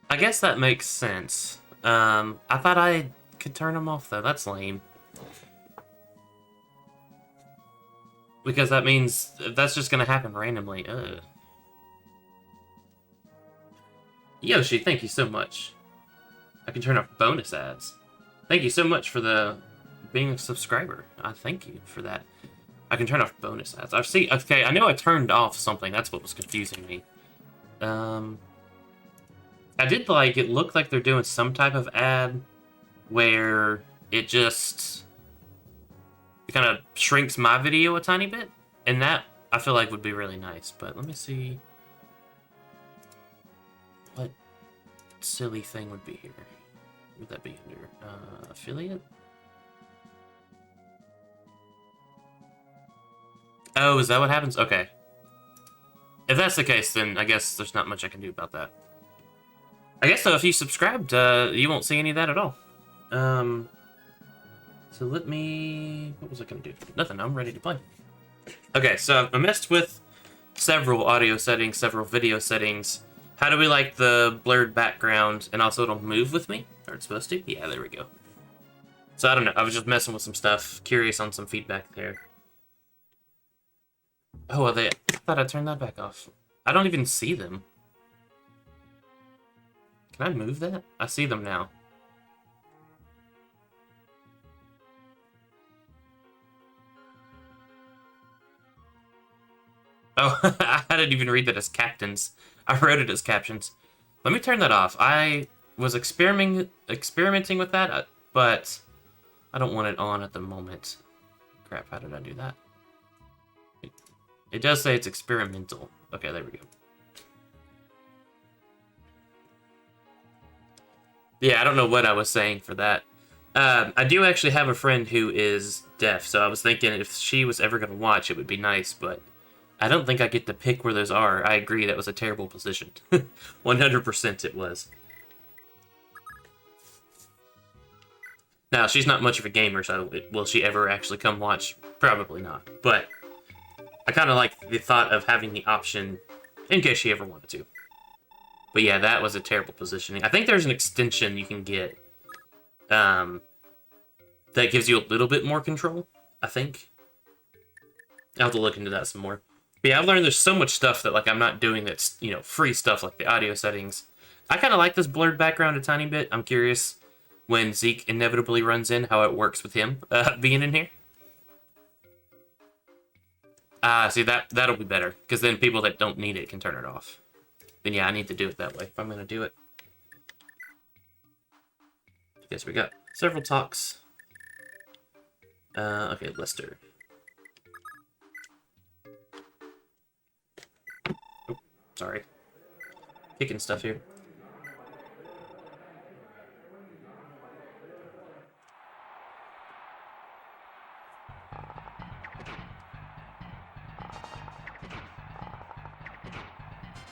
I guess that makes sense. I thought I could turn them off, though. That's lame. Because that means that's just gonna happen randomly. Ugh. Yoshi, thank you so much. I can turn off bonus ads. Thank you so much for the being a subscriber. I thank you for that. I can turn off bonus ads. I've seen. Okay, I know I turned off something. That's what was confusing me. Um, I did like it. Looked like they're doing some type of ad where it just kind of shrinks my video a tiny bit, and that I feel like would be really nice. But let me see what silly thing would be here. Would that be under affiliate? Oh, is that what happens? Okay. If that's the case, then I guess there's not much I can do about that. I guess, though, if you subscribed, you won't see any of that at all. So let me... What was I going to do? Nothing. I'm ready to play. Okay, so I messed with several audio settings, several video settings. How do we like the blurred background, and also it'll move with me? Or it's supposed to? Yeah, there we go. So I don't know. I was just messing with some stuff. Curious on some feedback there. Oh, are they... I thought I turned that back off. I don't even see them. Can I move that? I see them now. Oh, I didn't even read that as captains. I wrote it as captions. Let me turn that off. I was experimenting with that, but I don't want it on at the moment. Crap, how did I do that? It does say it's experimental. Okay, there we go. Yeah, I don't know what I was saying for that. I do actually have a friend who is deaf, so I was thinking if she was ever going to watch, it would be nice, but I don't think I get to pick where those are. I agree, that was a terrible position. 100% it was. Now, she's not much of a gamer, so will she ever actually come watch? Probably not. But I kind of like the thought of having the option in case she ever wanted to. But yeah, that was a terrible positioning. I think there's an extension you can get that gives you a little bit more control, I think. I'll have to look into that some more. But yeah, I've learned there's so much stuff that like I'm not doing that's, you know, free stuff like the audio settings. I kind of like this blurred background a tiny bit. I'm curious when Zeke inevitably runs in how it works with him being in here. See, that'll be better, because then people that don't need it can turn it off. Then yeah, I need to do it that way if I'm going to do it. Guess we got several talks. Okay, Lester. Oh, sorry. Kicking stuff here.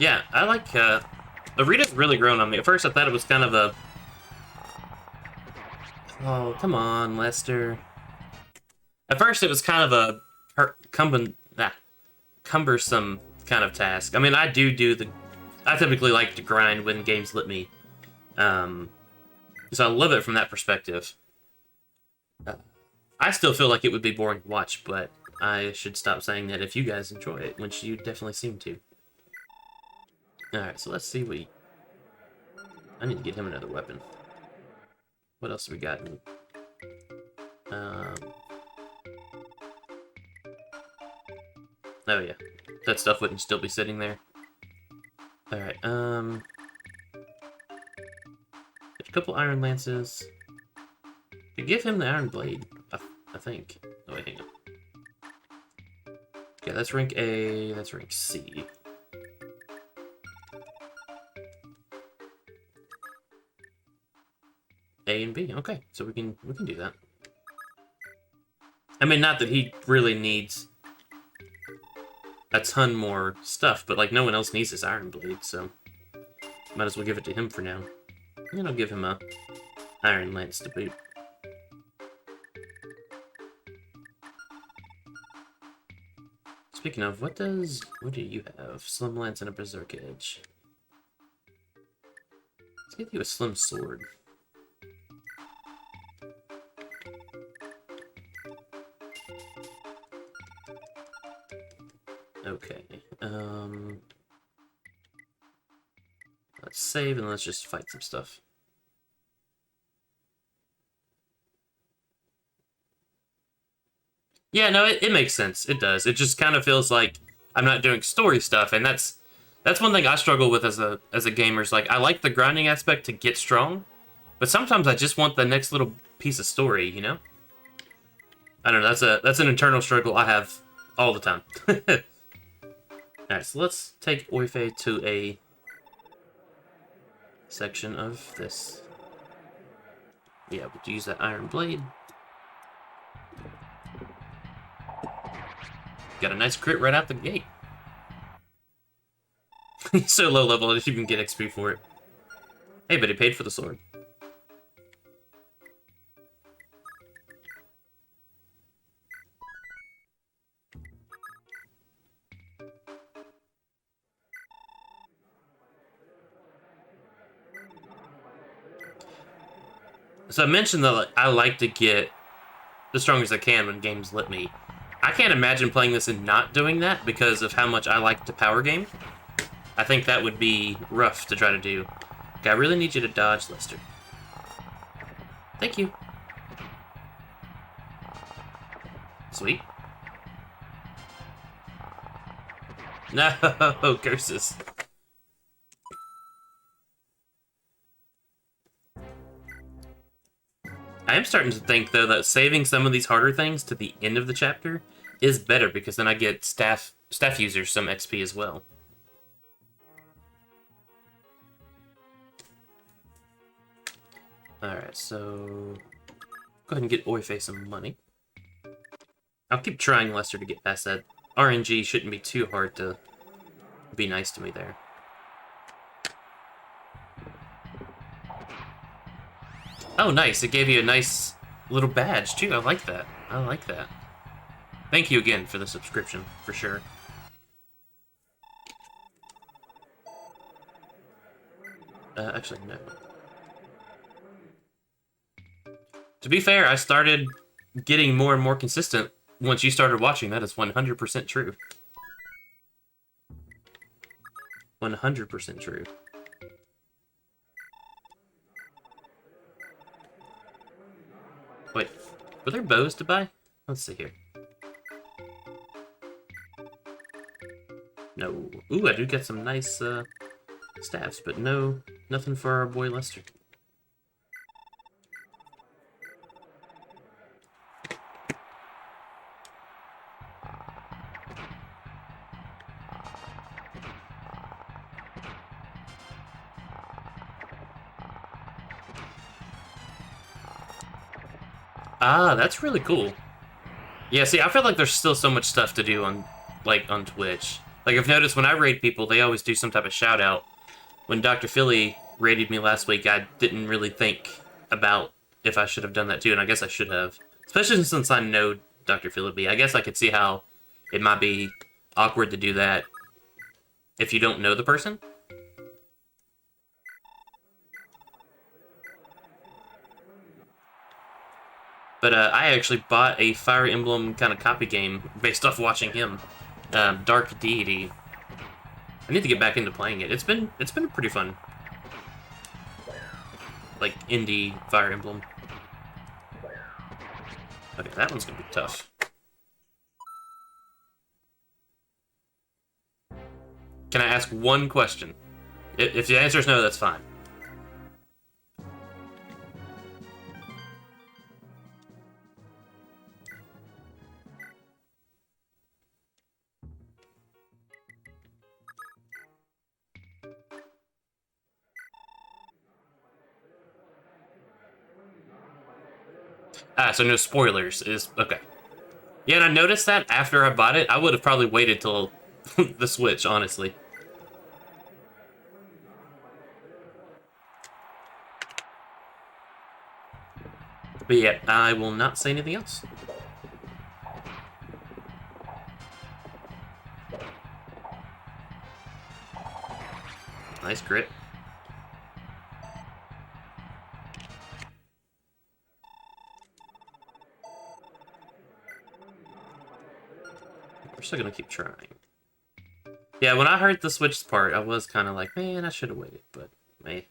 Yeah, I like, Arita's really grown on me. At first I thought it was kind of a... Oh, come on, Lester. At first it was kind of a cumbersome kind of task. I mean, I typically like to grind when games let me. So I love it from that perspective. I still feel like it would be boring to watch, but I should stop saying that if you guys enjoy it, which you definitely seem to. Alright, so let's see what... I need to get him another weapon. What else have we got? Oh yeah. That stuff wouldn't still be sitting there. Alright, a couple iron lances. Could give him the iron blade, I think. Oh wait, hang on. Okay, that's rank A, that's rank C. A and B, okay, so we can do that. I mean, not that he really needs a ton more stuff, but like no one else needs this iron blade, so might as well give it to him for now. And I'll give him a iron lance to boot. Speaking of, what do you have? Slim Lance and a Berserk Edge. Let's get you a Slim Sword. Okay, let's save and let's just fight some stuff. Yeah, no, it makes sense. It does. It just kind of feels like I'm not doing story stuff, and that's one thing I struggle with as a gamer. Is like I like the grinding aspect to get strong, but sometimes I just want the next little piece of story, you know? I don't know, that's an internal struggle I have all the time. Alright, so let's take Orphe to a section of this. Yeah, we'll use that Iron Blade. Got a nice crit right out the gate. He's so low level, I didn't even get XP for it. Hey, but he paid for the sword. So I mentioned that I like to get the strongest I can when games let me. I can't imagine playing this and not doing that because of how much I like to power game. I think that would be rough to try to do. Okay, I really need you to dodge, Lester. Thank you. Sweet. No, curses. I am starting to think, though, that saving some of these harder things to the end of the chapter is better, because then I get staff users some XP as well. Alright, so go ahead and get Orphe some money. I'll keep trying, Lester, to get past that. RNG shouldn't be too hard to be nice to me there. Oh, nice. It gave you a nice little badge, too. I like that. I like that. Thank you again for the subscription, for sure. Actually, no. To be fair, I started getting more and more consistent once you started watching. That is 100% true. 100% true. Wait, were there bows to buy? Let's see here. No. Ooh, I do get some nice staffs, but no, nothing for our boy Lester. Ah, that's really cool. Yeah, see, I feel like there's still so much stuff to do on, like, on Twitch. Like, I've noticed when I raid people, they always do some type of shout-out. When Dr. Philly raided me last week, I didn't really think about if I should have done that too, and I guess I should have. Especially since I know Dr. Philly. I guess I could see how it might be awkward to do that if you don't know the person. But I actually bought a Fire Emblem kind of copy game based off watching him, Dark Deity. I need to get back into playing it. It's been pretty fun, like indie Fire Emblem. Okay, that one's gonna be tough. Can I ask one question? If the answer is no, that's fine. Ah, so no spoilers is okay. Yeah, and I noticed that after I bought it. I would have probably waited till the Switch, honestly. But yeah, I will not say anything else. Nice crit. We're still gonna keep trying. Yeah, when I heard the switch part, I was kind of like, man, I should have waited, but, man.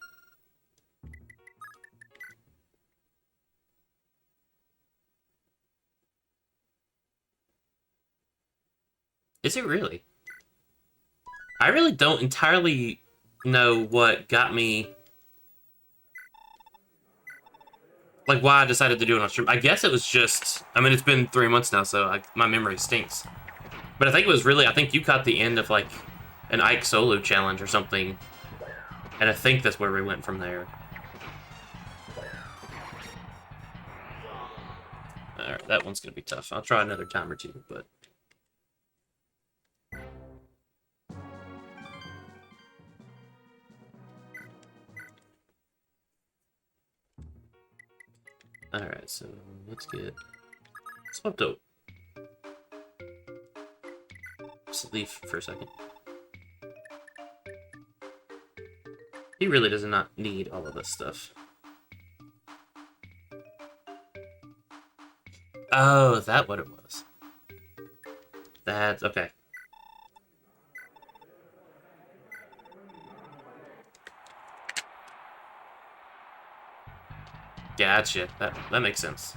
Is it really? I really don't entirely know what got me... Like, why I decided to do it on stream. I guess it was just... I mean, it's been 3 months now, so my memory stinks. But I think it was really... I think you caught the end of, like, an Ike solo challenge or something. And I think that's where we went from there. Alright, that one's gonna be tough. I'll try another time or two, but... Alright, so let's get Swept Out. Just leave for a second. He really does not need all of this stuff. Oh, is that what it was? That's okay. Gotcha. That makes sense.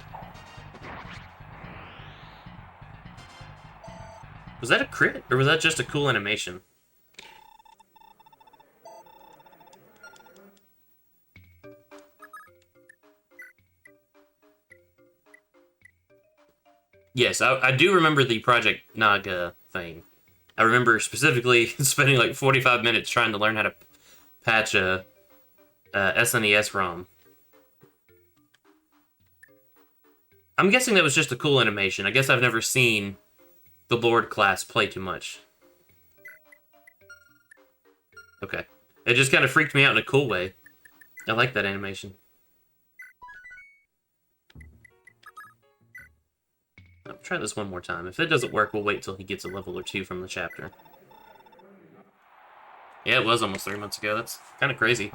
Was that a crit, or was that just a cool animation? Yes, I do remember the Project Naga thing. I remember specifically spending like 45 minutes trying to learn how to patch a SNES ROM. I'm guessing that was just a cool animation. I guess I've never seen the Lord class play too much. Okay. It just kind of freaked me out in a cool way. I like that animation. I'll try this one more time. If it doesn't work, we'll wait till he gets a level or two from the chapter. Yeah, it was almost 3 months ago. That's kind of crazy.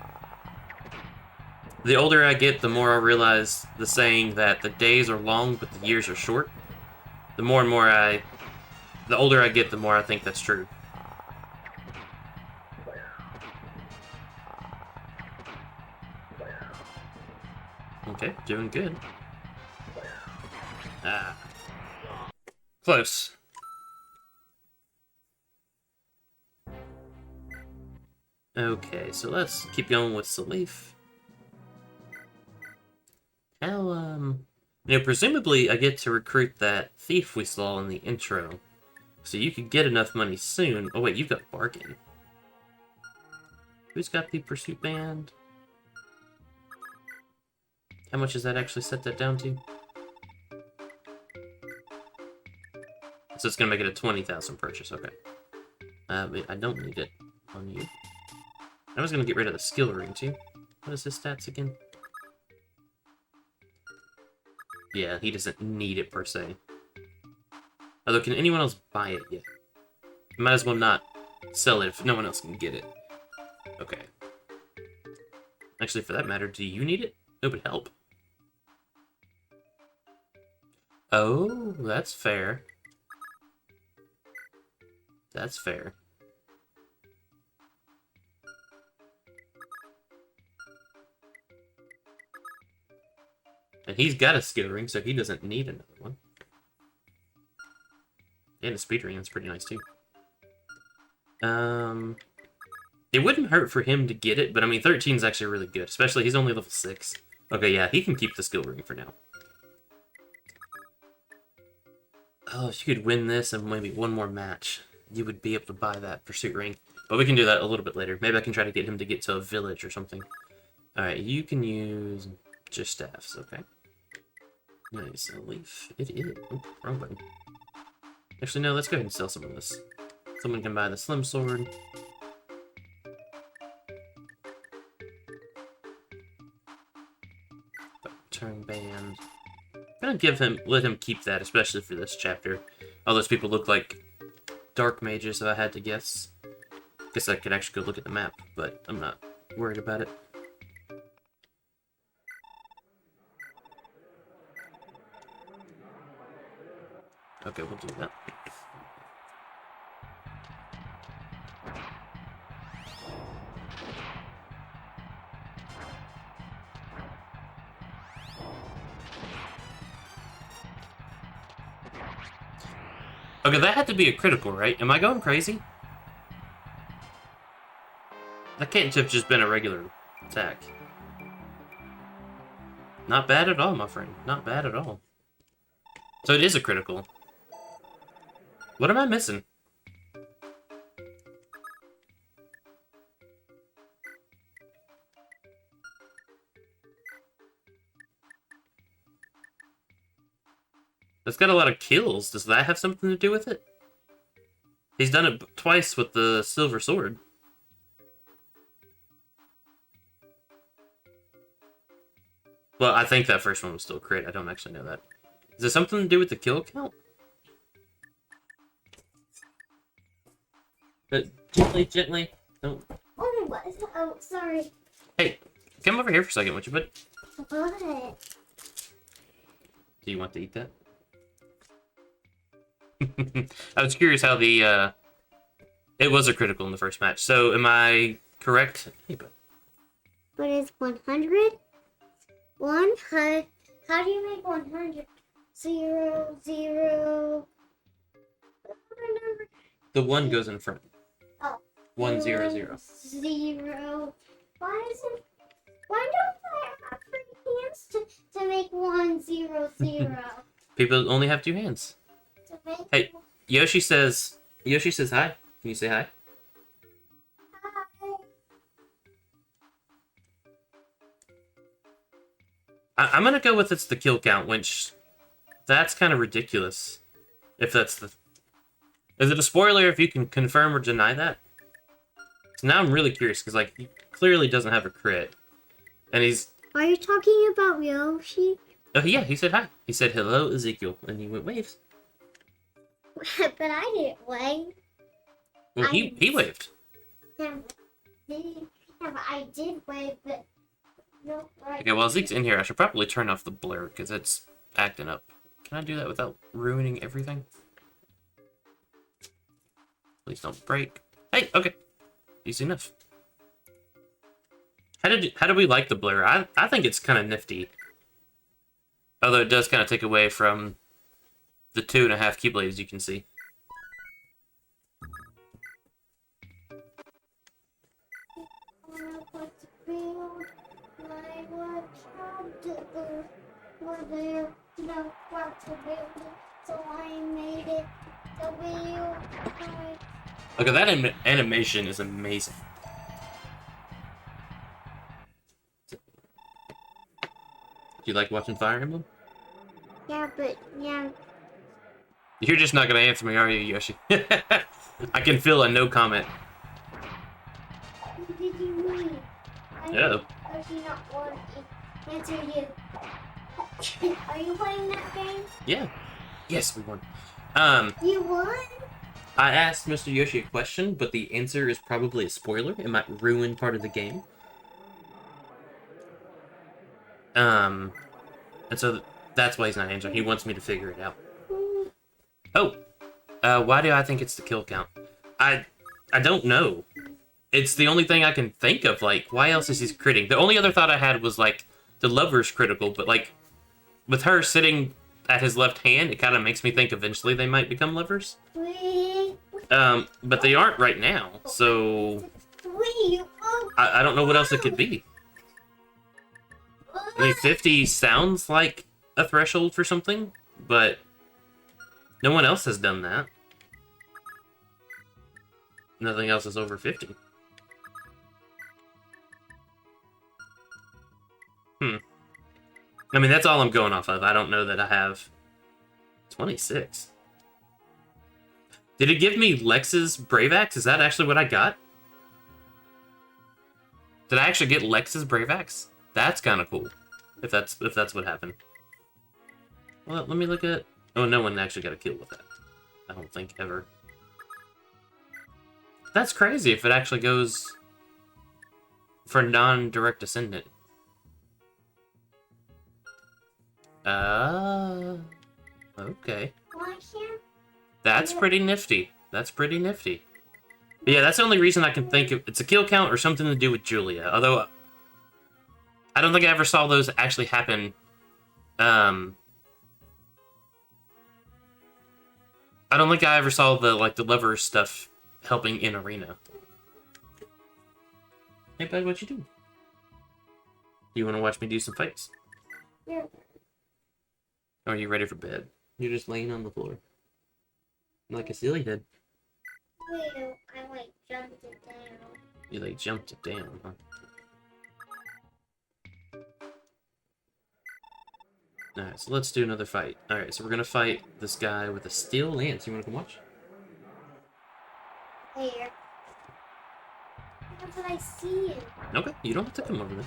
The older I get, the more I realize the saying that the days are long, but the years are short. The older I get, the more I think that's true. Okay, doing good. Ah. Close. Okay, so let's keep going with Salif. How, presumably I get to recruit that thief we saw in the intro. So you could get enough money soon. Oh wait, you've got Bargain. Who's got the Pursuit Band? How much does that actually set that down to? So it's gonna make it a 20,000 purchase, okay. I don't need it on you. I was gonna get rid of the skill ring too. What is his stats again? Yeah, he doesn't need it per se. Although, can anyone else buy it yet? Might as well not sell it if no one else can get it. Okay. Actually, for that matter, do you need it? It would help. Oh, that's fair. That's fair. And he's got a skill ring, so he doesn't need another one. And a speed ring, that's pretty nice too. It wouldn't hurt for him to get it, but I mean 13 is actually really good, especially he's only level 6. Okay, yeah, he can keep the skill ring for now. Oh, if you could win this and maybe one more match, you would be able to buy that Pursuit ring. But we can do that a little bit later. Maybe I can try to get him to get to a village or something. Alright, you can use just staffs, okay. Nice, a leaf. It is. Oop, wrong button. Actually, no, let's go ahead and sell some of this. Someone can buy the Slim Sword. Turn Band. I'm gonna let him keep that, especially for this chapter. All those people look like dark mages, so I had to guess. Guess I could actually go look at the map. but I'm not worried about it. Okay, we'll do that. Okay, that had to be a critical, right? Am I going crazy? That can't have just been a regular attack. Not bad at all, my friend. Not bad at all. So it is a critical. What am I missing? It's got a lot of kills. Does that have something to do with it? He's done it twice with the silver sword. Well, I think that first one was still crit. I don't actually know that. Is there something to do with the kill count? But gently, gently. Don't. Oh, what? Oh, sorry. Hey, come over here for a second, would you? But What? do you want to eat that? I was curious how the it was a critical in the first match. So am I correct? Hey, bud. What is 100? 100. How do you make 100? 0, 0. The 1 goes in front. Oh. 1, 0, 0. 0. Why is it? Why don't I have 3 hands to make 1, 0, 0? People only have 2 hands. To make Hey, Yoshi says hi. Can you say hi? Hi. I'm gonna go with it's the kill count, which that's kind of ridiculous. If that's the... Is it a spoiler if you can confirm or deny that? So now I'm really curious, because, like, he clearly doesn't have a crit. And he's... Are you talking about Yoshi? Oh, yeah, he said hi. He said, hello, Ezekiel. And he went waves. But I didn't wave. Well, he waved. Yeah, but I did wave, but no, right. Okay, while Zeke's in here, I should probably turn off the blur, because it's acting up. Can I do that without ruining everything? Please don't break. Hey, okay. Easy enough. How do we like the blur? I think it's kind of nifty. Although it does kind of take away from the 2.5 Keyblades you can see. So I made it. The wheel. Look at that animation is amazing. Do you like watching Fire Emblem? Yeah, but yeah. You're just not gonna answer me, are you, Yoshi? I can feel a no comment. What did you mean? Yeah. Does he not want to answer you? Are you playing that game? Yeah. Yes, we won. You won? I asked Mr. Yoshi a question, but the answer is probably a spoiler. It might ruin part of the game. And so that's why he's not answering. He wants me to figure it out. Oh, why do I think it's the kill count? I don't know. It's the only thing I can think of. Like, why else is he critting? The only other thought I had was, like, the lover's critical, but, like, with her sitting at his left hand, it kind of makes me think eventually they might become lovers. But they aren't right now, so... I don't know what else it could be. I mean, 50 sounds like a threshold for something, but no one else has done that. Nothing else is over 50. I mean, that's all I'm going off of. I don't know that I have 26. Did it give me Lex's Brave Axe? Is that actually what I got? Did I actually get Lex's Brave Axe? That's kind of cool. If that's what happened. Well, let me look at... Oh, no one actually got a kill with that. I don't think, ever. That's crazy if it actually goes... For non-direct descendant. Okay. Why can't That's pretty nifty. That's pretty nifty. But yeah, that's the only reason I can think of. It's a kill count or something to do with Julia. Although, I don't think I ever saw those actually happen. I don't think I ever saw the lever stuff helping in arena. Hey, bud, what you do? You want to watch me do some fights? Yeah. Or are you ready for bed? You're just laying on the floor. Like a silly head. Wait, I like jumped it down. You like jumped it down, huh? Alright, so let's do another fight. Alright, so we're gonna fight this guy with a steel lance. You wanna come watch? Here. How did I see it? Okay, you don't have to come over there.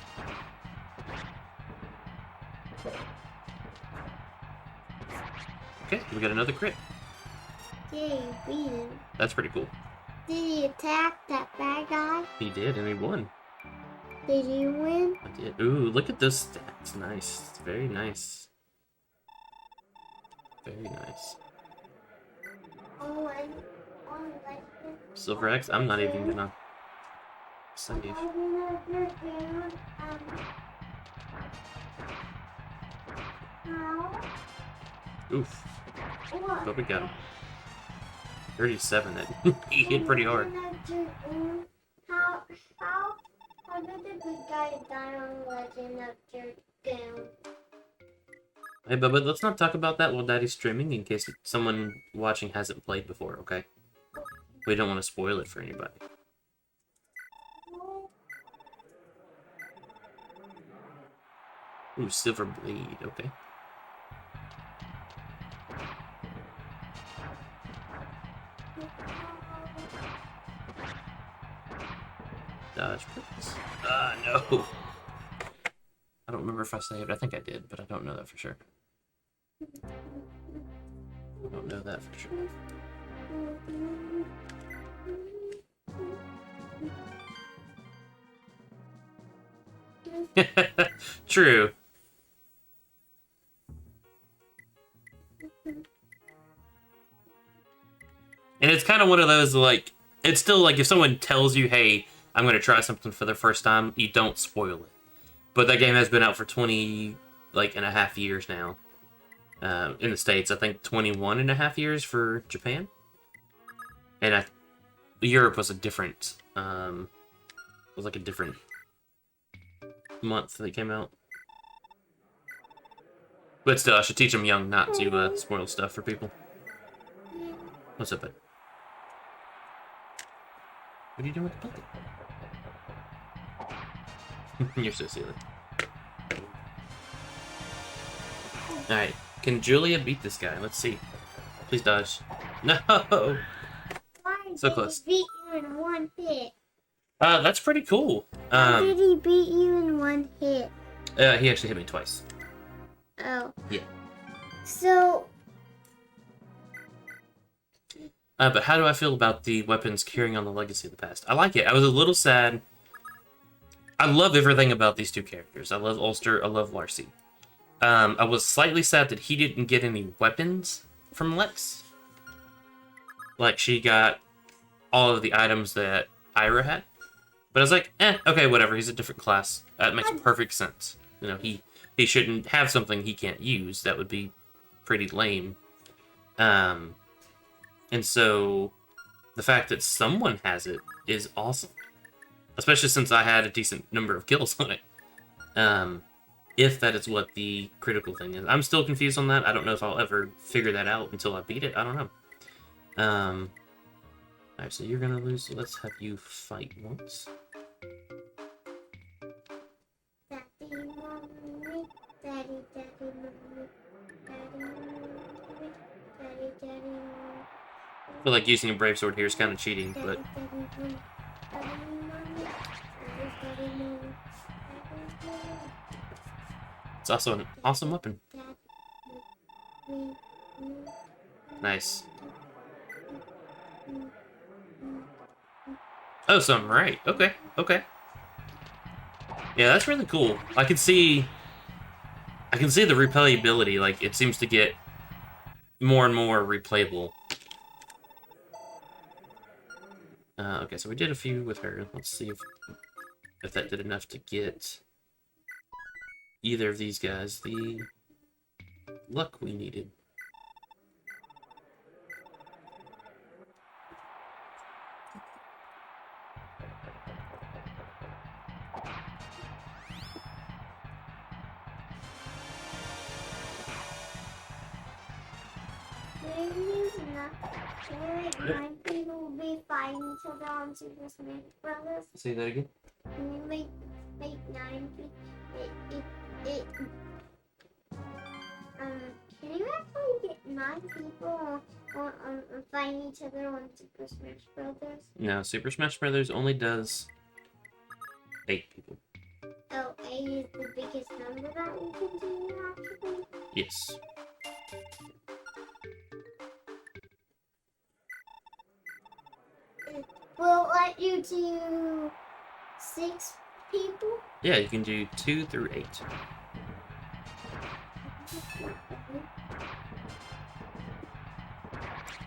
Okay, we got another crit. Yeah, you beat him. That's pretty cool. Did he attack that bad guy? He did, and he won. Did he win? I did. Ooh, look at those stats. Nice. It's very nice. Very nice. Oh, and Silver X, I'm not even gonna save. Oof. But we got him. 37 it. He hit pretty hard. How did the good guy die on Legend of Dragoon? Hey, Bubba, let's not talk about that while Daddy's streaming in case someone watching hasn't played before, okay? We don't want to spoil it for anybody. Ooh, Silver Blade, okay. Dodge, please. No! I don't remember if I saved. I think I did, but I don't know that for sure. I don't know that for sure. True. And it's kind of one of those, like, it's still like if someone tells you, hey, I'm going to try something for the first time, you don't spoil it. But that game has been out for 20, and a half years now. In the States, I think 21 and a half years for Japan. And Europe was a different, was like a different month that it came out. But still, I should teach them young not to spoil stuff for people. What's up, bud? What are you doing with the bucket? You're so silly. Alright, can Julia beat this guy? Let's see. Please dodge. No! So close. He beat you in one hit? That's pretty cool. How did he beat you in one hit? He actually hit me twice. Oh. Yeah. So... But how do I feel about the weapons carrying on the legacy of the past? I like it. I was a little sad. I love everything about these two characters. I love Ulster. I love Larcy. I was slightly sad that he didn't get any weapons from Lex. Like, she got all of the items that Ira had. But I was like, okay, whatever. He's a different class. That makes perfect sense. You know, he shouldn't have something he can't use. That would be pretty lame. And so, the fact that someone has it is awesome. Especially since I had a decent number of kills on it. If that is what the critical thing is. I'm still confused on that. I don't know if I'll ever figure that out until I beat it. I don't know. Alright, so you're gonna lose. So let's have you fight once. Daddy, mommy, daddy, daddy, mommy, daddy, mommy, daddy, daddy, mommy. I feel like using a Brave Sword here is kind of cheating, but... It's also an awesome weapon. Nice. Oh, so I'm right. Okay, okay. Yeah, that's really cool. I can see the replayability. Like, it seems to get more and more replayable. Okay, so we did a few with her. Let's see if that did enough to get either of these guys the luck we needed. Maybe not. Nine people will be fighting each other on Super Smash Brothers. Say that again? Like 9 people. It can you actually get 9 people on fighting each other on Super Smash Brothers? No, Super Smash Brothers only does 8 people. Oh, 8 is the biggest number that we can do actually. Yes. Will it let you do 6 people? Yeah, you can do 2 through 8.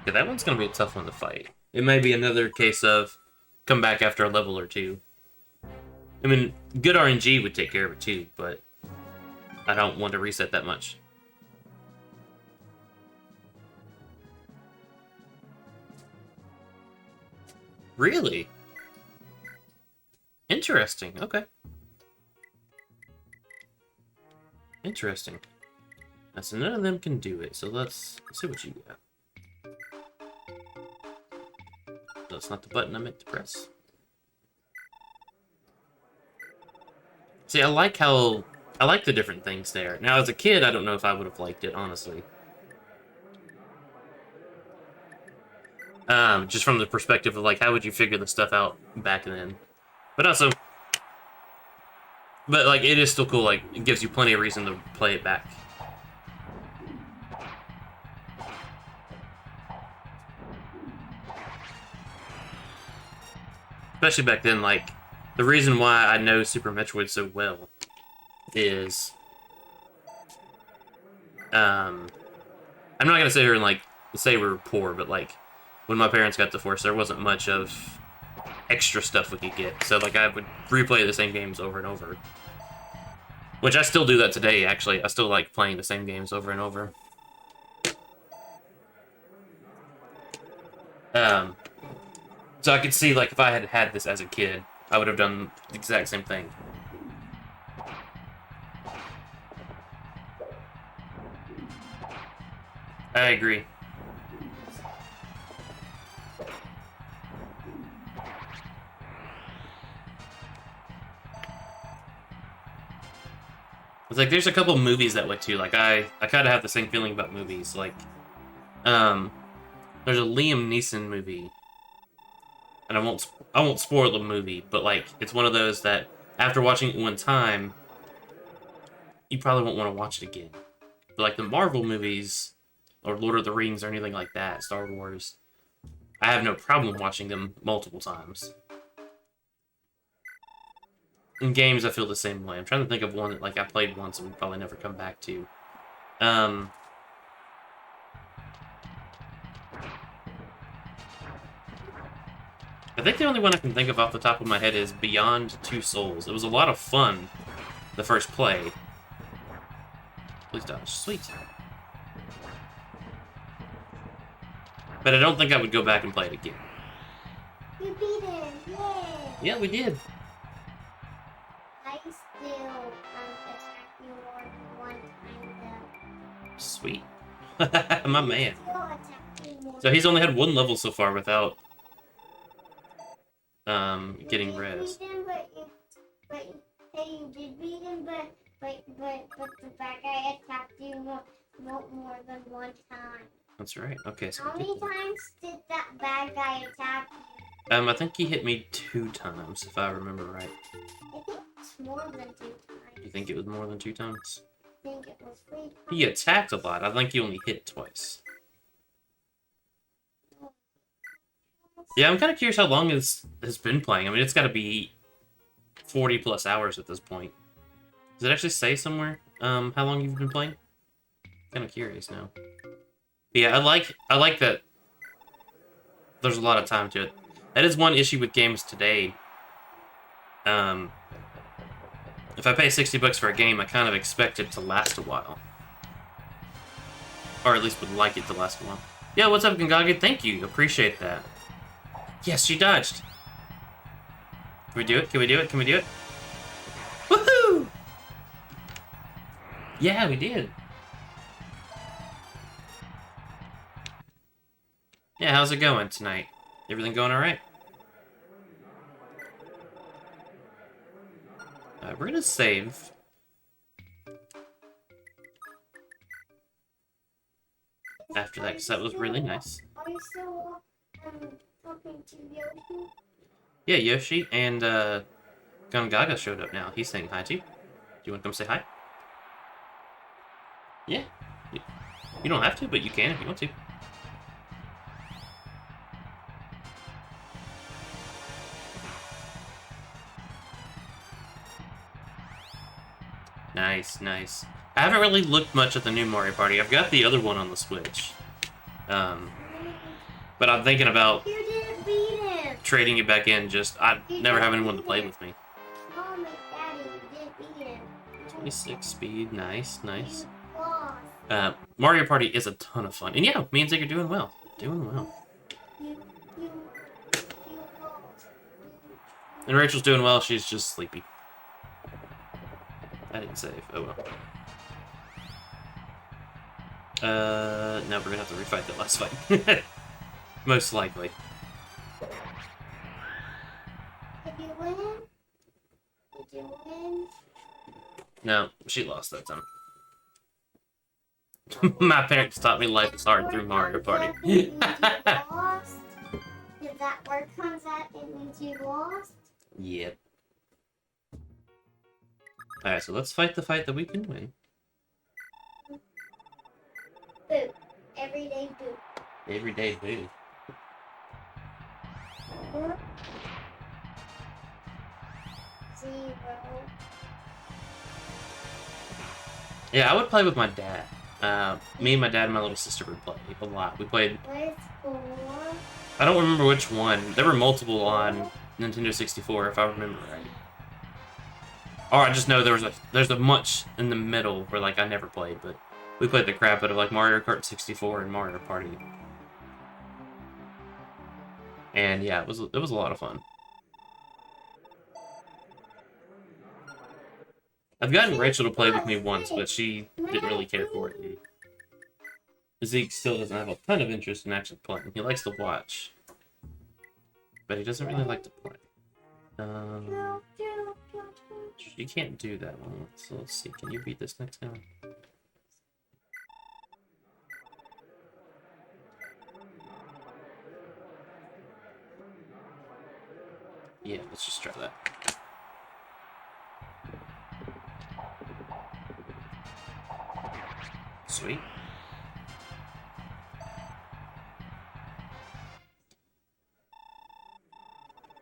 Yeah, that one's gonna be a tough one to fight. It may be another case of come back after a level or two. I mean, good RNG would take care of it too, but I don't want to reset that much. Really? Interesting. Okay. Interesting. So none of them can do it, so let's see what you got. That's not the button I meant to press. See, I like the different things there. Now, as a kid, I don't know if I would have liked it, honestly. Just from the perspective of, like, how would you figure this stuff out back then? But also... But, like, it is still cool. Like, it gives you plenty of reason to play it back. Especially back then, like, the reason why I know Super Metroid so well is... I'm not gonna sit here and, like, say we're poor, but, like, when my parents got divorced, there wasn't much of extra stuff we could get. So, like, I would replay the same games over and over. Which I still do that today, actually. I still like playing the same games over and over. So I could see, like, if I had had this as a kid, I would have done the exact same thing. I agree. It's like, there's a couple movies that way, too. Like, I kind of have the same feeling about movies. Like, there's a Liam Neeson movie. And I won't spoil the movie, but, like, it's one of those that, after watching it one time, you probably won't want to watch it again. But, like, the Marvel movies, or Lord of the Rings, or anything like that, Star Wars, I have no problem watching them multiple times. In games, I feel the same way. I'm trying to think of one that, like, I played once and would probably never come back to. I think the only one I can think of off the top of my head is Beyond Two Souls. It was a lot of fun, the first play. Please dodge. Sweet. But I don't think I would go back and play it again. You beat him! Yay! Yeah, we did. I still attacked you more than one time though. Sweet. My man. Still attacked you more. So he's only had one level so far without getting You res. beat him, hey, you did beat him, but the bad guy attacked you more than one time. That's right. Okay, so How many times did that bad guy attack you? I think he hit me 2 times, if I remember right. I think it's more than 2 times. You think it was more than 2 times? I think it was 3 times. He attacked a lot. I think he only hit twice. Yeah, I'm kind of curious how long it's been playing. I mean, it's got to be 40 plus hours at this point. Does it actually say somewhere how long you've been playing? Kind of curious now. But yeah, I like that there's a lot of time to it. That is one issue with games today. If I pay 60 bucks for a game, I kind of expect it to last a while. Or at least would like it to last a while. Yeah, what's up, Gangage? Thank you. Appreciate that. Yes, she dodged. Can we do it? Can we do it? Can we do it? Woohoo! Yeah, we did. Yeah, how's it going tonight? Everything going alright? We're gonna save. After that, because that was really nice. Are you still talking to Yoshi? Yeah, Yoshi and Gungaga showed up now. He's saying hi to you. Do you want to come say hi? Yeah. You don't have to, but you can if you want to. Nice, nice. I haven't really looked much at the new Mario Party. I've got the other one on the Switch. But I'm thinking about You didn't beat him. trading it back in. Just I never have anyone to play with me. Mom and Daddy, you didn't beat him. 26 speed, nice, nice. You lost. Mario Party is a ton of fun, and yeah, me and Zig are doing well. Doing well. You lost. And Rachel's doing well. She's just sleepy. I didn't save. Oh well. No, we're gonna have to refight that last fight. Most likely. Did you win? Did you win? No, she lost that time. My parents taught me life is hard through Mario Party. You lost? Did that work on that? It means you lost? Yep. Alright, so let's fight the fight that we can win. Boo. Everyday boo. Everyday boo. Zero. Yeah, I would play with my dad. Me, my dad, and my little sister would play a lot. We played... Where's 4? I don't remember which one. There were multiple on Nintendo 64, if I remember right. Or I just know there's a much in the middle where like I never played, but we played the crap out of like Mario Kart 64 and Mario Party. And yeah, it was a lot of fun. I've gotten Rachel to play with me once, but she didn't really care for it. Zeke still doesn't have a ton of interest in actually playing. He likes to watch, but he doesn't really like to play. You can't do that one. So let's see. Can you beat this next time? Yeah, let's just try that. Sweet.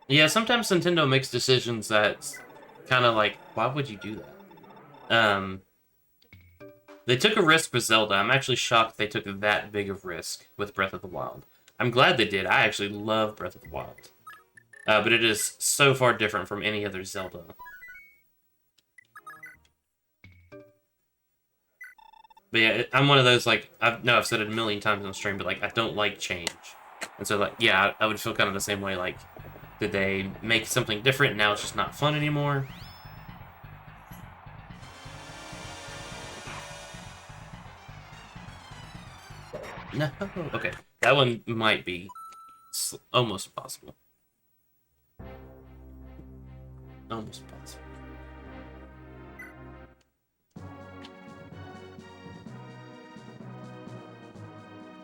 Yeah, sometimes Nintendo makes decisions that's kind of like, why would you do that? They took a risk with Zelda. I'm actually shocked they took that big of risk with Breath of the Wild. I'm glad they did. I actually love Breath of the Wild. But it is so far different from any other Zelda. But yeah, I'm one of those, like, I've said it a million times on stream, but, like, I don't like change. And so, like, yeah, I would feel kind of the same way, like, did they make something different and now it's just not fun anymore? No, okay. That one might be almost possible. Almost possible.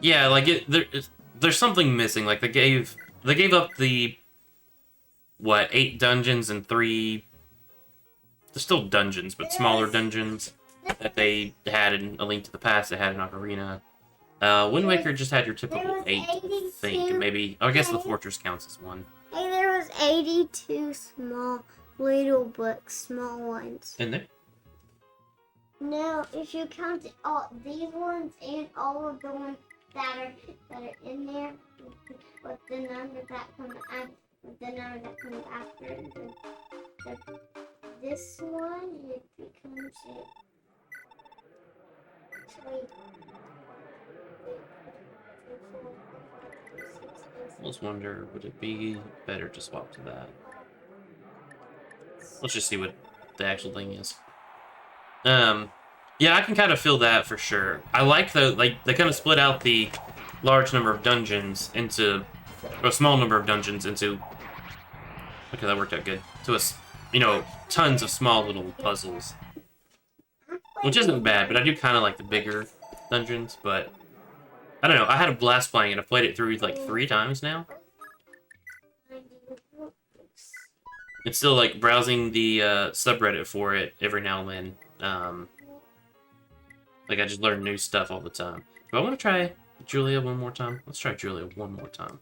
Yeah, like there's something missing. Like they gave up the what 8 dungeons and 3. They're still dungeons, but smaller dungeons that they had in A Link to the Past. They had in Ocarina. Wind Waker just had your typical 8, I think. Maybe I guess the Fortress counts as one. Hey, there was 82 small little books, small ones. In there? No, if you count all these ones and all of the ones that are in there, with the number that comes after, this one, it becomes it. Wait. I just wonder, would it be better to swap to that? Let's just see what the actual thing is. Yeah, I can kind of feel that for sure. I like they kind of split out the large number of dungeons into, or a small number of dungeons into, okay, that worked out good, to tons of small little puzzles. Which isn't bad, but I do kind of like the bigger dungeons, but I don't know, I had a blast playing it. I've played it through like 3 times now. It's still like browsing the subreddit for it every now and then. Like I just learn new stuff all the time. Do I want to try Julia one more time? Let's try Julia one more time.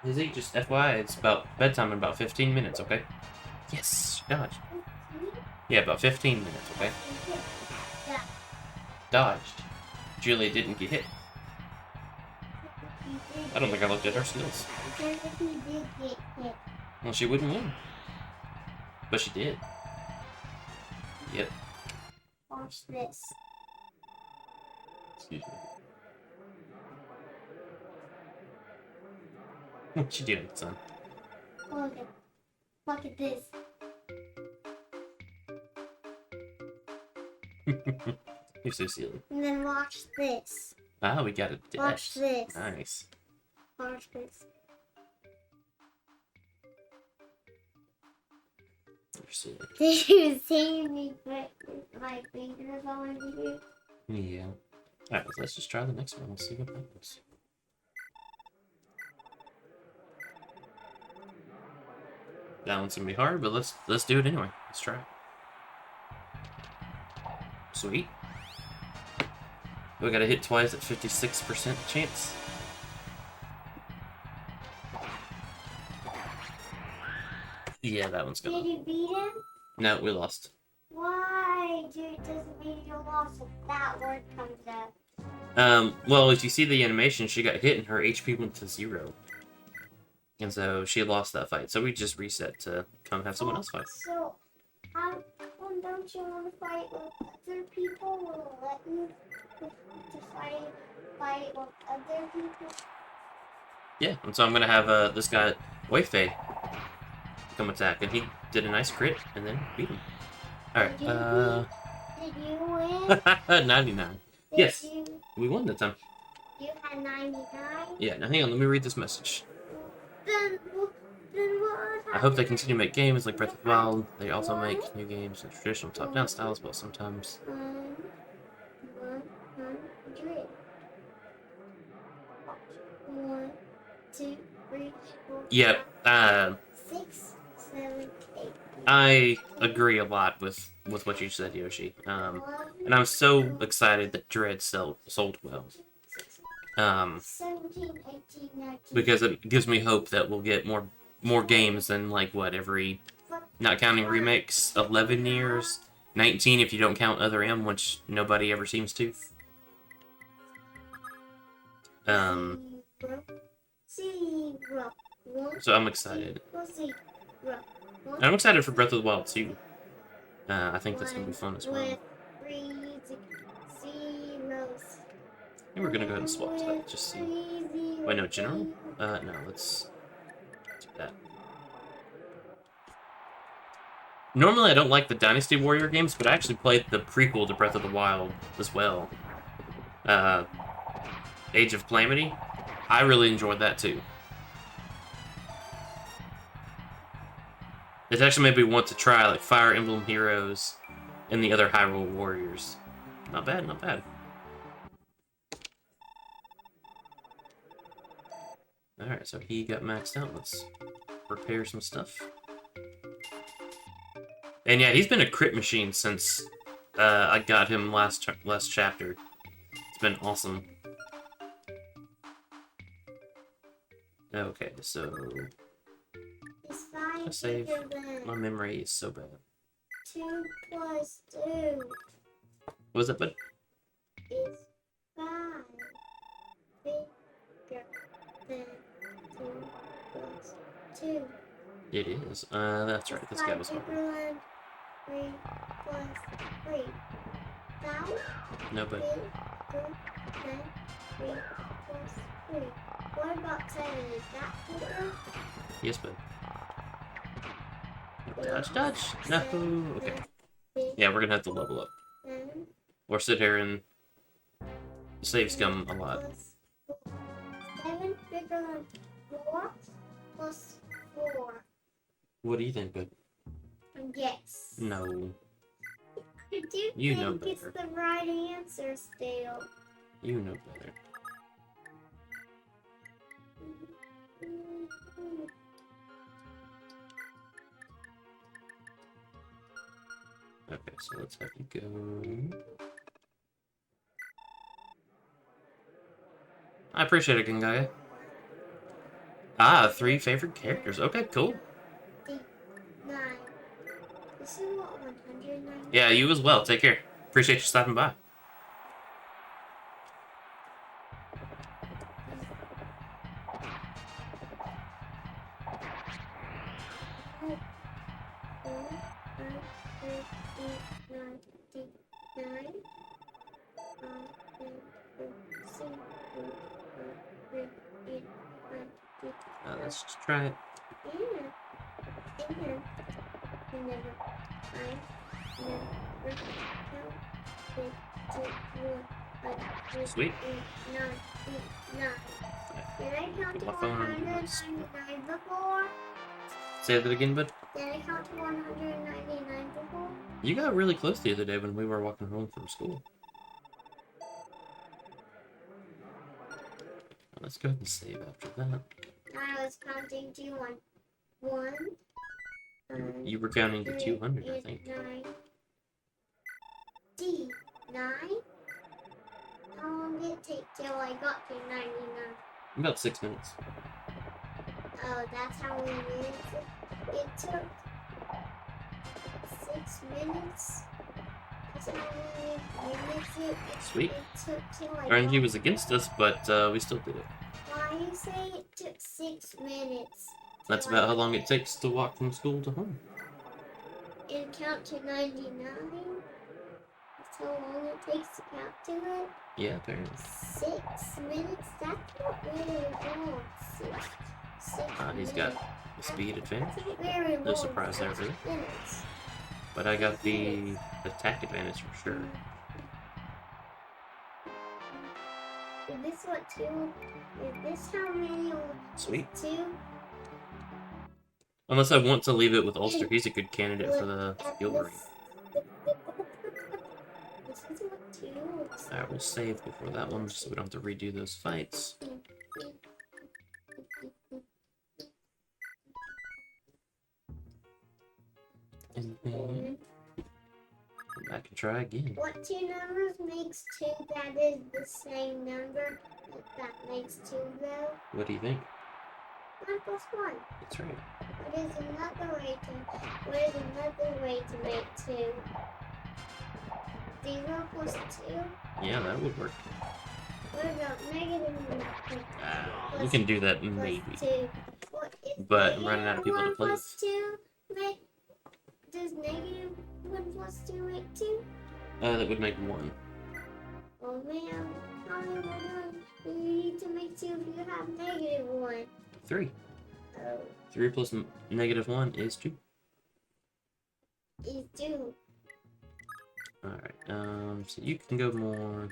Izzy, just FYI, it's about bedtime in about 15 minutes, okay? Yes, dodged. Yeah, about 15 minutes, okay? Dodged. Julia didn't get hit. I don't think I looked at her skills. Well, she wouldn't win. But she did. Yep. Watch this. Excuse me. What you doing, son? Look at this. You're so silly. And then watch this. Ah, we got a dash. Watch this. Nice. Watch this. You're silly. Did you see me put my fingers on you? Yeah. Alright, let's just try the next one. Let's see what happens. That one's gonna be hard, but let's do it anyway. Let's try it. Sweet. We gotta hit twice at 56% chance. Yeah, that one's Did gonna. you beat him? No, we lost. Why? Dude, it doesn't mean you lost if that word comes up. Well, if you see the animation, she got hit and her HP went to 0. And so she lost that fight. So we just reset to come have someone else fight. So, how come don't you want to fight with other people? Will it let you to fight with other people? Yeah, and so I'm gonna have this guy, Wayfei, come attack. And he did a nice crit and then beat him. Alright, Did you win? 99. Did Yes. You, We won that time. you had 99? Yeah, now hang on, let me read this message. Then what I hope they continue to make games like Breath of the Wild. They also make new games in traditional top-down styles, but sometimes... 100. 1, 2, 3, 4, Yep, 6, 7, 8. I agree a lot with what you said, Yoshi. And I'm so excited that Dread sold well. 17, 18, 19. Because it gives me hope that we'll get more games than, like, what, every, not counting remakes, 11 years? 19 if you don't count Other M, which nobody ever seems to. Zero. So I'm excited. Zero. And I'm excited for Breath of the Wild, too. I think that's going to be fun as well. With 3 zeros. And we're going to go ahead and swap to that, just see. Wait, no, General? No, let's do that. Normally I don't like the Dynasty Warrior games, but I actually played the prequel to Breath of the Wild as well. Age of Calamity. I really enjoyed that too. It actually made me want to try like Fire Emblem Heroes and the other Hyrule Warriors. Not bad, not bad. Alright, so he got maxed out. Let's repair some stuff. And yeah, he's been a crit machine since I got him last chapter. It's been awesome. Okay, so Is 5 Let's save. bigger than My memory is so bad. 2 plus 2? What was that, bud? Is 5 bigger than 2 plus 2? It is. That's right. This guy was hard. Bigger than 3 plus 3? Now, No, but bigger than 3 plus 3. What about 7? Is that bigger? yes, bud. Dodge, dodge. No. Okay. Yeah, we're gonna have to level up. Or sit here and save scum a lot. 7 bigger than 4 plus 4. What do you think, bud? Yes. No. I do You know think it's better. the right answer still. You know better. Okay, so let's have you go. I appreciate it, Gengaya. Ah, 3 favorite characters. Okay, cool. 9. This is what 109. Yeah, you as well. Take care. Appreciate you stopping by. Let's just try it. Sweet. Did I count to Put my phone on 199 before? Say that again, bud. Did I count to 199 before? You got really close the other day when we were walking home from school. Let's go ahead and save after that. I was counting to 1. You were counting to 200, I think. 9. D. 9? How long did it take till I got to 99? About 6 minutes. Oh, that's how many minutes it took? 6 minutes? That's how many minutes it Sweet. took till I RNG got. was against us, but we still did it. Why you say it took 6 minutes? That's about how long it takes to walk from school to home. And count to 99? That's how long it takes to count to it? Yeah, apparently. 6 minutes? That's not very long. 6 He's got the speed advantage. That's not very long. No surprise there, really. 6 minutes. But I got the attack advantage for sure. Is this what 2? Is this how many? Sweet. 2? Unless I want to leave it with Ulster, he's a good candidate for the skill ring. This is what 2 looks like. Alright, we'll save before that one so we don't have to redo those fights. And then come back and try again. What 2 numbers makes 2 that is the same number that makes 2 though? What do you think? 1 plus 1. That's right. What is another way to make 2? 0 plus 2? Yeah, that would work. What about negative We can do that maybe. 2? What is But I'm running out of people to negative play 1 with. plus 2 make? Does negative 1 plus 2 make 2? That would make 1. Oh man, how many more do you need to make 2 if you have negative 1? 3. Oh, 3 plus negative 1 is 2. is 2. Alright, so you can go more.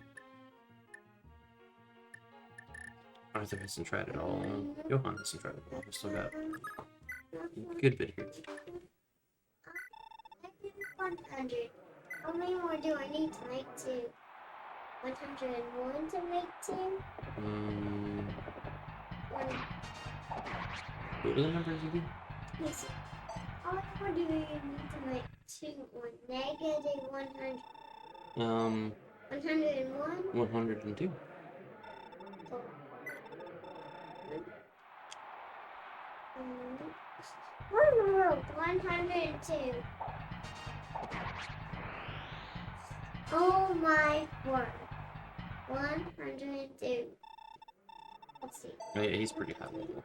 Arthur hasn't tried it all. Johan hasn't tried it all. We still got a good bit here. Negative 100. How many more do I need to make 2? 101 to make 2? Or, What are the numbers again? yes. How many more do you need to make 2 or negative 100? 101? 102. Oh. Woo! 102. Oh my word. 102. Let's see. Oh, yeah, he's pretty high level.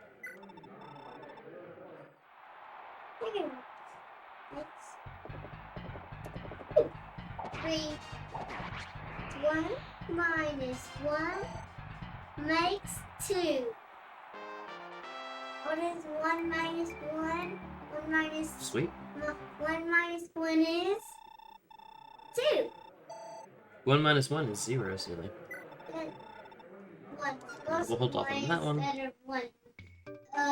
Okay. Let's. 3. 1 minus 1 makes 2. What is 1 minus 1? 1 minus Sweet. 1 minus 1 is 2. 1 minus 1 is 0, silly. Then 1 plus We'll hold off on that one. instead of 1.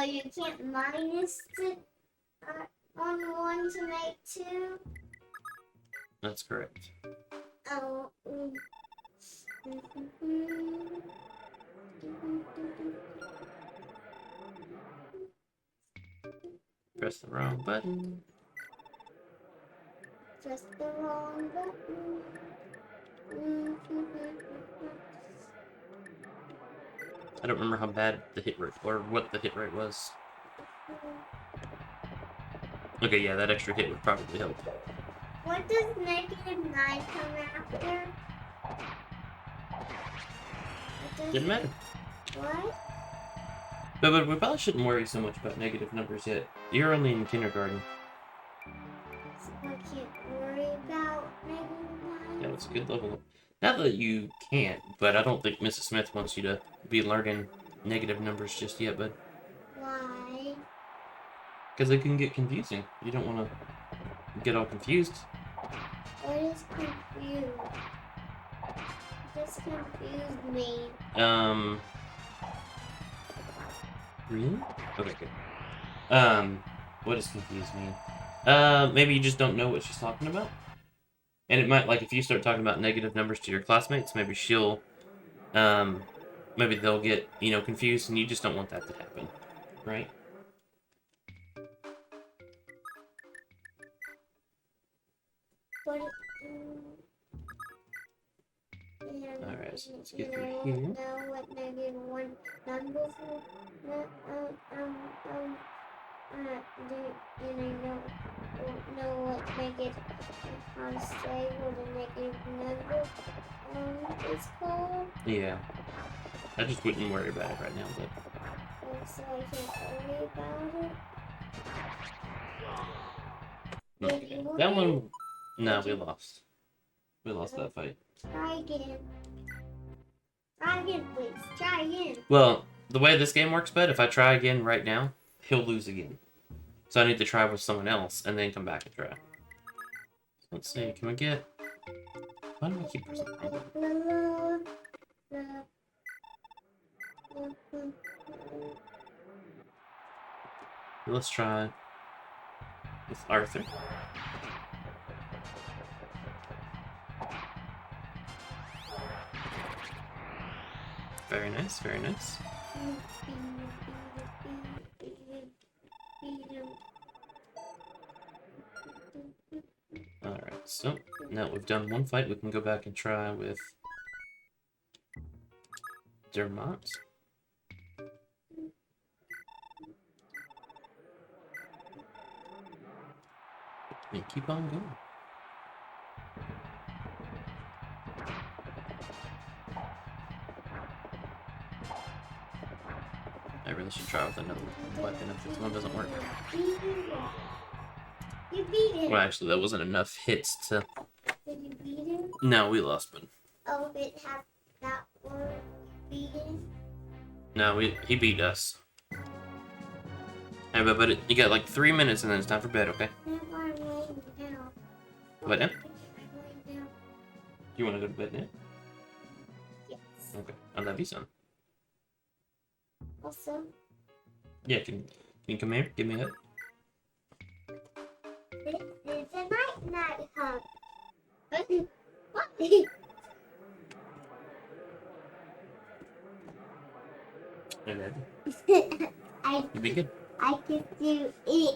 You can't minus it on 1 to make 2. That's correct. Oh. Press the wrong button. Just the wrong button. I don't remember how bad the hit rate, or what the hit rate was. Okay, yeah, that extra hit would probably help. What does negative 9 come after? Didn't matter. What? But we probably shouldn't worry so much about negative numbers yet. You're only in kindergarten. So I can't worry about negative 9? Yeah, it's a good level. Not that you can't, but I don't think Mrs. Smith wants you to be learning negative numbers just yet, but Why? because they can get confusing. You don't want to get all confused. What is confused? Just confused me. Really? Okay, good. What does confused mean? Maybe you just don't know what she's talking about? And it might, like, if you start talking about negative numbers to your classmates, maybe she'll, maybe they'll get, confused, and you just don't want that to happen, right? What? Alright, so let's get And through I here. won't know what negative 1 numbers and I won't know what negative, how to say what a negative number is called. Yeah. I just wouldn't worry about it right now, but... So I can't worry about it. Did you That win? one... No, we lost. We lost that fight. Try again. Try again, please. Try again. Well, the way this game works, bud, if I try again right now, he'll lose again. So I need to try with someone else, and then come back and try. Let's see, can we get... Why do I keep pressing Let's try with Arthur. Very nice, very nice. Alright, so now we've done one fight, we can go back and try with Dermot. And keep on going. I really should try with another weapon if this one doesn't work. You beat him. Well, actually, that wasn't enough hits to... Did you beat him? No, we lost, but... Oh, it has that word. Beat him. No, he beat us. Hey, but you got like 3 minutes and then it's time for bed, okay? Never mind now. What now? I'm laying down. You want to go to bed now? Yes. Okay, I love you, son. Also, Yeah, can you come here? Give me a hug. this is a night hug. What? Hey, baby. I You be good. kissed you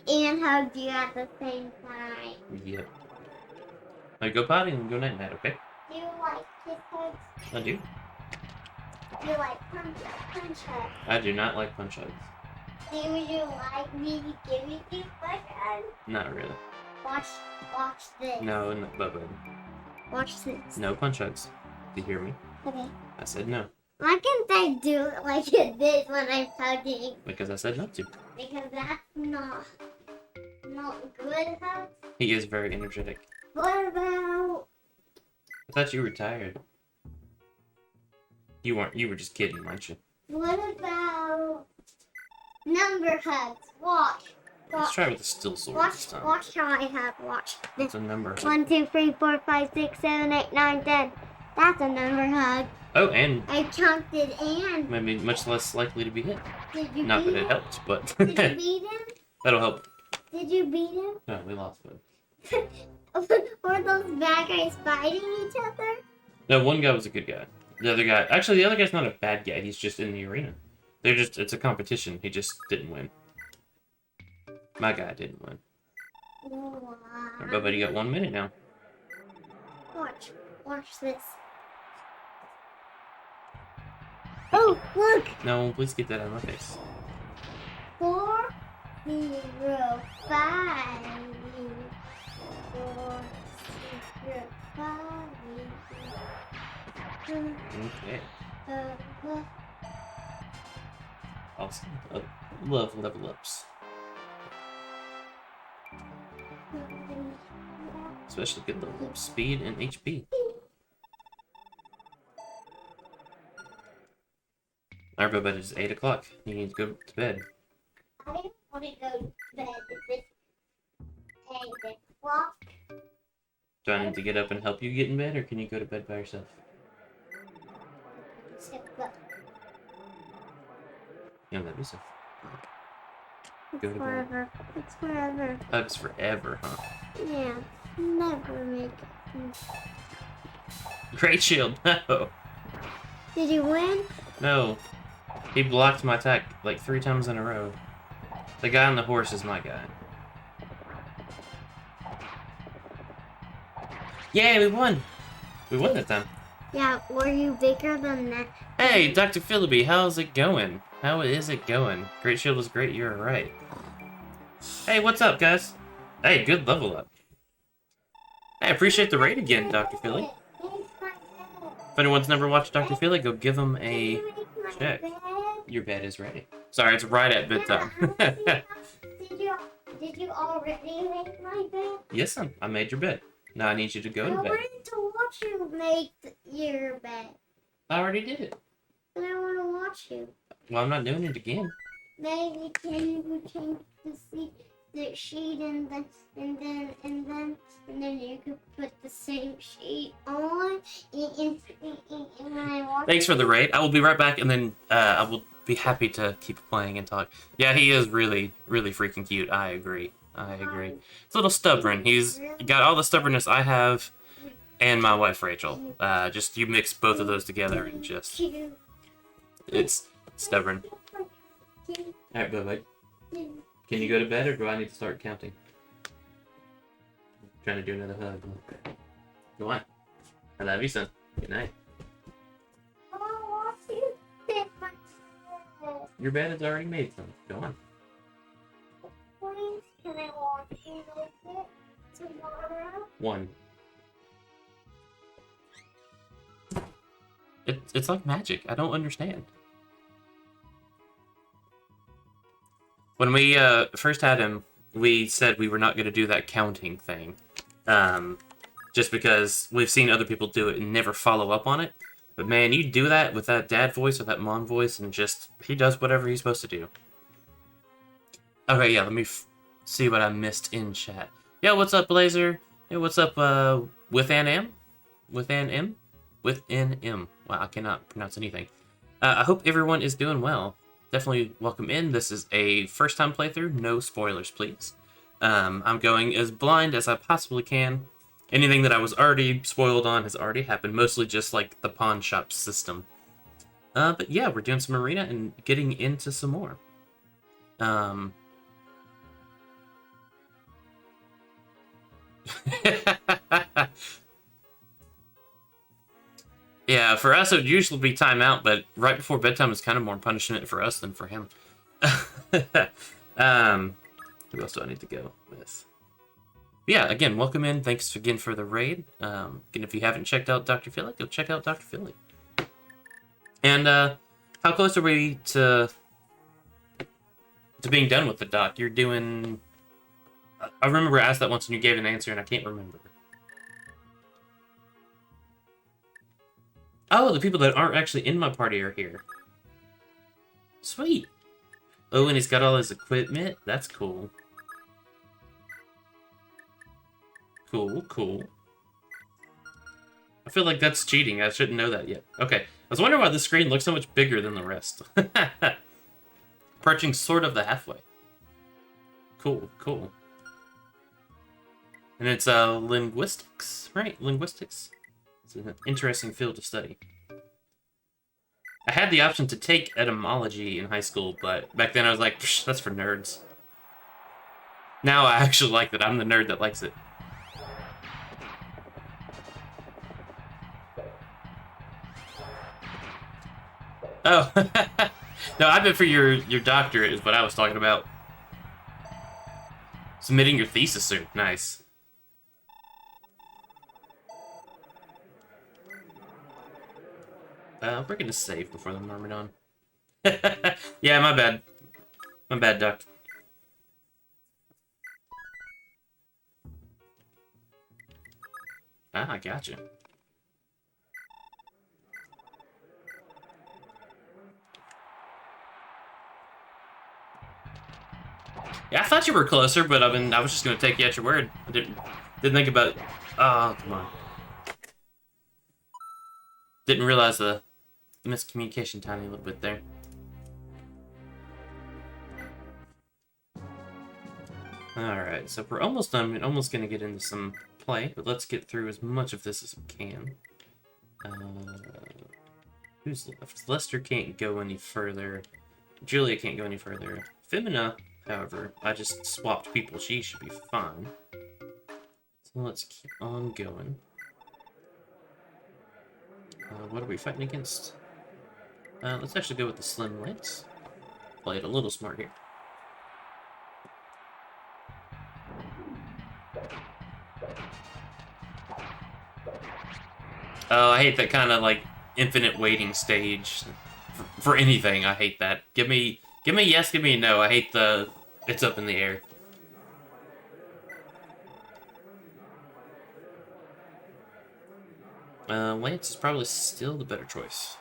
and hugged you at the same time. Yep. Now go potty and go night night, okay? Do you like kiss hugs? I do. Do you like punch hugs? I do not like punch hugs. Do you like me to give you two questions? Not really. Watch this. No, no, Bubba. Watch this. No punch ups. Do you hear me? Okay. I said no. Why can't I do it like this when I'm tugging? Because I said not to. Because that's not good, huh? He is very energetic. What about I thought you were tired. You weren't. You were just kidding, weren't you? what about number hugs? Watch. Let's try with the steel sword this time. Watch how I have. Watch. It's a number. 1, 2, 3, 4, 5, 6, 7, 8, 9, 10. That's a number hug. Oh, and I counted and. maybe much less likely to be hit. Did you Not beat that it him? helped, but Did you beat him? that'll help. Did you beat him? No, we lost, but Were those bad guys fighting each other? no, one guy was a good guy. The other guy's not a bad guy. He's just in the arena. It's a competition. He just didn't win. My guy didn't win. Wow. Alright, Bubba, you got 1 minute now. Watch this. Oh, look! No, please get that out of my face. 4, 0, 5. 4, 0, 5. Okay. Awesome. Love level ups. Especially good level up speed and HP. Alright, Bubba, it's 8 o'clock. You need to go to bed. I don't want to go to bed if it's 8 o'clock. Do I need to get up and help you get in bed, or can you go to bed by yourself? Yeah, that'd be so. It's Go to bed. forever. It's forever. Hugs forever, huh? Yeah. Never make it. Great shield, no! Did you win? No. He blocked my attack like 3 times in a row. The guy on the horse is my guy. Yay, we won! We won that time. Yeah, were you bigger than that? Hey, Dr. Philby, how's it going? How is it going? Great shield was great, you're right. Hey, what's up, guys? Hey, good level up. Hey, I appreciate the raid again, Dr. Philly. If anyone's never watched Dr. Philly, go give him a check. Your bed is ready. Sorry, it's right at bedtime. Did you already make my bed? Yes, son. I made your bed. Now I need you to go I to bed. wanted to watch you make your bed. I already did it. And I want to watch you. Well, I'm not doing it again. Maybe can you change the sheet and then you could put the same sheet on and when I watch. Thanks for the raid. I will be right back, and then I will be happy to keep playing and talk. Yeah, he is really, really freaking cute. I agree. He's a little stubborn. He's got all the stubbornness I have and my wife, Rachel. Just you mix both of those together and just... It's stubborn. Alright, bye-bye. Can you go to bed, or do I need to start counting? I'm trying to do another hug. Go on. I love you, son. Good night. I want to watch you make my bed. Your bed is already made, son. Go on. Please, can I watch you make it tomorrow? 1. It's like magic. I don't understand. When we first had him, we said we were not going to do that counting thing. Just because we've seen other people do it and never follow up on it. But man, you do that with that dad voice or that mom voice, and just, he does whatever he's supposed to do. Okay, yeah, let me see what I missed in chat. Yeah, what's up, Blazer? Hey, what's up, with an M? With an M? With an M. Wow, I cannot pronounce anything. I hope everyone is doing well. Definitely welcome in. This is a first-time playthrough. No spoilers, please. I'm going as blind as I possibly can. Anything that I was already spoiled on has already happened. Mostly just like the pawn shop system. But yeah, we're doing some arena and getting into some more. Yeah, for us it would usually be timeout, but right before bedtime is kind of more punishment for us than for him. Who else do I need to go with? Yeah, again, welcome in. Thanks again for the raid. Again, if you haven't checked out Dr. Philly, go check out Dr. Philly. And how close are we to being done with the doc? You're doing... I remember I asked that once and you gave an answer and I can't remember. Oh, the people that aren't actually in my party are here. Sweet. Oh, and he's got all his equipment. That's cool. Cool, cool. I feel like that's cheating. I shouldn't know that yet. Okay. I was wondering why this screen looks so much bigger than the rest. Approaching sort of the halfway. Cool, cool. And it's linguistics, right? Linguistics. It's an interesting field to study. I had the option to take etymology in high school, but back then I was like, psh, that's for nerds. Now I actually like that. I'm the nerd that likes it. Oh, no, I meant for your doctorate is what I was talking about. Submitting your thesis soon. Nice. We're gonna save before the Myrmidon. Yeah, my bad. My bad, Duck. Ah, I gotcha. Yeah, I thought you were closer, but I was just gonna take you at your word. I didn't think about it. Oh, come on. Didn't realize the miscommunication tiny little bit there. Alright, so we're almost done. We're almost gonna get into some play, but let's get through as much of this as we can. Who's left? Lester can't go any further. Julia can't go any further. Femina, however, I just swapped people. She should be fine. So let's keep on going. What are we fighting against? Let's actually go with the Slim Lance. Play it a little smart here. Oh, I hate that kind of like infinite waiting stage for anything. I hate that. Give me yes, give me a no. I hate the it's up in the air. Lance is probably still the better choice.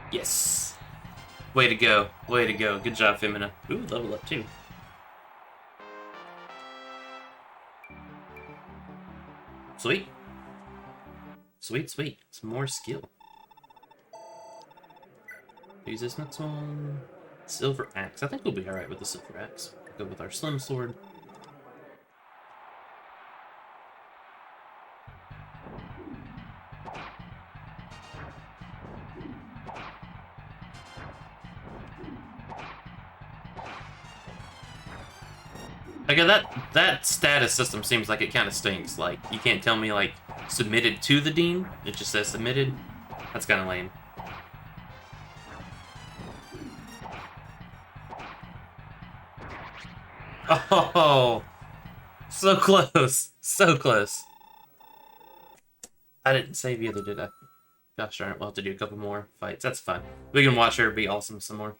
Yes! Way to go. Way to go. Good job, Femina. Ooh, level up too. Sweet. Sweet, sweet. Some more skill. Use this next one. Silver Axe. I think we'll be alright with the Silver Axe. Go with our Slim Sword. Like, that status system seems like it kind of stinks. Like, you can't tell me, like, submitted to the Dean. It just says submitted. That's kind of lame. Oh, so close. So close. I didn't save either, did I? Gosh darn it, we'll have to do a couple more fights. That's fine. We can watch her be awesome some more.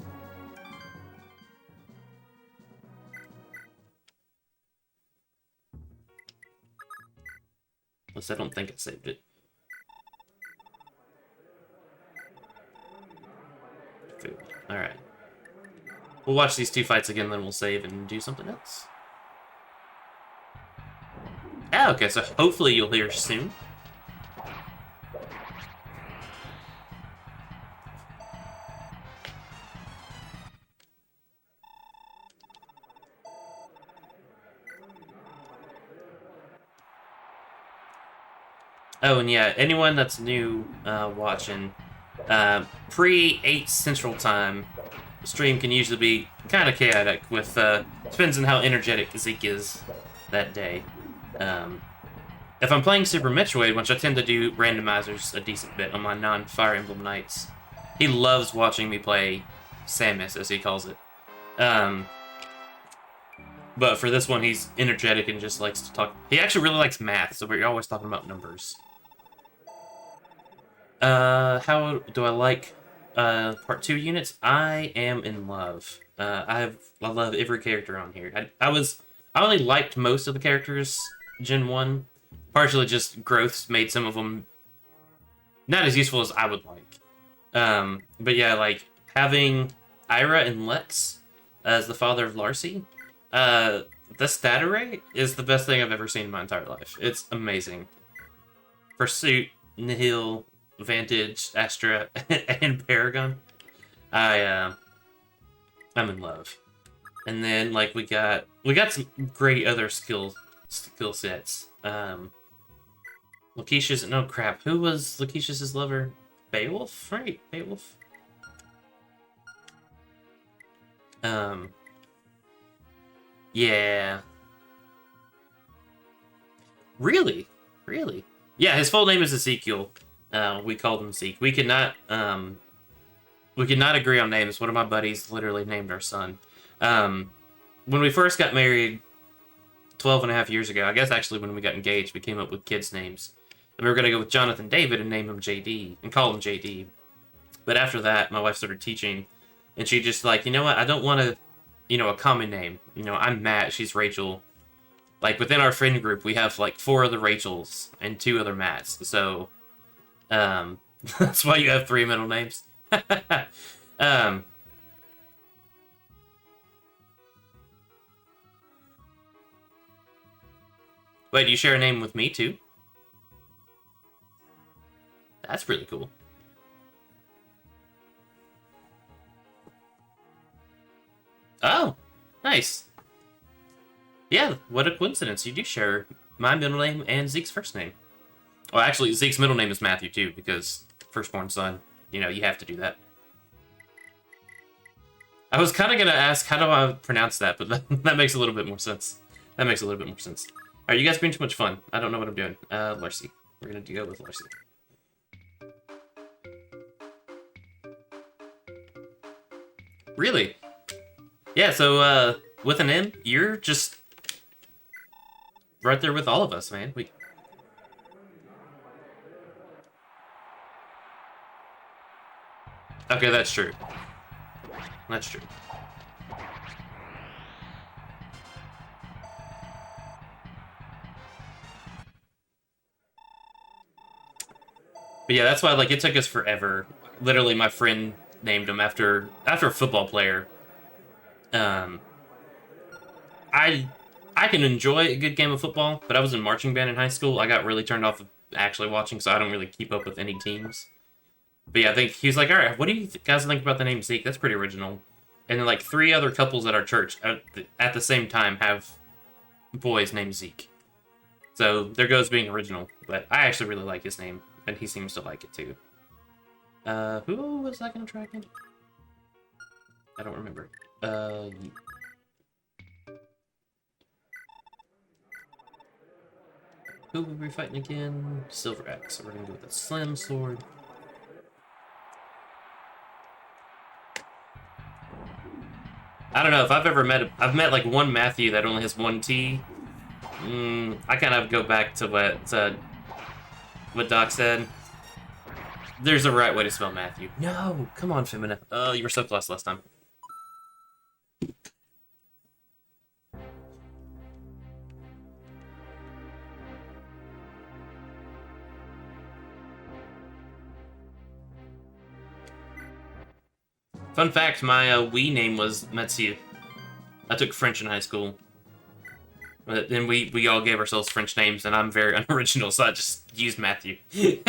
At least I don't think it saved it. Food. Alright. We'll watch these two fights again, then we'll save and do something else. Ah, okay, so hopefully you'll hear soon. Oh, and yeah, anyone that's new watching, Pre-8 Central Time, the stream can usually be kind of chaotic with, depends on how energetic Zeke is that day. If I'm playing Super Metroid, which I tend to do randomizers a decent bit on my non-Fire Emblem nights, he loves watching me play Samus, as he calls it. But for this one, he's energetic and just likes to talk. He actually really likes math, so we're always talking about numbers. How do I like part 2 units? I am in love. I love every character on here. I only liked most of the characters Gen 1. Partially just growths made some of them not as useful as I would like. But yeah, like having Ira and Lex as the father of Larcy. The stat array is the best thing I've ever seen in my entire life. It's amazing. Pursuit, Nihil, Vantage, Astra, and Paragon. I'm in love. And then like we got some great other skill sets. Lakeisha's no crap. Who was Lakeisha's lover? Beowulf, right? Beowulf. Yeah. Really? Really? Yeah, his full name is Ezekiel. We called him Zeke. We could not agree on names. One of my buddies literally named our son. When we first got married 12 and a half years ago, I guess actually when we got engaged, we came up with kids' names. And we were going to go with Jonathan David and name him JD, and call him JD. But after that, my wife started teaching, and she just like, you know what, I don't want to, a common name. I'm Matt, she's Rachel. Like, within our friend group, we have, like, 4 other Rachels and 2 other Matts. So, that's why you have 3 middle names. Wait, you share a name with me, too? That's really cool. Oh, nice. Yeah, what a coincidence. You do share my middle name and Zeke's first name. Well, actually, Zeke's middle name is Matthew, too, because firstborn son, you have to do that. I was kind of going to ask, how do I pronounce that? But that makes a little bit more sense. Alright, you guys been too much fun. I don't know what I'm doing. Larcy. We're going to go with Larcy. Really? Yeah, so, with an M, you're just right there with all of us, man. Okay, that's true. That's true. But yeah, that's why, like, it took us forever. Literally, my friend named him after a football player. I can enjoy a good game of football, but I was in marching band in high school. I got really turned off of actually watching, so I don't really keep up with any teams. But yeah, I think he was like, all right, what do you guys think about the name Zeke? That's pretty original. And then like 3 other couples at our church at the same time have boys named Zeke. So there goes being original. But I actually really like his name, and he seems to like it too. Who was I gonna try again? I don't remember. Who were we fighting again? Silver Axe. So we're gonna go with the Slim Sword. I don't know if I've ever met. I've met like one Matthew that only has 1 T. I kind of go back to what Doc said. There's a right way to spell Matthew. No, come on, Femina. Oh, you were so close last time. Fun fact, my Wii name was Mathieu. I took French in high school. But then we all gave ourselves French names, and I'm very unoriginal, so I just used Matthew. Did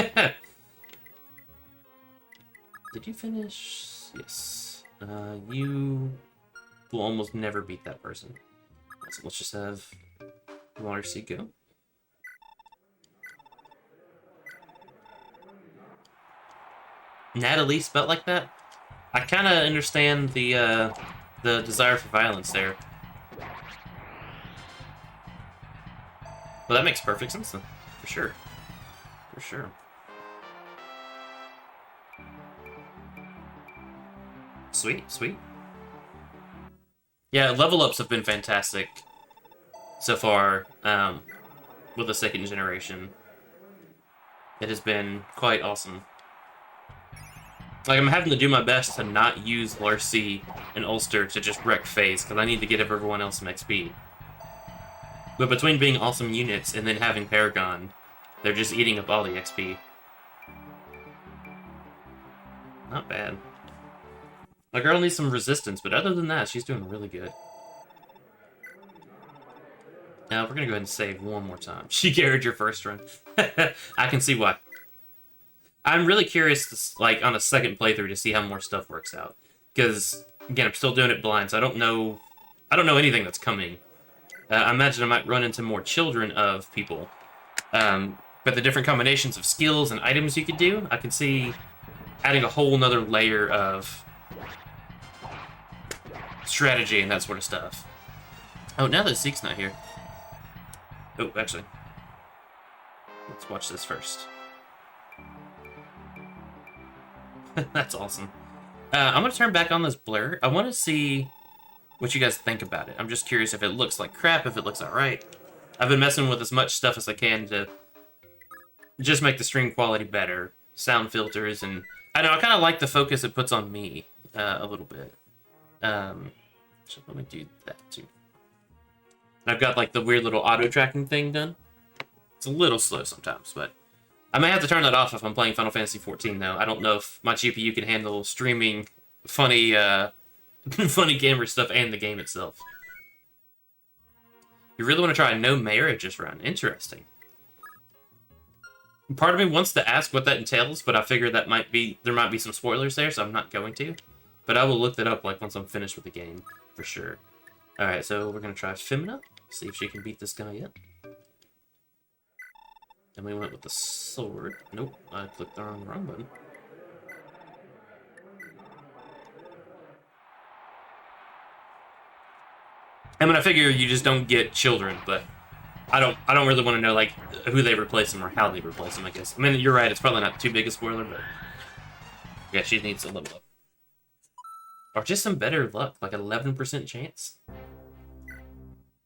you finish? Yes. You will almost never beat that person. So let's just have Larcy go. Natalie spelt like that. I kind of understand the desire for violence there. Well, that makes perfect sense then, for sure. For sure. Sweet, sweet. Yeah, level ups have been fantastic so far with the second generation. It has been quite awesome. Like, I'm having to do my best to not use Larcy and Ulster to just wreck FaZe, because I need to get everyone else some XP. But between being awesome units and then having Paragon, they're just eating up all the XP. Not bad. My girl needs some resistance, but other than that, she's doing really good. Now, we're gonna go ahead and save one more time. She carried your first run. I can see why. I'm really curious, to, like, on a second playthrough to see how more stuff works out. Because, again, I'm still doing it blind, so I don't know anything that's coming. I imagine I might run into more children of people. But the different combinations of skills and items you could do, I can see adding a whole nother layer of strategy and that sort of stuff. Oh, now that Zeke's not here. Oh, actually. Let's watch this first. That's awesome. I'm going to turn back on this blur. I want to see what you guys think about it. I'm just curious if it looks like crap, if it looks alright. I've been messing with as much stuff as I can to just make the stream quality better. Sound filters, and I know I kind of like the focus it puts on me a little bit. So let me do that too. And I've got like the weird little auto tracking thing done. It's a little slow sometimes, but I may have to turn that off if I'm playing Final Fantasy XIV though. I don't know if my GPU can handle streaming funny funny gamer stuff and the game itself. You really want to try a no marriages run? Interesting. Part of me wants to ask what that entails, but I figure that there might be some spoilers there, so I'm not going to. But I will look that up like once I'm finished with the game, for sure. Alright, so we're gonna try Femina, see if she can beat this guy yet. And we went with the sword. Nope, I clicked the wrong button. I mean, I figure you just don't get children, but I don't really want to know like who they replace them or how they replace them, I guess. I mean, you're right, it's probably not too big a spoiler, but yeah, she needs to level up. Or just some better luck, like 11% chance.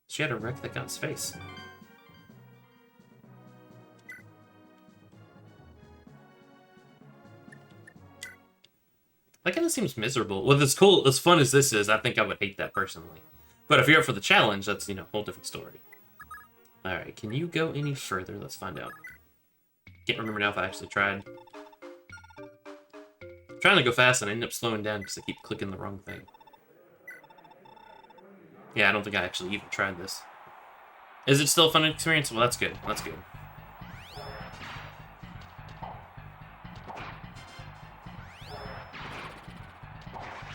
She had to wreck that guy's face. That kind of seems miserable. Well, as cool, as fun as this is, I think I would hate that personally. But if you're up for the challenge, that's, you know, a whole different story. Alright, can you go any further? Let's find out. Can't remember now if I actually tried. I'm trying to go fast and I end up slowing down because I keep clicking the wrong thing. Yeah, I don't think I actually even tried this. Is it still a fun experience? Well, that's good. That's good.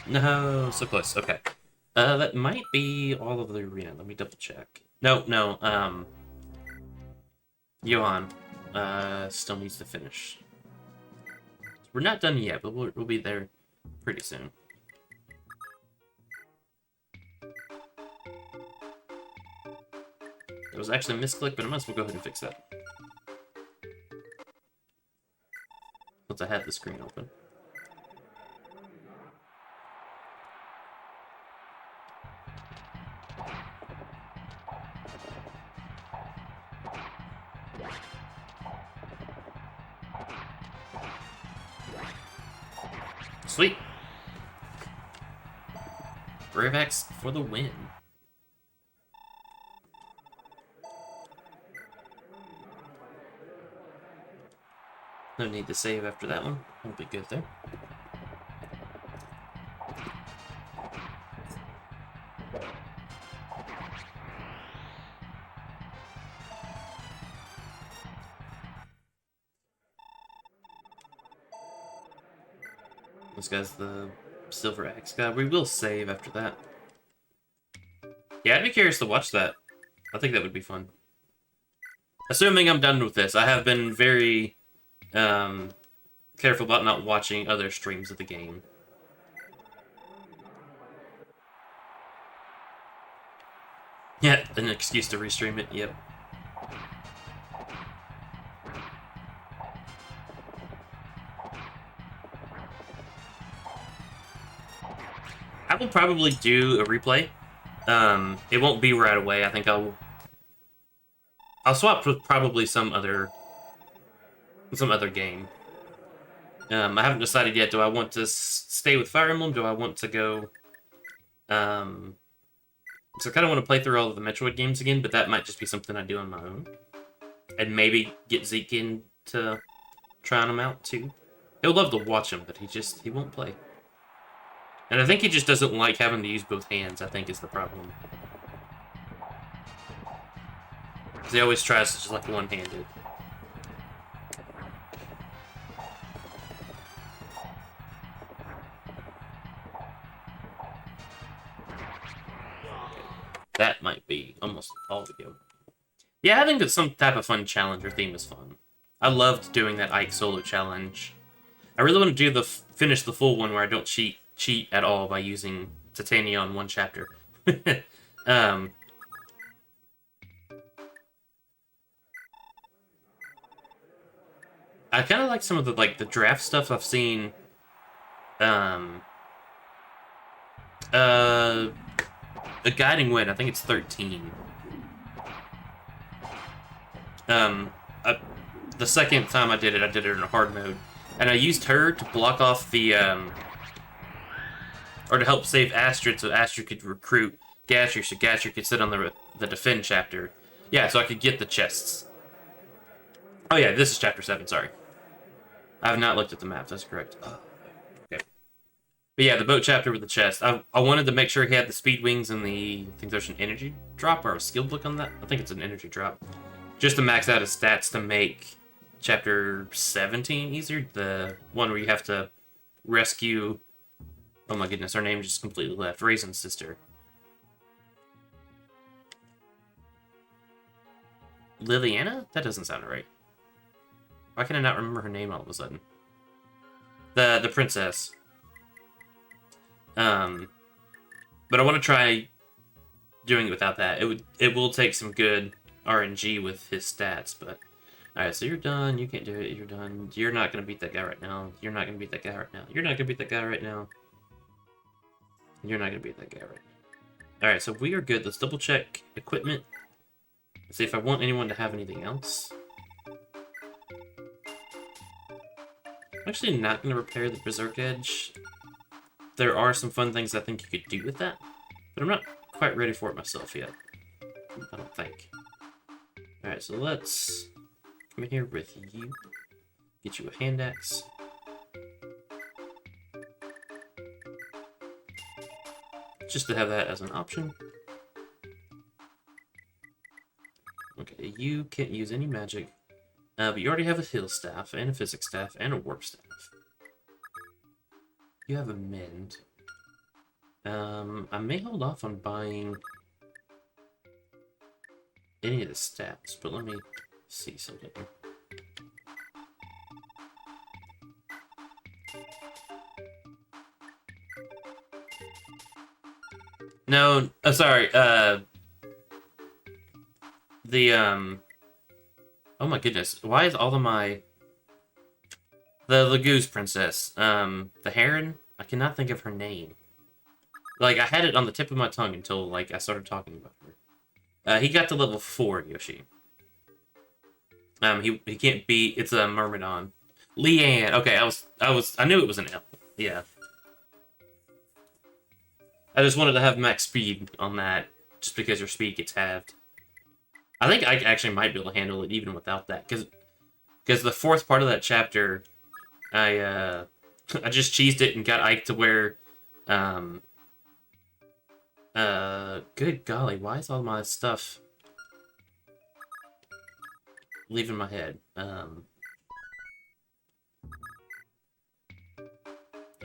No, so close. Okay. That might be all of the arena. Let me double check. No, Johan, still needs to finish. We're not done yet, but we'll be there pretty soon. It was actually a misclick, but I might as well go ahead and fix that. Since I had the screen open. Sweet. Bravex for the win. No need to save after that one. We'll be good there. This guy's the Silver Axe guy. We will save after that. Yeah, I'd be curious to watch that. I think that would be fun. Assuming I'm done with this, I have been very careful about not watching other streams of the game. Yeah, an excuse to restream it, yep. I will probably do a replay. It won't be right away. I think I'll swap with probably some other game. I haven't decided yet. Do I want to stay with Fire Emblem? Do I want to go? So I kind of want to play through all of the Metroid games again, but that might just be something I do on my own, and maybe get Zeke in to trying them out too. He'll love to watch them, but he won't play. And I think he just doesn't like having to use both hands, I think is the problem. Because he always tries to just like one-handed. That might be almost all we go. Yeah, I think that some type of fun challenge or theme is fun. I loved doing that Ike solo challenge. I really want to do finish the full one where I don't cheat at all by using Titania on one chapter. I kind of like some of the draft stuff I've seen. A Guiding Wind, I think it's 13. The second time I did it in a hard mode. And I used her to block off the, or to help save Astrid so Astrid could recruit Gatcher so Gatcher could sit on the Defend chapter. Yeah, so I could get the chests. Oh yeah, this is chapter 7, sorry. I have not looked at the map, that's correct. Oh, okay. But yeah, the boat chapter with the chest. I wanted to make sure he had the speed wings and I think there's an energy drop or a skill book on that. I think it's an energy drop. Just to max out his stats to make chapter 17 easier. The one where you have to rescue... Oh my goodness, her name just completely left. Raisin's sister. Liliana? That doesn't sound right. Why can I not remember her name all of a sudden? The princess. But I want to try doing it without that. It will take some good RNG with his stats, but... Alright, so you're done. You can't do it. You're done. You're not going to beat that guy right now. You're not going to beat that guy right now. You're not going to beat that guy right now. You're not going to beat that guy right now. Alright, so we are good. Let's double check equipment. See if I want anyone to have anything else. I'm actually not going to repair the Berserk Edge. There are some fun things I think you could do with that, but I'm not quite ready for it myself yet. I don't think. Alright, so let's come in here with you. Get you a hand axe. Just to have that as an option. Okay, you can't use any magic, but you already have a heal staff, and a physics staff, and a warp staff. You have a mend. I may hold off on buying any of the stats, but let me see something. No, sorry, oh my goodness, why is all of my... The Goose Princess, the Heron, I cannot think of her name. Like, I had it on the tip of my tongue until, like, I started talking about her. He got to level 4, Yoshi. He can't beat, it's a Myrmidon. Leanne, okay, I knew it was an L, yeah. I just wanted to have max speed on that, just because your speed gets halved. I think I actually might be able to handle it even without that, because the fourth part of that chapter, I just cheesed it and got Ike to where, good golly, why is all my stuff leaving my head?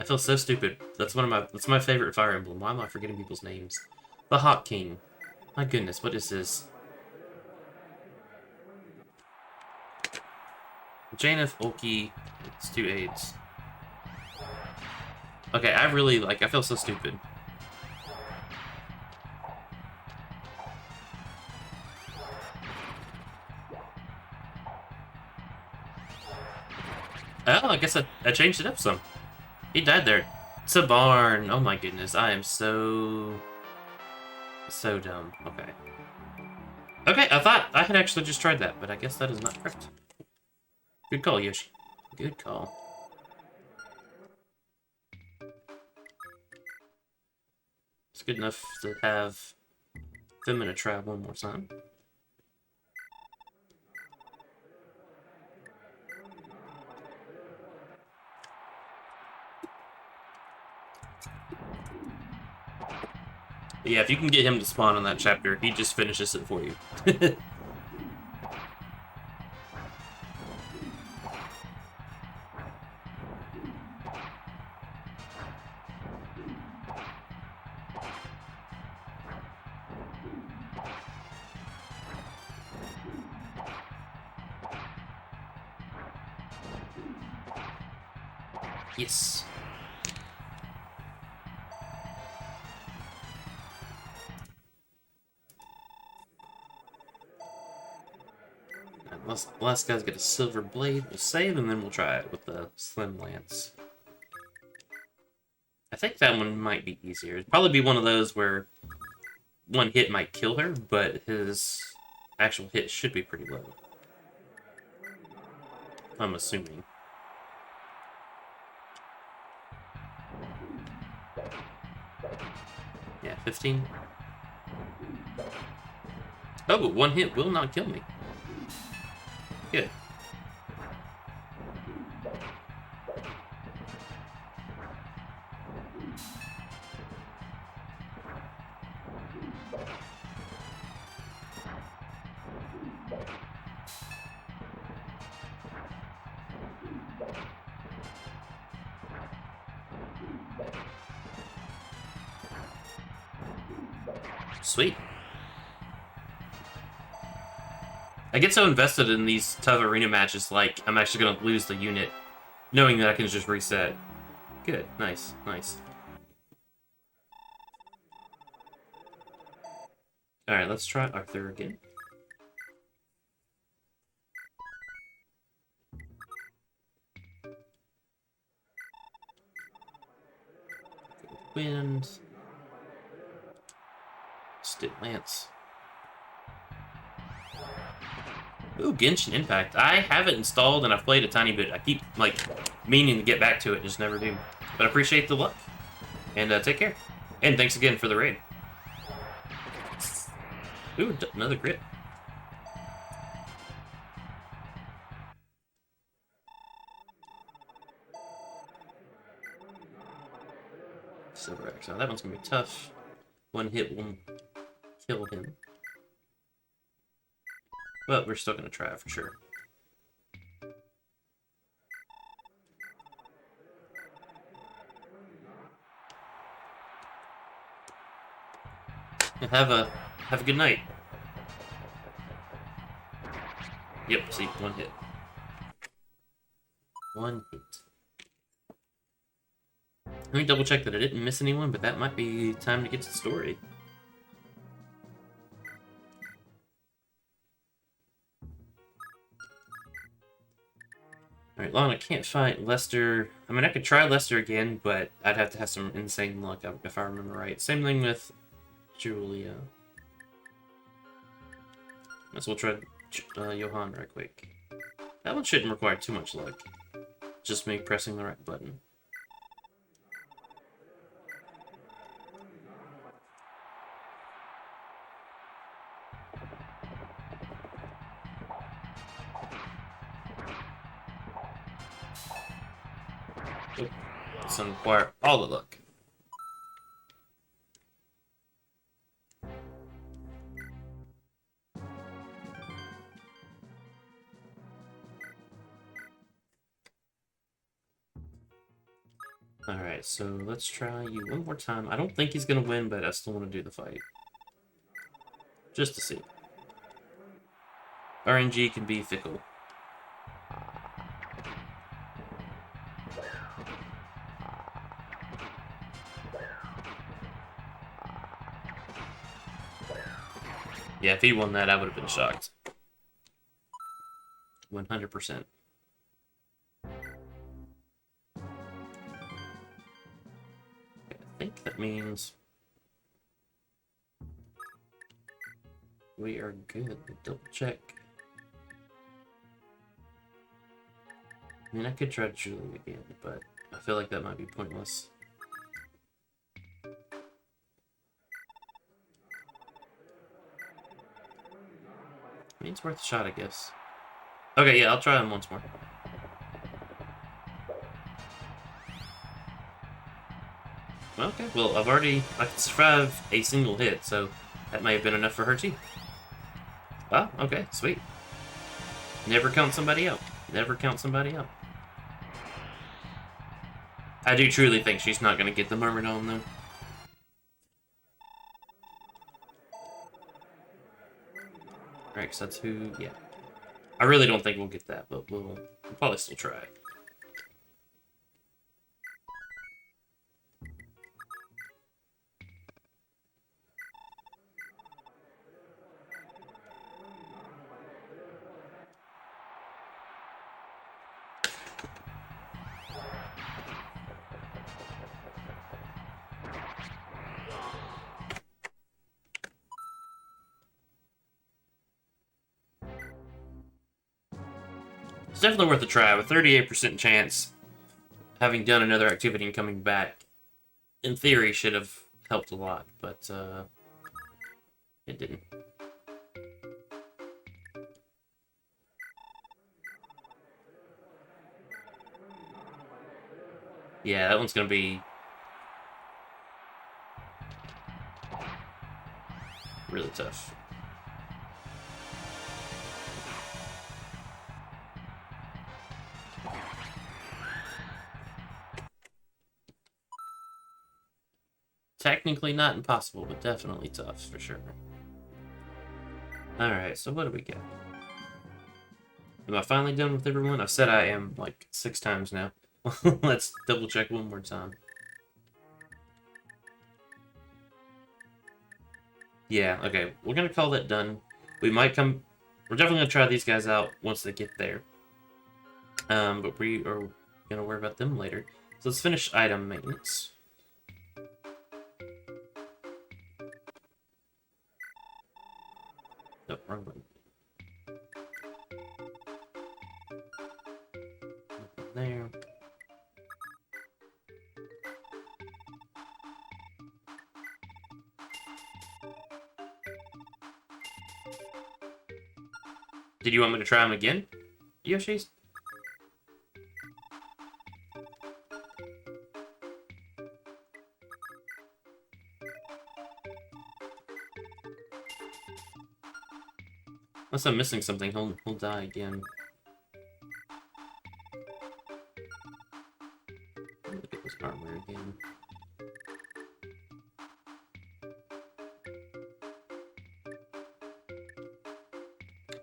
I feel so stupid. That's my favorite Fire Emblem. Why am I forgetting people's names? The Hawk King. My goodness, what is this? Janeth, Ulki, It's 2 aids. Okay, I really, like, I feel so stupid. Oh, I guess I changed it up some. He died there. It's a barn. Oh my goodness, I am so dumb. Okay. Okay, I thought I had actually just tried that, but I guess that is not correct. Good call, Yoshi. Good call. It's good enough to have them in a try one more time. But yeah, if you can get him to spawn on that chapter, he just finishes it for you. Yes. The last guy's got a silver blade. We'll save, and then we'll try it with the slim lance. I think that one might be easier. It'd probably be one of those where one hit might kill her, but his actual hit should be pretty low. I'm assuming. Yeah, 15. Oh, but one hit will not kill me. Good. Sweet. I get so invested in these tough arena matches, like I'm actually going to lose the unit, knowing that I can just reset. Good. Nice. Nice. Alright, let's try Arthur again. Wind. Stick Lance. Ooh, Genshin Impact. I have it installed and I've played a tiny bit. I keep, like, meaning to get back to it, just never do. But I appreciate the luck. And take care. And thanks again for the raid. Ooh, another crit. Silver Axe. Now that one's gonna be tough. One hit will kill him. But we're still gonna try it for sure. Have a good night. Yep, see, one hit. One hit. Let me double check that I didn't miss anyone, but that might be time to get to the story. Alright, Lana can't fight Lester. I mean, I could try Lester again, but I'd have to have some insane luck if I remember right. Same thing with Julia. Let's try Johann right quick. That one shouldn't require too much luck. Just me pressing the right button. Oop. This doesn't require all the luck. Alright, so let's try you one more time. I don't think he's gonna win, but I still want to do the fight. Just to see. RNG can be fickle. Yeah, if he won that, I would have been shocked. 100%. I think that means we are good. Double check. I mean, I could try Julie again, but I feel like that might be pointless. I mean, it's worth a shot, I guess. Okay, yeah, I'll try him once more. Okay, well, I can survive a single hit, so that may have been enough for her too. Wow, okay, sweet. Never count somebody out. Never count somebody out. I do truly think she's not going to get the Myrmidon, though. Alright, because that's who... Yeah. I really don't think we'll get that, but we'll probably still try. It's definitely worth a try. With 38% chance, having done another activity and coming back, in theory, should have helped a lot, but it didn't. Yeah, that one's gonna be really tough. Technically not impossible, but definitely tough, for sure. Alright, so what do we get? Am I finally done with everyone? I've said I am, like, 6 times now. Let's double check one more time. Yeah, okay, we're gonna call that done. We might come... We're definitely gonna try these guys out once they get there. But we are gonna worry about them later. So let's finish item maintenance. Nope, wrong button. Nothing there. Did you want me to try them again, Yoshi's? Unless I'm missing something, he'll die again. Look at this armor again.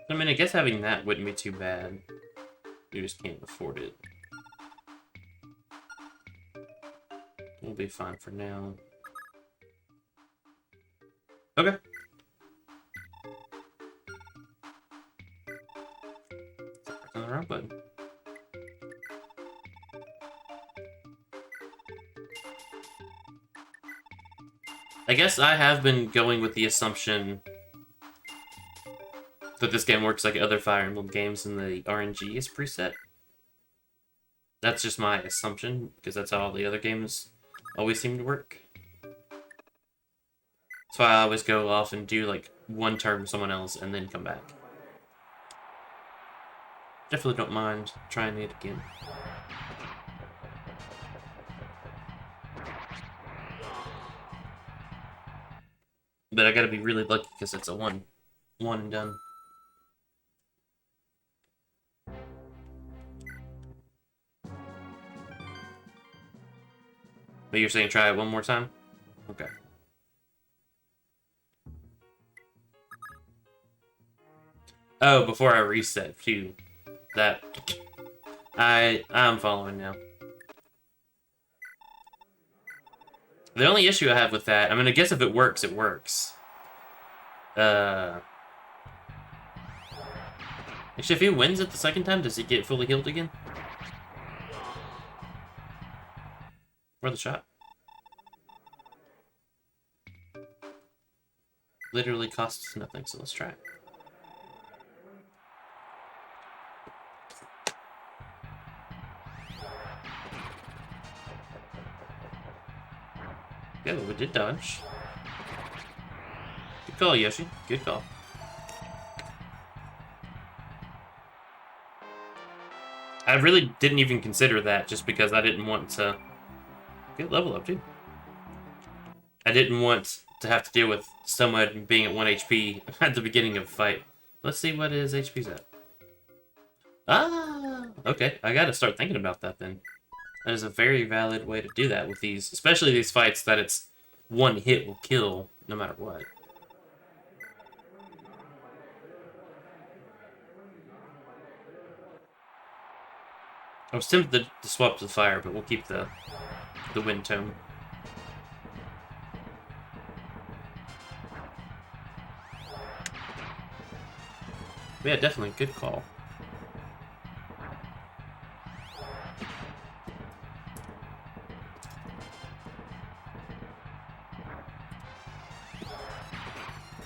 I mean, I guess having that wouldn't be too bad. You just can't afford it. We'll be fine for now. Okay. On the wrong button. I guess I have been going with the assumption that this game works like other Fire Emblem games and the RNG is preset. That's just my assumption, because that's how all the other games always seem to work. That's why I always go off and do like one turn with someone else and then come back. Definitely don't mind trying it again. But I gotta be really lucky because it's a one and done. But you're saying try it one more time? Okay. Oh, before I reset, too. That... I'm following now. The only issue I have with that... I mean, I guess if it works, it works. Actually, if he wins it the second time, does he get fully healed again? For the shot? Literally costs nothing, so let's try it. Yeah, we did dodge. Good call, Yoshi. Good call. I really didn't even consider that just because I didn't want to... Good level up, too. I didn't want to have to deal with someone being at 1 HP at the beginning of a fight. Let's see what his HP's at. Ah! Okay, I gotta start thinking about that then. That is a very valid way to do that with these, especially these fights that it's one hit will kill no matter what. I was tempted to swap to the fire, but we'll keep the wind tome. Yeah, definitely good call.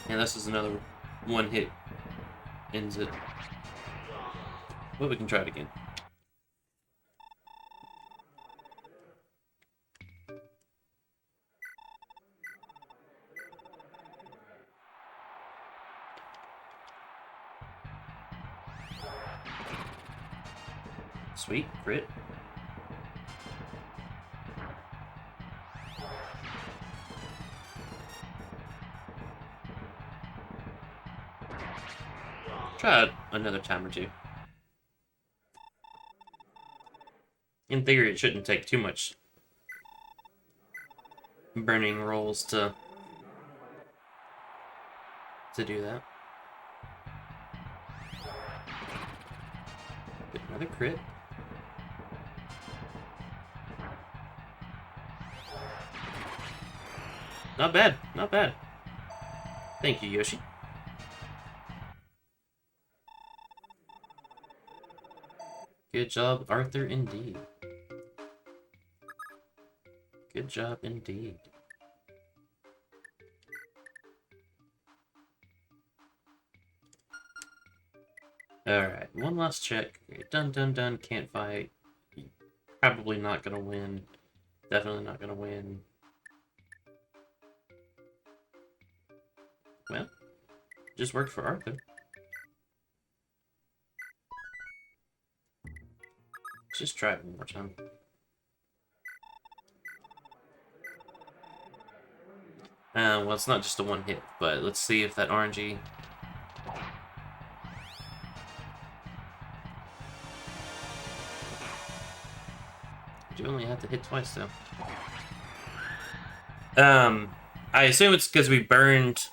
Yeah, this is another one hit ends it. But we can try it again. Sweet, crit. Try it another time or two. In theory, it shouldn't take too much burning rolls to do that. Get another crit. Not bad, not bad. Thank you, Yoshi. Good job, Arthur, indeed. Good job, indeed. Alright, one last check. Dun dun dun, can't fight. Probably not gonna win. Definitely not gonna win. Well, just worked for Arthur. Let's just try it one more time. Well, it's not just a one hit, but let's see if that RNG... You only have to hit twice, though. I assume it's because we burned...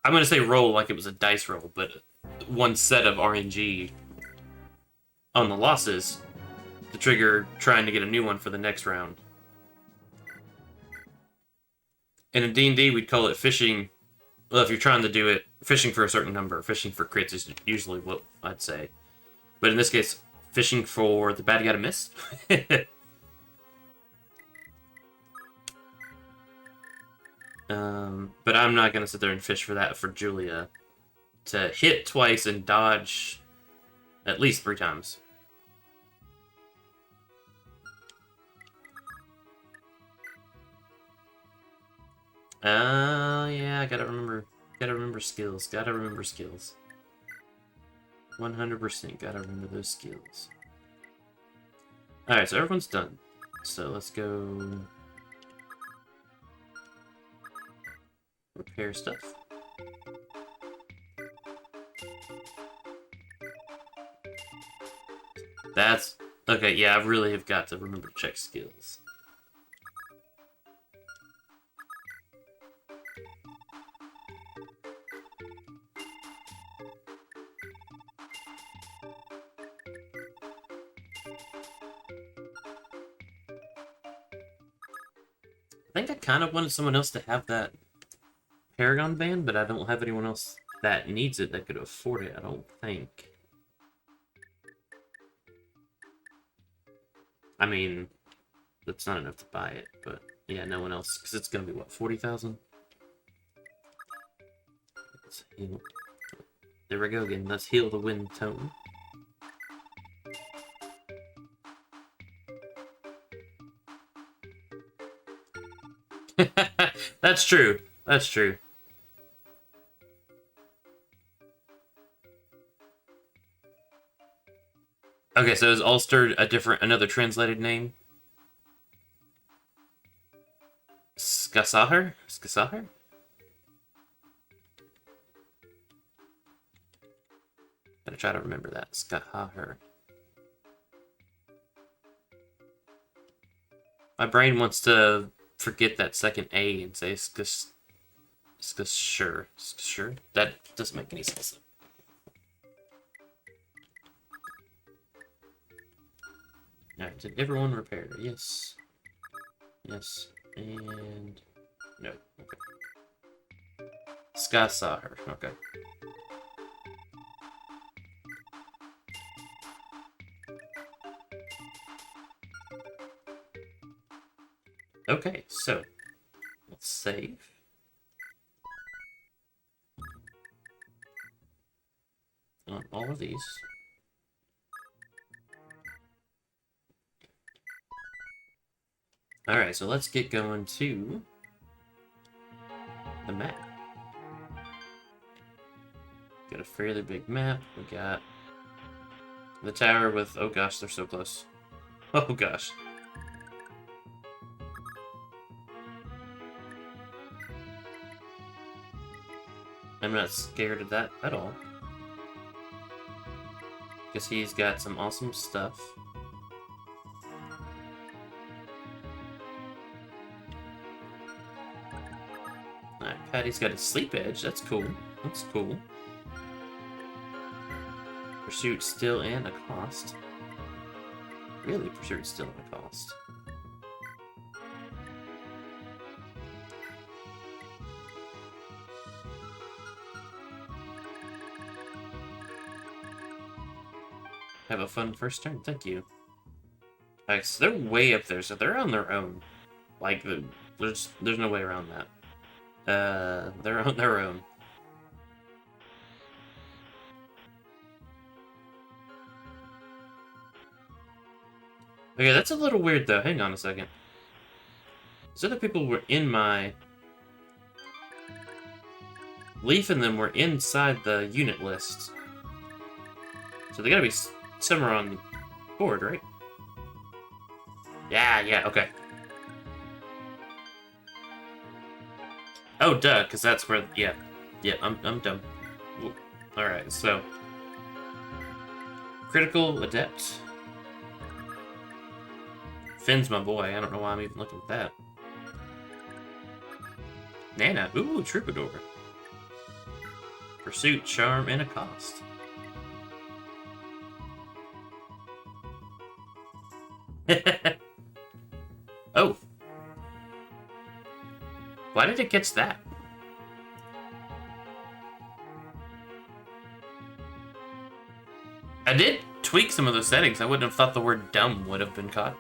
I'm gonna say roll like it was a dice roll, but one set of RNG on the losses to trigger trying to get a new one for the next round. And in D&D, we'd call it fishing. Well, if you're trying to do it, fishing for a certain number. Fishing for crits is usually what I'd say. But in this case, fishing for the bad guy to miss. But I'm not going to sit there and fish for that for Julia. To hit twice and dodge at least 3 times. Yeah, I gotta remember skills. Gotta remember skills. 100% gotta remember those skills. Alright, so everyone's done. So let's go... repair stuff. That's... okay, yeah, I really have got to remember to check skills. I think I kind of wanted someone else to have that Paragon band, but I don't have anyone else that needs it that could afford it, I don't think. I mean, that's not enough to buy it, but yeah, no one else, because it's gonna be what, 40,000? Let's heal. There we go again. Let's heal the wind tone. That's true. That's true. Okay, so is Ulster another translated name? Skasahar? Skasahar? Gotta try to remember that. Skahahar. My brain wants to forget that second A and say Skashur. Skashur? That doesn't make any sense. Alright, did everyone repair it? Yes. Yes. And... no. Okay. Skasahar. Okay. Okay, so let's save. On all of these. Alright, so let's get going to the map. Got a fairly big map. We got the tower with, oh gosh, they're so close. Oh gosh. I'm not scared of that at all. Because he's got some awesome stuff. Alright, Patty's got a sleep edge. That's cool. That's cool. Pursuit still and a cost. Really, pursuit still and a cost. Have a fun first turn, thank you. Alright, so they're way up there, so they're on their own. Like, there's no way around that. They're on their own. Okay, that's a little weird though. Hang on a second. These other people were in my... Leaf and them were inside the unit list. So they gotta be somewhere on the board, right? Yeah, okay. Oh, duh, because that's where... Yeah, I'm dumb. Alright, so... Critical Adept. Finn's my boy. I don't know why I'm even looking at that. Nana. Ooh, Troubadour. Pursuit, Charm, and a cost. Oh. Why did it catch that? I did tweak some of those settings. I wouldn't have thought the word dumb would have been caught.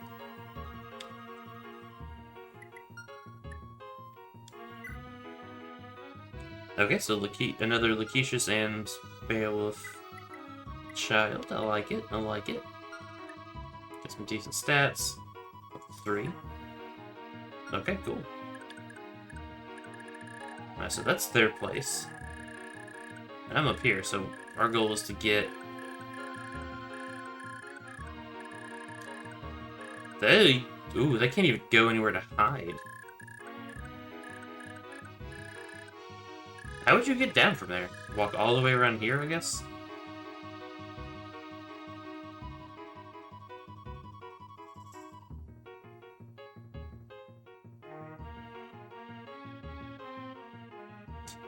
Okay, so another Lakeisha's and Beowulf child. I like it. I like it. Get some decent stats. 3. Okay, cool. Alright, so that's their place. And I'm up here, so our goal is to get... Ooh, they can't even go anywhere to hide. How would you get down from there? Walk all the way around here, I guess?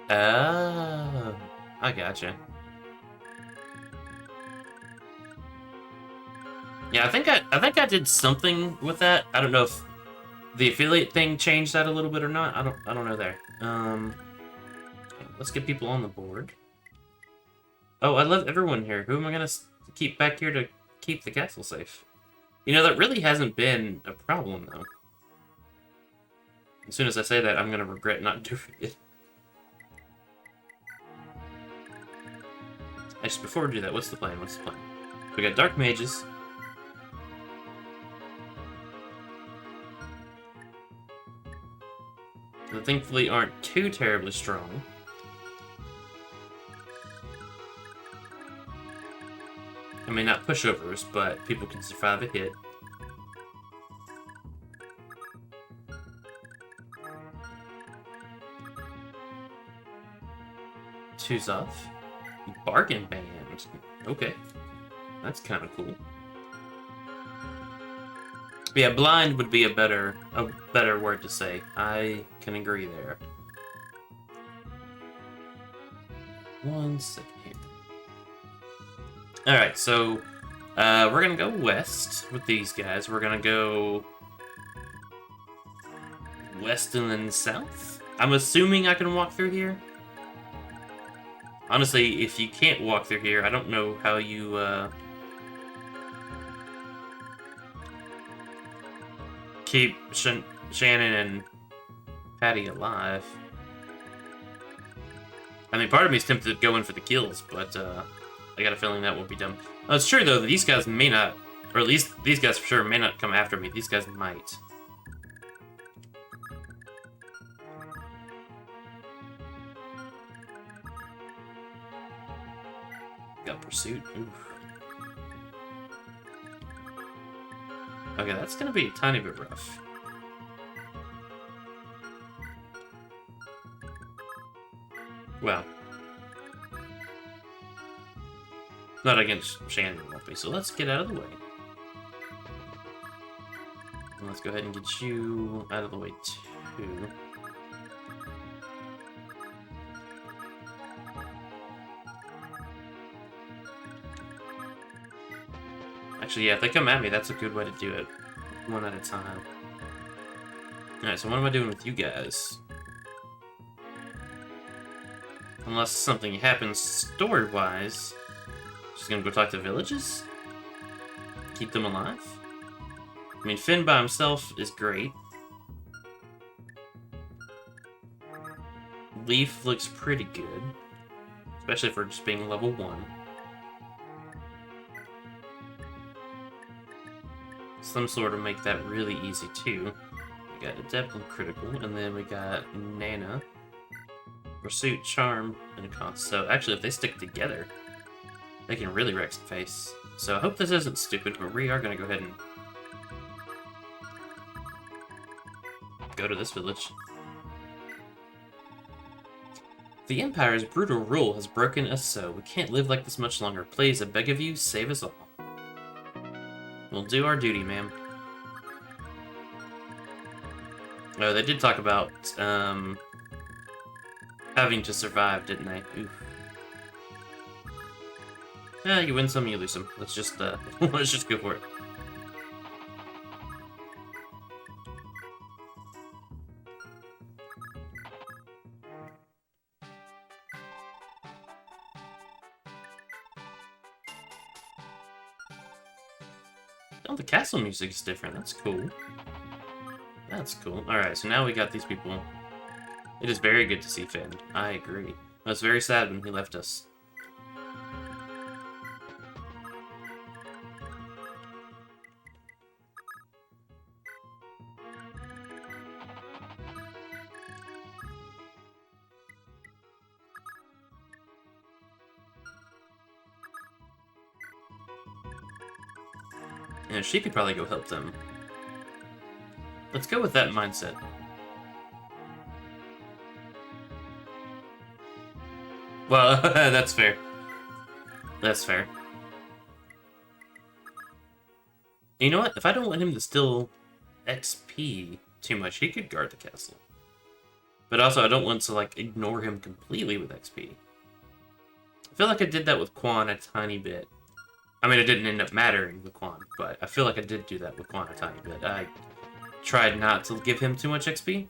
Oh, I gotcha. Yeah, I think I did something with that. I don't know if the affiliate thing changed that a little bit or not. I don't know there. Let's get people on the board. Oh, I love everyone here. Who am I gonna keep back here to keep the castle safe? You know, that really hasn't been a problem, though. As soon as I say that, I'm gonna regret not doing it. Actually, before we do that, what's the plan? What's the plan? We got Dark Mages. That thankfully aren't too terribly strong. I mean, not pushovers, but people can survive a hit. Two's off. Bargain band. Okay. That's kind of cool. But yeah, blind would be a better word to say. I can agree there. 1 second here. Alright, so we're gonna go west with these guys. We're gonna go west and then south. I'm assuming I can walk through here. Honestly, if you can't walk through here, I don't know how you keep Shannon and Patty alive. I mean, part of me is tempted to go in for the kills, but I got a feeling that won't be done. Oh, it's true, though, that these guys may not, or at least these guys for sure may not come after me. These guys might. Got pursuit. Oof. Okay, that's gonna be a tiny bit rough. Well, not against Shannon, won't be. So let's get out of the way. And let's go ahead and get you out of the way too. Actually, yeah, if they come at me, that's a good way to do it. One at a time. Alright, so what am I doing with you guys? Unless something happens story-wise. Just gonna go talk to villages? Keep them alive? I mean, Finn by himself is great. Leaf looks pretty good. Especially for just being level 1. Some sort of make that really easy too. We got Adept and Critical, and then we got Nana, Pursuit, Charm, and Cost. So actually, if they stick together, they can really wreck some face. So I hope this isn't stupid, but we are going to go ahead and go to this village. The Empire's brutal rule has broken us so. We can't live like this much longer. Please, I beg of you, save us all. We'll do our duty, ma'am. Oh, they did talk about having to survive, didn't they? Oof. Yeah, you win some, you lose some. Let's just let's just go for it. Oh, the castle music is different. That's cool. That's cool. Alright, so now we got these people. It is very good to see Finn. I agree. I was very sad when he left us. Yeah, she could probably go help them. Let's go with that mindset. Well, that's fair. That's fair. You know what? If I don't want him to steal XP too much, he could guard the castle. But also, I don't want to, like, ignore him completely with XP. I feel like I did that with Quan a tiny bit. I mean, it didn't end up mattering with Quan, but I feel like I did do that with Quan a tiny bit. I tried not to give him too much XP.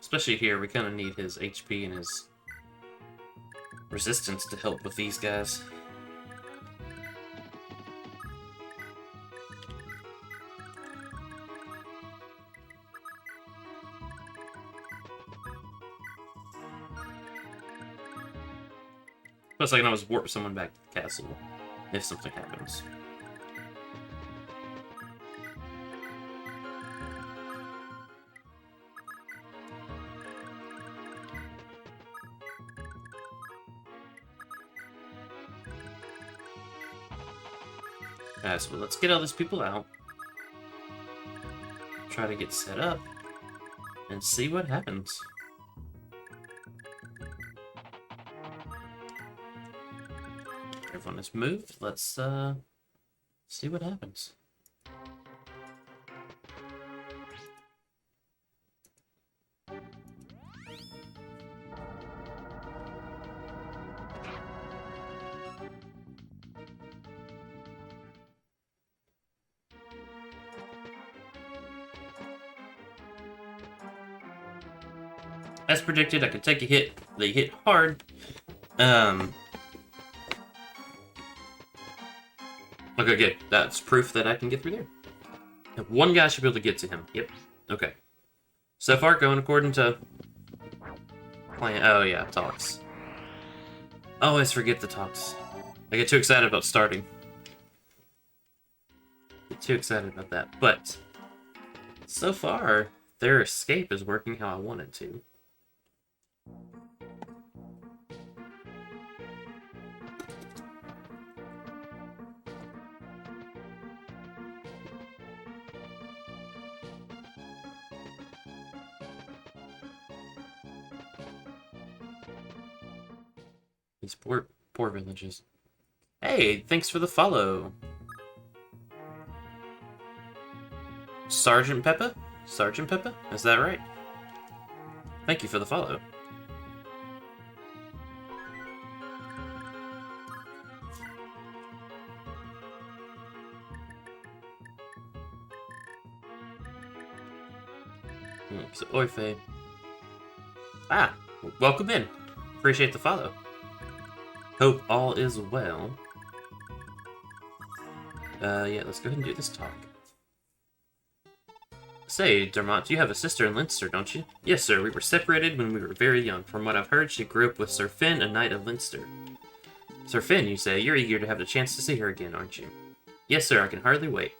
Especially here, we kind of need his HP and his resistance to help with these guys. Plus, I can always warp someone back to the castle if something happens. Alright, so let's get all these people out. Try to get set up. And see what happens. Everyone has moved. Let's see what happens. As predicted, I could take a hit. They hit hard. Okay, good. That's proof that I can get through there. One guy should be able to get to him. Yep. Okay. So far, going according to plan. Oh yeah, talks. Always forget the talks. I get too excited about starting. Get too excited about that. But so far, their escape is working how I want it to. These poor villages. Hey, thanks for the follow. Sergeant Peppa? Sergeant Peppa? Is that right? Thank you for the follow. So, Oife. Ah, welcome in. Appreciate the follow. Hope all is well. Yeah, let's go ahead and do this talk. Say, Dermot, you have a sister in Leinster, don't you? Yes, sir. We were separated when we were very young. From what I've heard, she grew up with Sir Finn, a knight of Leinster. Sir Finn, you say? You're eager to have the chance to see her again, aren't you? Yes, sir. I can hardly wait.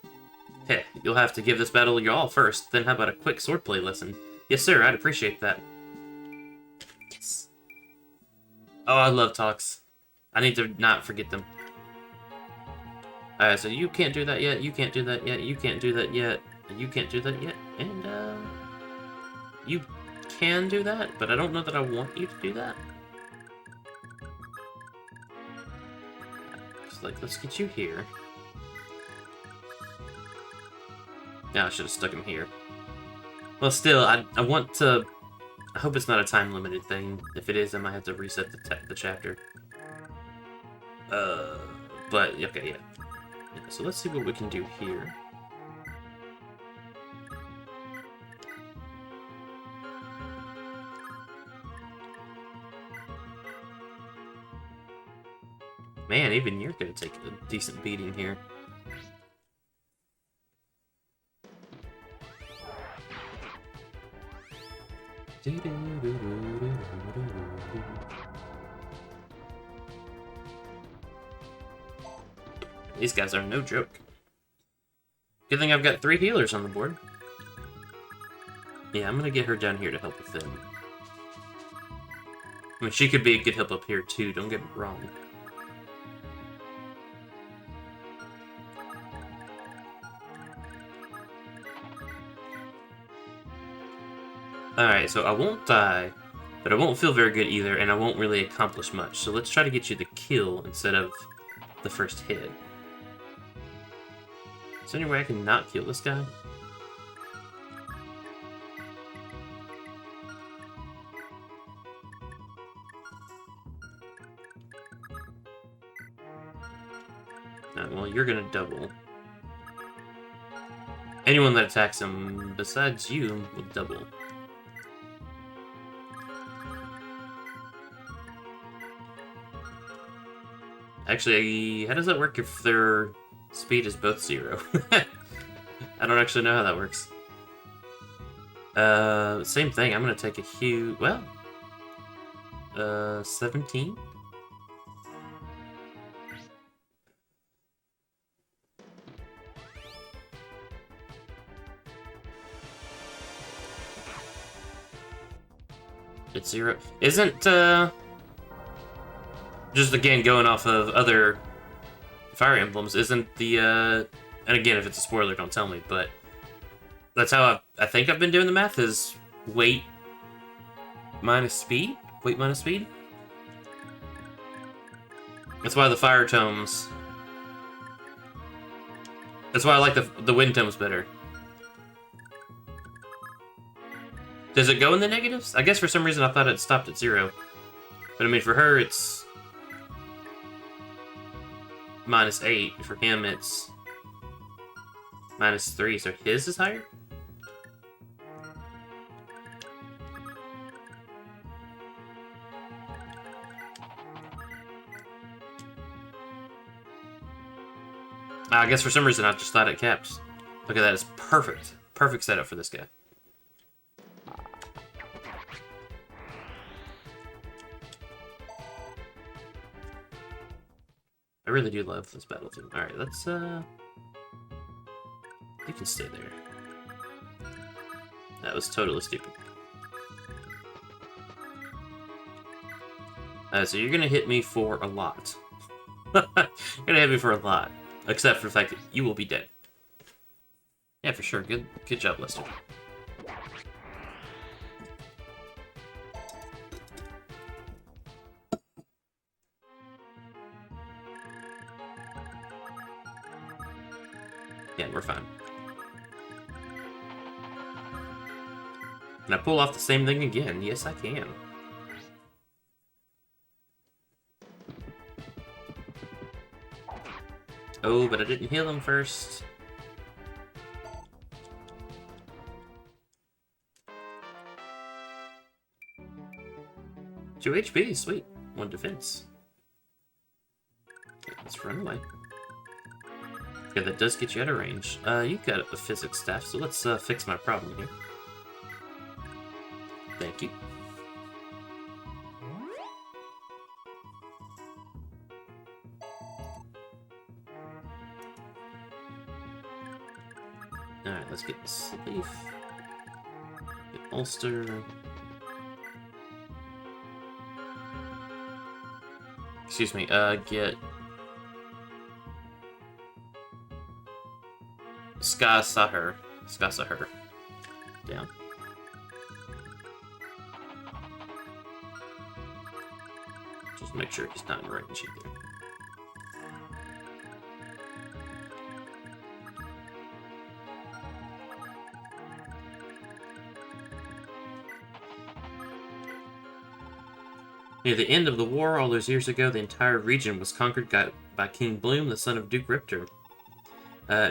Heh, you'll have to give this battle your all first. Then how about a quick swordplay lesson? Yes, sir. I'd appreciate that. Yes. Oh, I love talks. I need to not forget them. Alright, so you can't do that yet, you can't do that yet, you can't do that yet, and you can't do that yet, and, you can do that, but I don't know that I want you to do that. Just like, let's get you here. Yeah, I should have stuck him here. Well, still, I want to... I hope it's not a time-limited thing. If it is, I might have to reset the chapter. But, okay, yeah. So let's see what we can do here. Man, even you're gonna take a decent beating here. These guys are no joke. Good thing I've got 3 healers on the board. Yeah, I'm gonna get her down here to help with them. I mean, she could be a good help up here too, don't get me wrong. Alright, so I won't die, but I won't feel very good either, and I won't really accomplish much. So let's try to get you the kill instead of the first hit. Is there any way I can not kill this guy? No, well, you're gonna double. Anyone that attacks him besides you will double. Actually, how does that work if their speed is both 0? I don't actually know how that works. Same thing. I'm gonna take a huge... Well... 17? It's 0. Isn't, just again, going off of other Fire Emblems, isn't the, and again, if it's a spoiler, don't tell me, but that's how I think I've been doing the math, is weight minus speed? Weight minus speed? That's why the Fire Tomes... That's why I like the Wind Tomes better. Does it go in the negatives? I guess for some reason I thought it stopped at 0. But I mean, for her, it's... -8. For him, it's... -3, so his is higher? I guess for some reason I just thought it kept. Look at that, it's perfect. Perfect setup for this guy. I really do love this battle team. Alright, let's, you can stay there. That was totally stupid. So you're gonna hit me for a lot. You're gonna hit me for a lot. Except for the fact that you will be dead. Yeah, for sure. Good job, Lester. Yeah, we're fine. Can I pull off the same thing again? Yes, I can. Oh, but I didn't heal him first. 2 HP, sweet. 1 defense. Okay, let's run away. Okay, that does get you out of range. You've got a physics staff, so let's fix my problem here. Thank you. Alright, let's get Sleeve. Get Ulster. Excuse me, get... Ska Sahur. Down. Just make sure he's not in range either. Near the end of the war, all those years ago, the entire region was conquered by King Bloom, the son of Duke Riptor.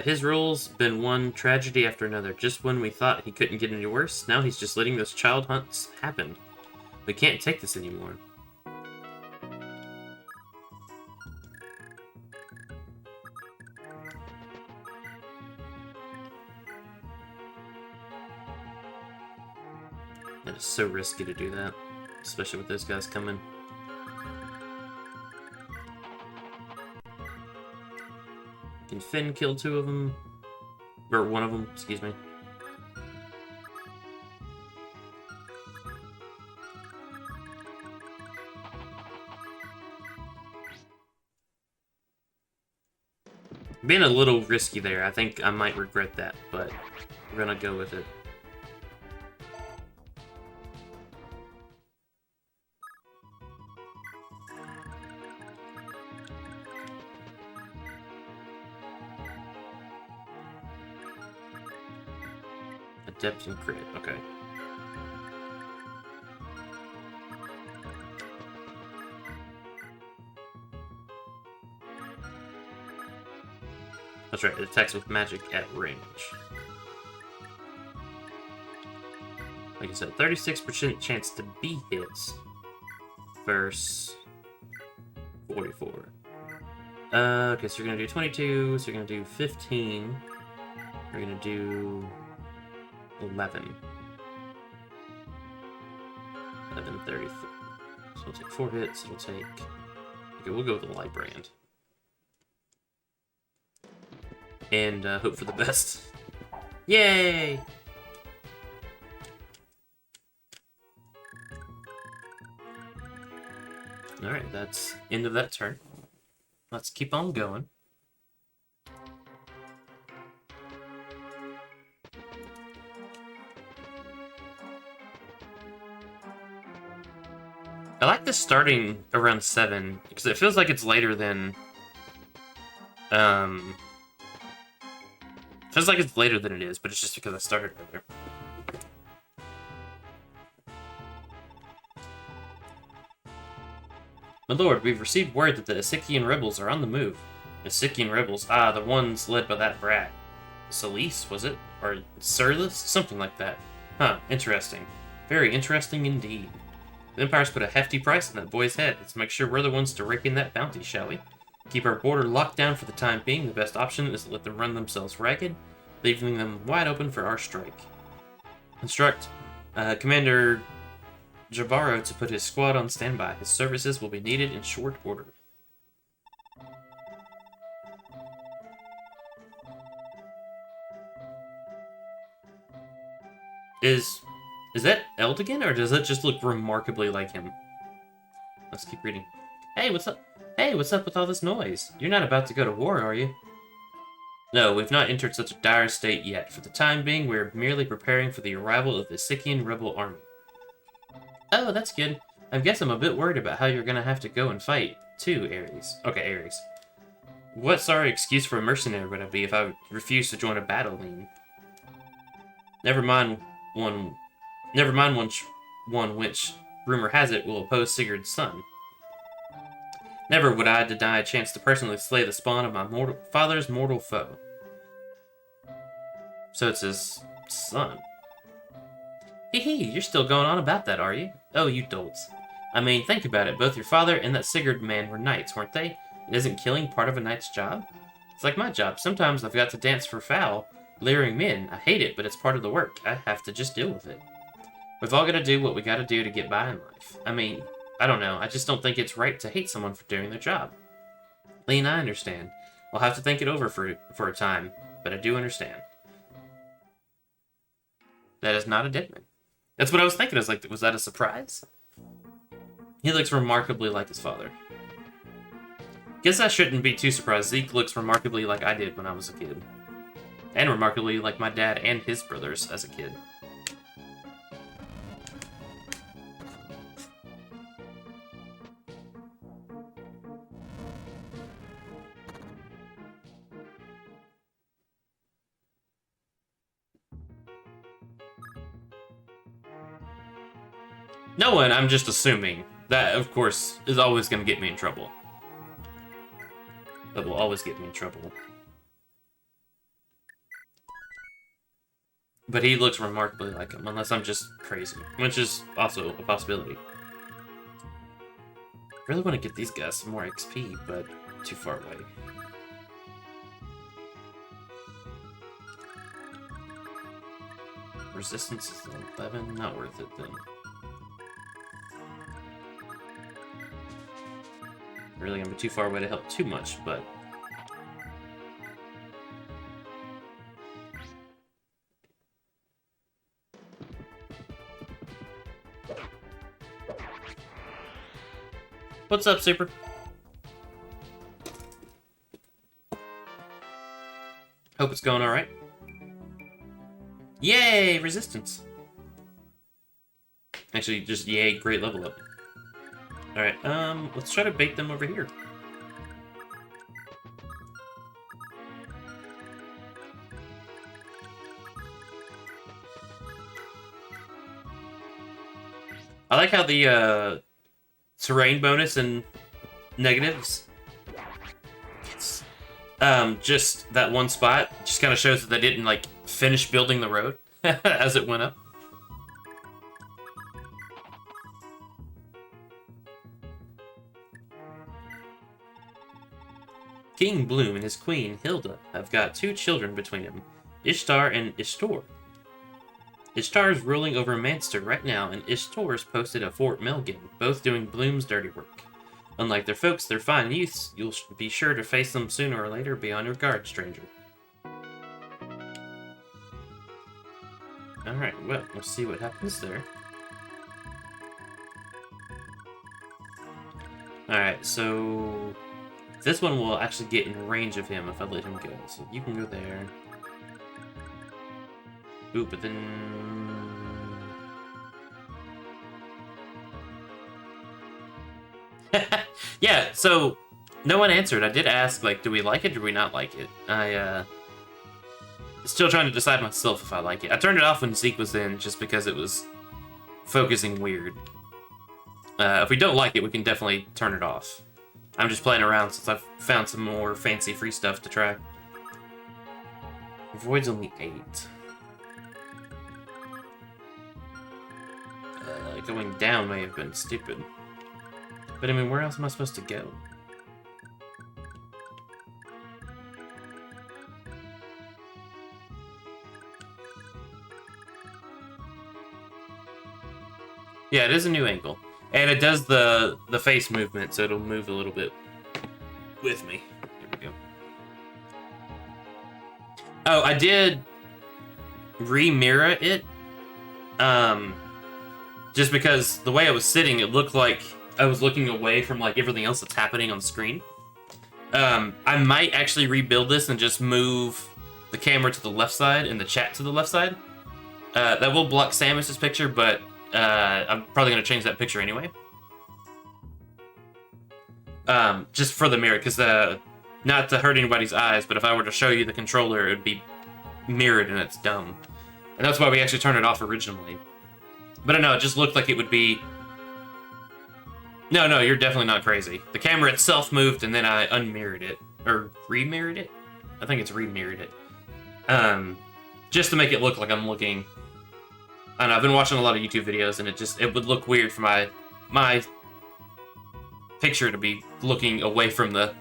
His rule's been one tragedy after another. Just when we thought he couldn't get any worse, now he's just letting those child hunts happen. We can't take this anymore. That is so risky to do that. Especially with those guys coming. Can Finn kill 2 of them? Or 1 of them, excuse me. Being a little risky there. I think I might regret that, but we're gonna go with it. Adept and crit, okay. That's right, it attacks with magic at range. Like I said, 36% chance to be hits versus 44. Okay, so you're gonna do 22, so you're gonna do 15. You're gonna do 11. 11:30. So it'll take 4 hits. It'll take. Okay, we'll go with the light brand. And hope for the best. Yay! Alright, that's end of that turn. Let's keep on going. I like this starting around 7, because it feels like it's later than... Feels like it's later than it is, but it's just because I started earlier. My lord, we've received word that the Isikian rebels are on the move. Isikian rebels? Ah, the ones led by that brat. Solis, was it? Or Surlis? Something like that. Huh, interesting. Very interesting indeed. The Empire's put a hefty price on that boy's head. Let's make sure we're the ones to rake in that bounty, shall we? Keep our border locked down for the time being. The best option is to let them run themselves ragged, leaving them wide open for our strike. Instruct Commander Jabaro to put his squad on standby. His services will be needed in short order. Is that Eldigan, or does that just look remarkably like him? Let's keep reading. Hey, what's up? Hey, what's up with all this noise? You're not about to go to war, are you? No, we've not entered such a dire state yet. For the time being, we're merely preparing for the arrival of the Isikian rebel army. Oh, that's good. I guess I'm a bit worried about how you're gonna have to go and fight, too, Ares. Okay, Ares. What sorry excuse for a mercenary would I be if I refused to join a battle lean? Never mind one which, rumor has it, will oppose Sigurd's son. Never would I deny a chance to personally slay the spawn of my father's mortal foe. So it's his son. Hee hee, you're still going on about that, are you? Oh, you dolts. I mean, think about it. Both your father and that Sigurd man were knights, weren't they? And isn't killing part of a knight's job? It's like my job. Sometimes I've got to dance for foul, leering men. I hate it, but it's part of the work. I have to just deal with it. We've all got to do what we got to do to get by in life. I mean, I don't know. I just don't think it's right to hate someone for doing their job. Lean, I understand. I'll have to think it over for a time, but I do understand. That is not a dead man. That's what I was thinking. I was like, was that a surprise? He looks remarkably like his father. Guess I shouldn't be too surprised. Zeke looks remarkably like I did when I was a kid. And remarkably like my dad and his brothers as a kid. No one, I'm just assuming. That, of course, is always going to get me in trouble. That will always get me in trouble. But he looks remarkably like him, unless I'm just crazy. Which is also a possibility. Really want to get these guys some more XP, but too far away. Resistance is 11, not worth it then. Really gonna be too far away to help too much, but... What's up, Super? Hope it's going alright. Yay! Resistance! Actually, just yay, great level up. Alright, let's try to bait them over here. I like how the, terrain bonus and negatives, just that one spot just kind of shows that they didn't, like, finish building the road as it went up. King Bloom and his queen, Hilda, have got 2 children between them, Ishtar and Ishtor. Ishtar is ruling over Manster right now, and Ishtor's posted at Fort Melgen, both doing Bloom's dirty work. Unlike their folks, they're fine youths. You'll be sure to face them sooner or later. Be on your guard, stranger. Alright, well, we'll see what happens there. Alright, so... this one will actually get in range of him if I let him go. So you can go there. Ooh, but then... yeah, so no one answered. I did ask, like, do we like it or do we not like it? Still trying to decide myself if I like it. I turned it off when Zeke was in just because it was focusing weird. If we don't like it, we can definitely turn it off. I'm just playing around since I've found some more fancy free stuff to try. Void's only 8. Going down may have been stupid. But I mean, where else am I supposed to go? Yeah, it is a new angle. And it does the face movement, so it'll move a little bit with me. There we go. Oh, I did re-mirror it. Just because the way I was sitting, it looked like I was looking away from like everything else that's happening on the screen. I might actually rebuild this and just move the camera to the left side and the chat to the left side. That will block Samus's picture, but I'm probably going to change that picture anyway. Just for the mirror, because not to hurt anybody's eyes, but if I were to show you the controller, it would be mirrored and it's dumb. And that's why we actually turned it off originally. But I know, it just looked like it would be... No, you're definitely not crazy. The camera itself moved and then I unmirrored it. Or remirrored it? I think it's remirrored it. Just to make it look like I'm looking... I don't know, I've been watching a lot of YouTube videos and it would look weird for my picture to be looking away from the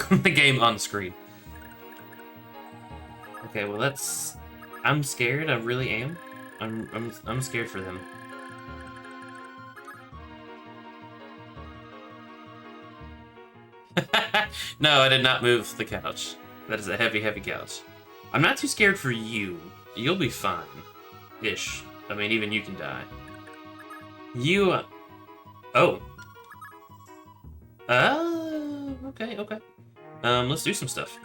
the game on screen. Okay, well that's... I'm scared, I really am. I'm scared for them. No, I did not move the couch. That is a heavy, heavy couch. I'm not too scared for you. You'll be fine. Ish. I mean, even you can die. You... Oh. Okay. Let's do some stuff.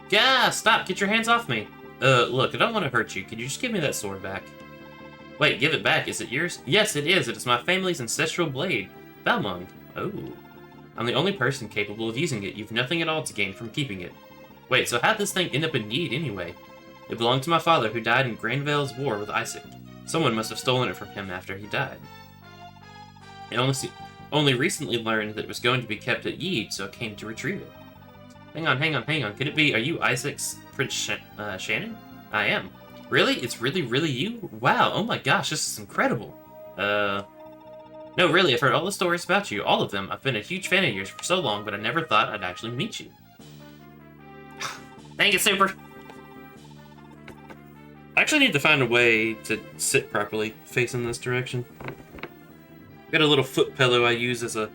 Yeah, stop! Get your hands off me! Look, I don't want to hurt you. Could you just give me that sword back? Wait, give it back. Is it yours? Yes, it is. It is my family's ancestral blade. Balmung. Oh. I'm the only person capable of using it. You've nothing at all to gain from keeping it. Wait, so how'd this thing end up in need anyway? It belonged to my father, who died in Granvale's war with Isaac. Someone must have stolen it from him after he died. I only recently learned that it was going to be kept at Yede, so I came to retrieve it. Hang on. Could it be, are you Isaac's Prince Shannon? I am. Really? It's really you? Wow, oh my gosh, this is incredible. No, really, I've heard all the stories about you, all of them. I've been a huge fan of yours for so long, but I never thought I'd actually meet you. Dang it, Super! I actually need to find a way to sit properly, facing this direction. Got a little foot pillow I use as a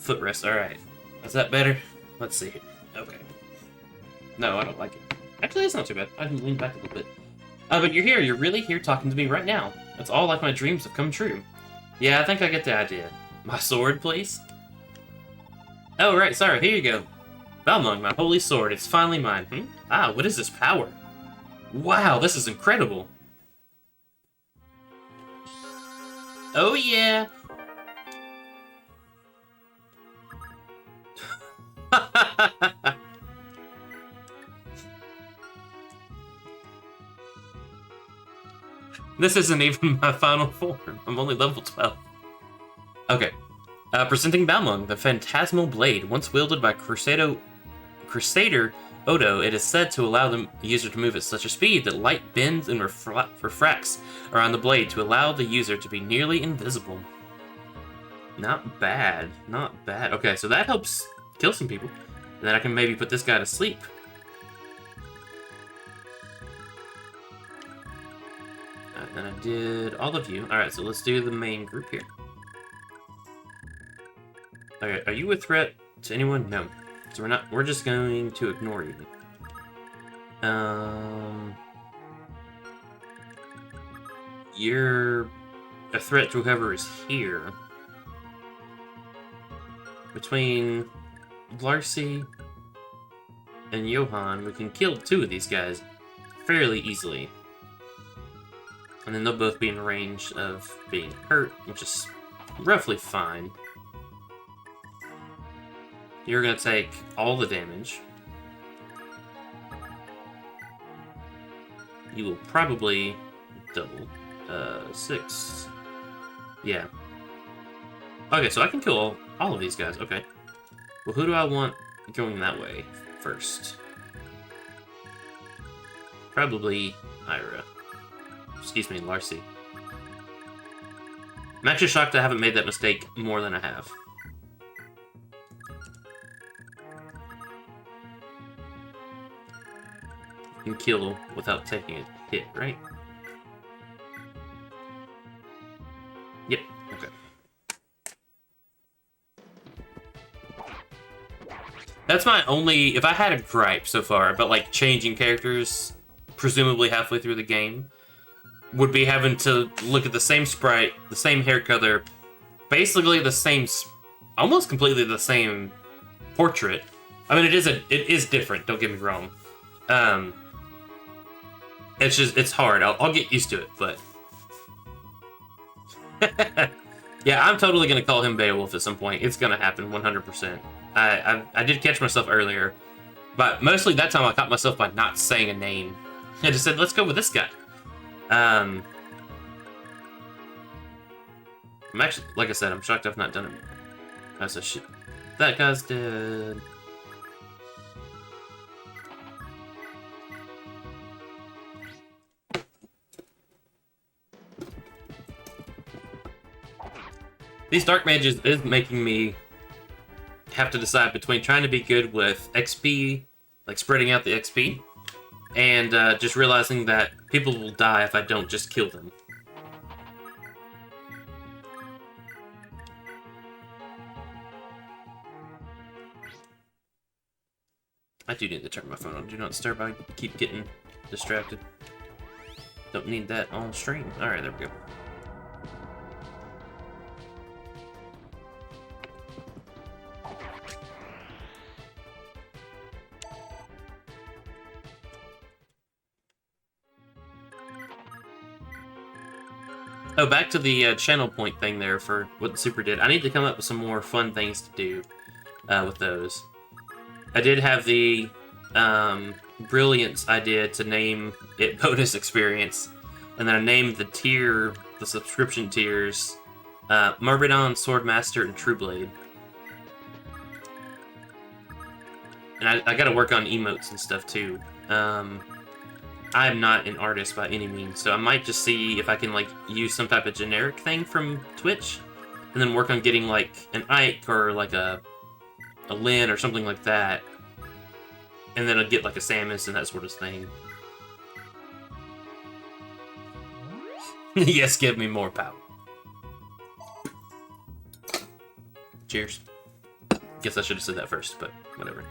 footrest. Alright. Is that better? Let's see here. Okay. No, I don't like it. Actually, it's not too bad. I can lean back a little bit. But you're here. You're really here talking to me right now. It's all like my dreams have come true. Yeah, I think I get the idea. My sword, please? Oh, right. Sorry. Here you go. Balmung, my holy sword. It's finally mine. Ah, what is this power? Wow, this is incredible. Oh, yeah. This isn't even my final form. I'm only level 12. Okay. Presenting Balmung, the phantasmal blade, once wielded by Crusader Odo, it is said to allow the user to move at such a speed that light bends and refracts around the blade to allow the user to be nearly invisible. Not bad. Not bad. Okay, so that helps kill some people. And then I can maybe put this guy to sleep. Alright, then I did all of you. Alright, so let's do the main group here. Alright, are you a threat to anyone? No. So we're just going to ignore you. You're a threat to whoever is here. Between Larcy and Johan, we can kill 2 of these guys fairly easily. And then they'll both be in range of being hurt, which is roughly fine. You're going to take all the damage. You will probably double. 6. Yeah. Okay, so I can kill all of these guys. Okay. Well, who do I want going that way first? Probably Ira. Excuse me, Larcy. I'm actually shocked I haven't made that mistake more than I have. You can kill without taking a hit, right? Yep, okay. That's my only... If I had a gripe so far about, like, changing characters, presumably halfway through the game, would be having to look at the same sprite, the same hair color, basically the same... Almost completely the same portrait. I mean, it is different, don't get me wrong. It's hard. I'll get used to it, but... Yeah, I'm totally gonna call him Beowulf at some point. It's gonna happen, 100%. I did catch myself earlier, but mostly that time I caught myself by not saying a name. I just said, let's go with this guy. I'm actually, like I said, I'm shocked I've not done it. That's a shit. That guy's dead. These Dark Mages is making me have to decide between trying to be good with XP, like spreading out the XP, and just realizing that people will die if I don't just kill them. I do need to turn my phone on. Do not disturb. I keep getting distracted. Don't need that on stream. Alright, there we go. Oh, back to the channel point thing there for what the Super did. I need to come up with some more fun things to do with those. I did have the brilliance idea to name it Bonus Experience, and then I named the subscription tiers, Myrmidon, Swordmaster, and Trueblade. And I gotta work on emotes and stuff too. I'm not an artist by any means, so I might just see if I can, like, use some type of generic thing from Twitch, and then work on getting, like, an Ike or, like, a Lynn or something like that, and then I'll get, like, a Samus and that sort of thing. Yes, give me more power. Cheers. Guess I should have said that first, but whatever.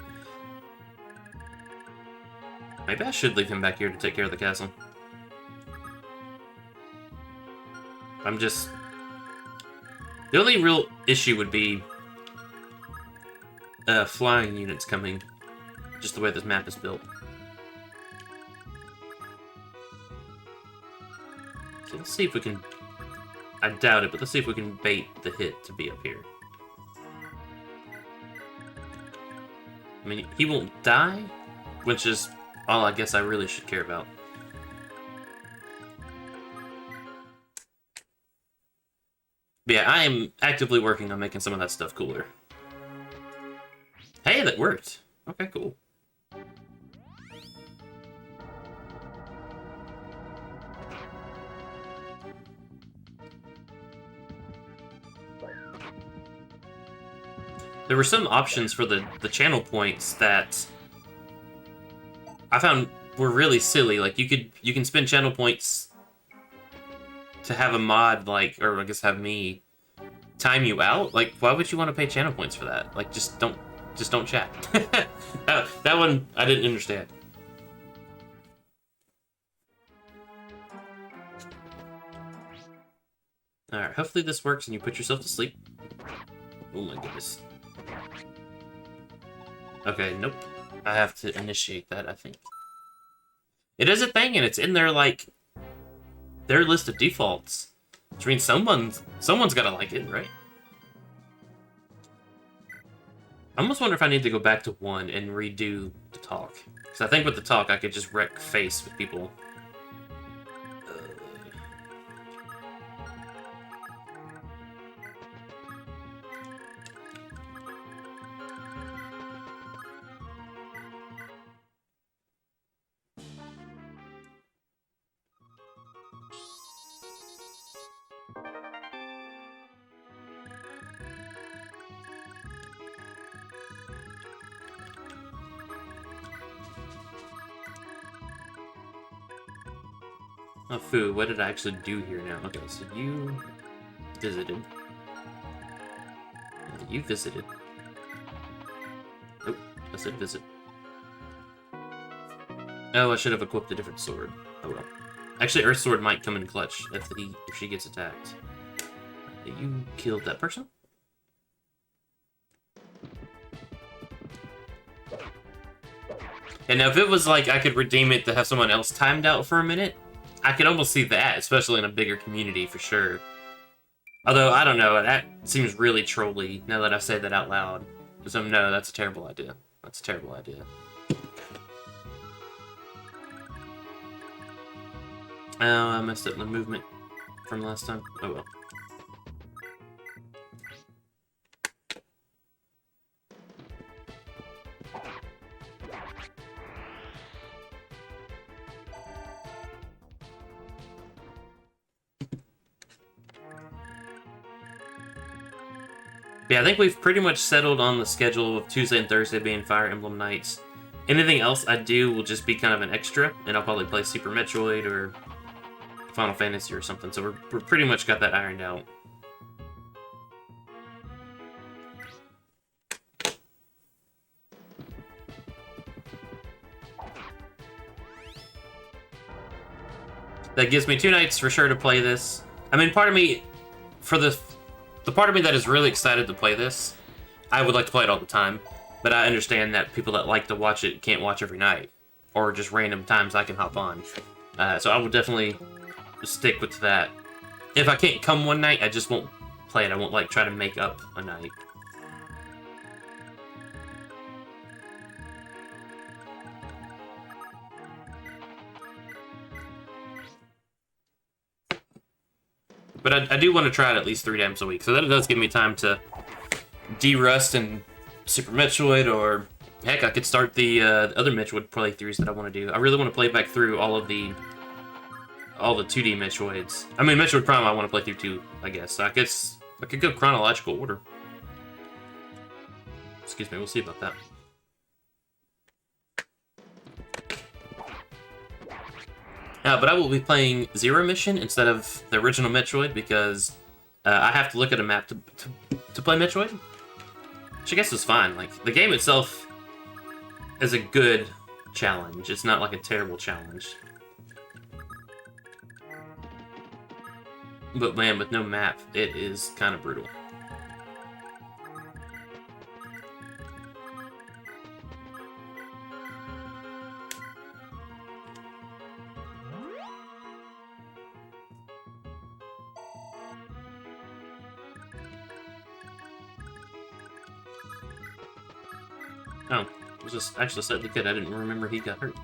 Maybe I should leave him back here to take care of the castle. I'm just... The only real issue would be flying units coming, just the way this map is built. So let's see if we can... I doubt it, but let's see if we can bait the hit to be up here. I mean, he won't die, which is all I guess I really should care about. But yeah, I am actively working on making some of that stuff cooler. Hey, that worked. Okay, cool. There were some options for the channel points that I found were really silly. Like you can spend channel points to have a mod, like, or I guess have me time you out. Like, why would you want to pay channel points for that? Like, just don't chat. That one I didn't understand. All right, hopefully this works and you put yourself to sleep. Oh my goodness. Okay, nope. I have to initiate that, I think. It is a thing, and it's in their, like, their list of defaults. Which means someone's gotta like it, right? I almost wonder if I need to go back to 1 and redo the talk. Because I think with the talk, I could just wreck face with people. Oh, Fu, what did I actually do here now? Okay, so you visited. You visited. Nope, I said visit. Oh, I should have equipped a different sword. Oh well. Actually, Earth Sword might come in clutch if she gets attacked. You killed that person? And now if it was like I could redeem it to have someone else timed out for a minute, I could almost see that, especially in a bigger community for sure. Although, I don't know, that seems really trolly now that I say that out loud. So no, that's a terrible idea. That's a terrible idea. Oh, I messed up the movement from last time. Oh well. Yeah, I think we've pretty much settled on the schedule of Tuesday and Thursday being Fire Emblem nights. Anything else I do will just be kind of an extra, and I'll probably play Super Metroid or Final Fantasy or something, so we're pretty much got that ironed out. That gives me 2 nights for sure to play this. I mean, part of me, for the part of me that is really excited to play this, I would like to play it all the time, but I understand that people that like to watch it can't watch every night, or just random times I can hop on. So I will definitely stick with that. If I can't come one night, I just won't play it. I won't, like, try to make up a night. But I do want to try it at least 3 times a week, so that does give me time to de-rust and Super Metroid, or heck, I could start the other Metroid playthroughs that I want to do. I really want to play back through all the 2D Metroids. I mean, Metroid Prime I want to play through too, I guess. So I guess I could go chronological order. Excuse me, we'll see about that. But I will be playing Zero Mission instead of the original Metroid because I have to look at a map to play Metroid. Which I guess is fine. Like, the game itself is a good challenge. It's not like a terrible challenge. But man, with no map, it is kind of brutal. Oh, it was just actually said the kid. I didn't remember he got hurt.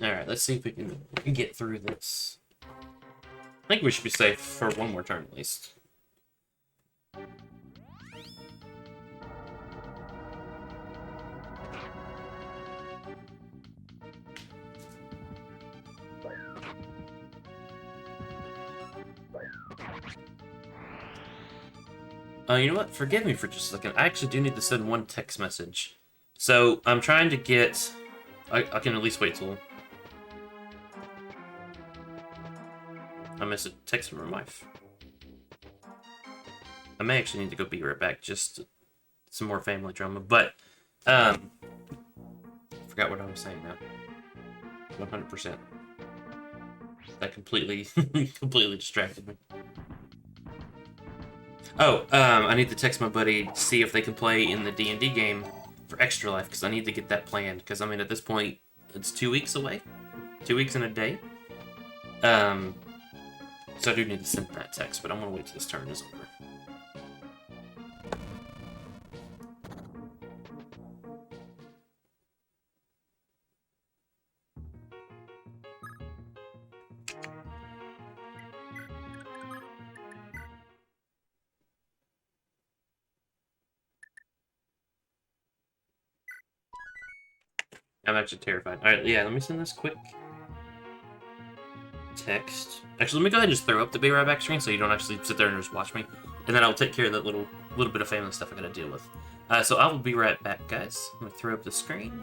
Alright, let's see if we can get through this. I think we should be safe for one more turn at least. You know what? Forgive me for just a second. I actually do need to send one text message. So, I'm trying to get... I can at least wait till... I miss a text from my wife. I may actually need to go be right back, just some more family drama, but, forgot what I was saying now. 100%. That completely, completely distracted me. Oh, I need to text my buddy to see if they can play in the D&D game for Extra Life, because I need to get that planned, because, I mean, at this point, it's 2 weeks away. 2 weeks and a day. So I do need to send that text, but I'm going to wait till this turn is over. I'm actually terrified. Alright, yeah, let me send this quick text. Actually, let me go ahead and just throw up the Be Right Back screen so you don't actually sit there and just watch me. And then I'll take care of that little bit of family stuff I gotta deal with. So I will be right back, guys. I'm gonna throw up the screen.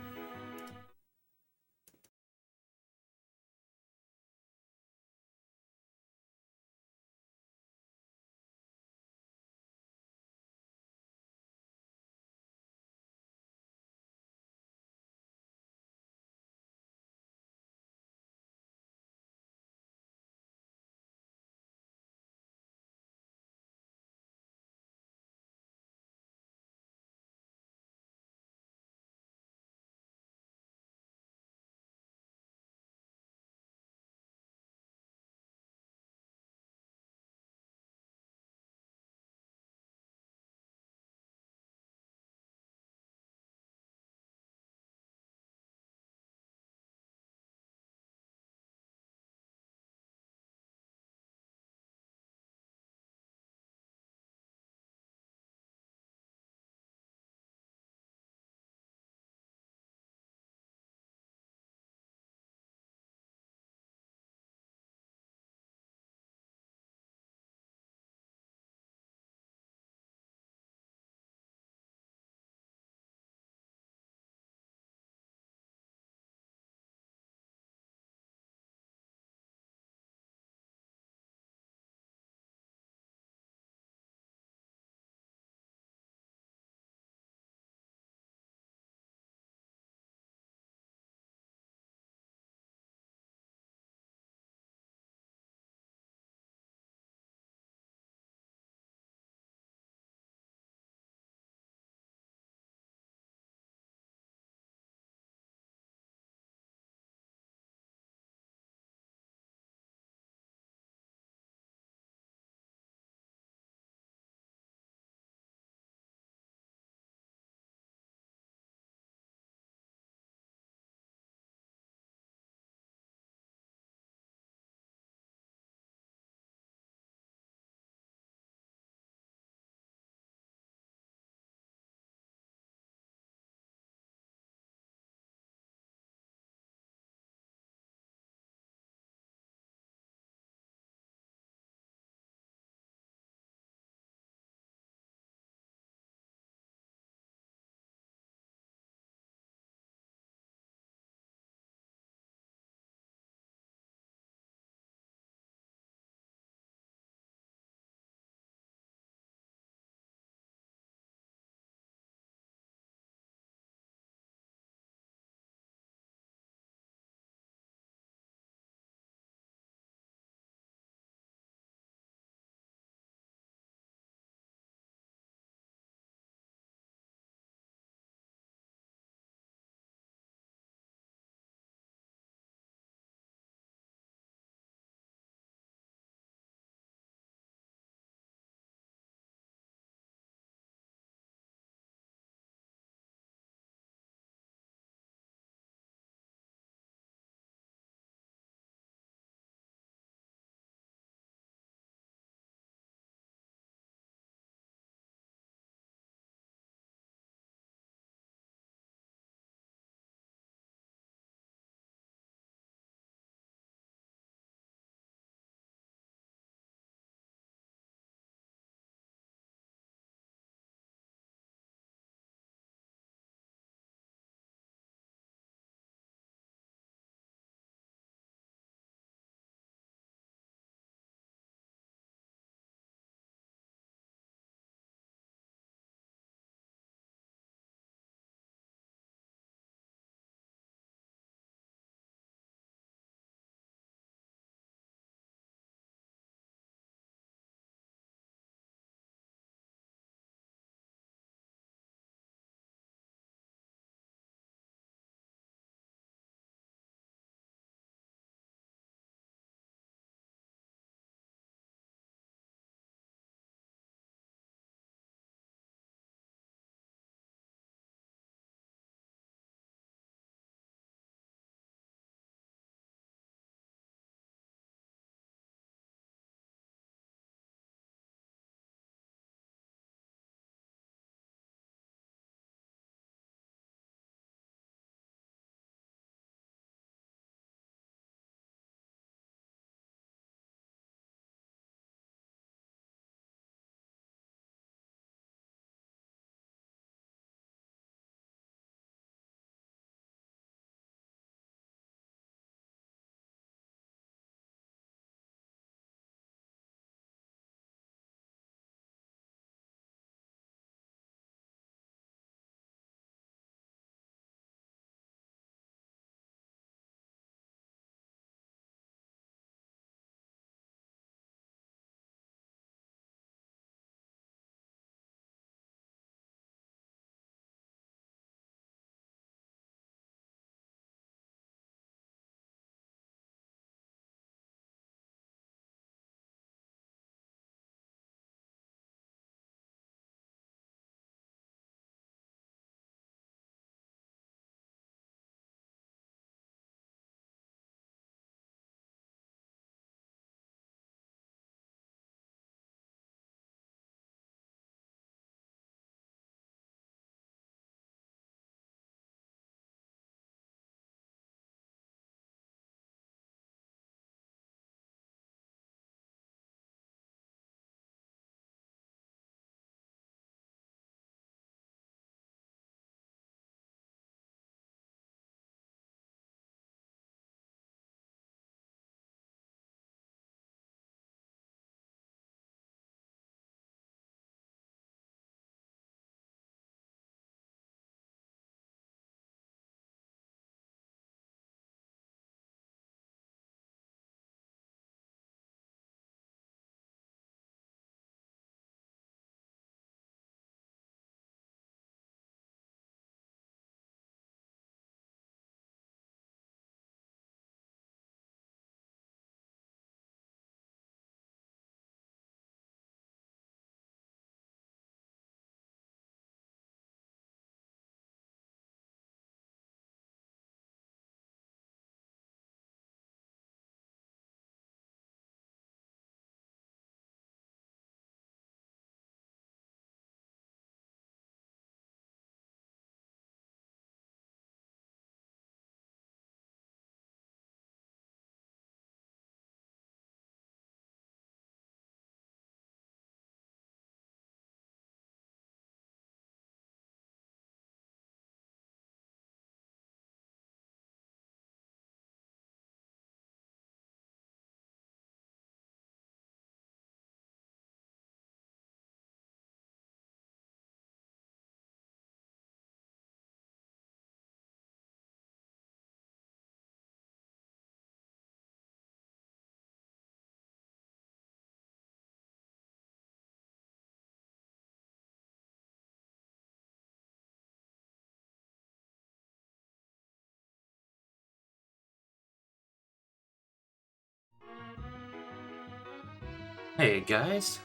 Hey guys,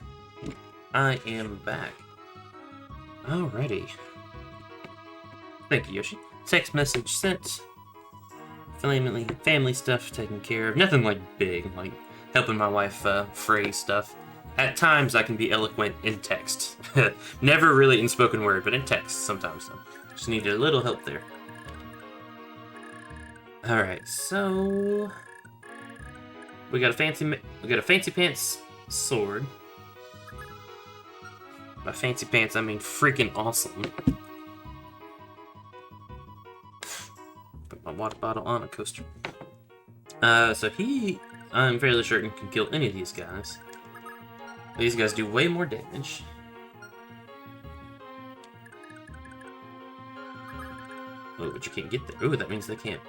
I am back. Alrighty. Thank you, Yoshi. Text message sent. Family stuff taken care of. Nothing like big, like helping my wife phrase stuff. At times I can be eloquent in text. Never really in spoken word, but in text sometimes though. Just needed a little help there. Alright, so we got a fancy pants sword. By fancy pants, I mean freaking awesome. Put my water bottle on a coaster. So I'm fairly certain, can kill any of these guys. These guys do way more damage. Oh, but you can't get there. Oh, that means they can't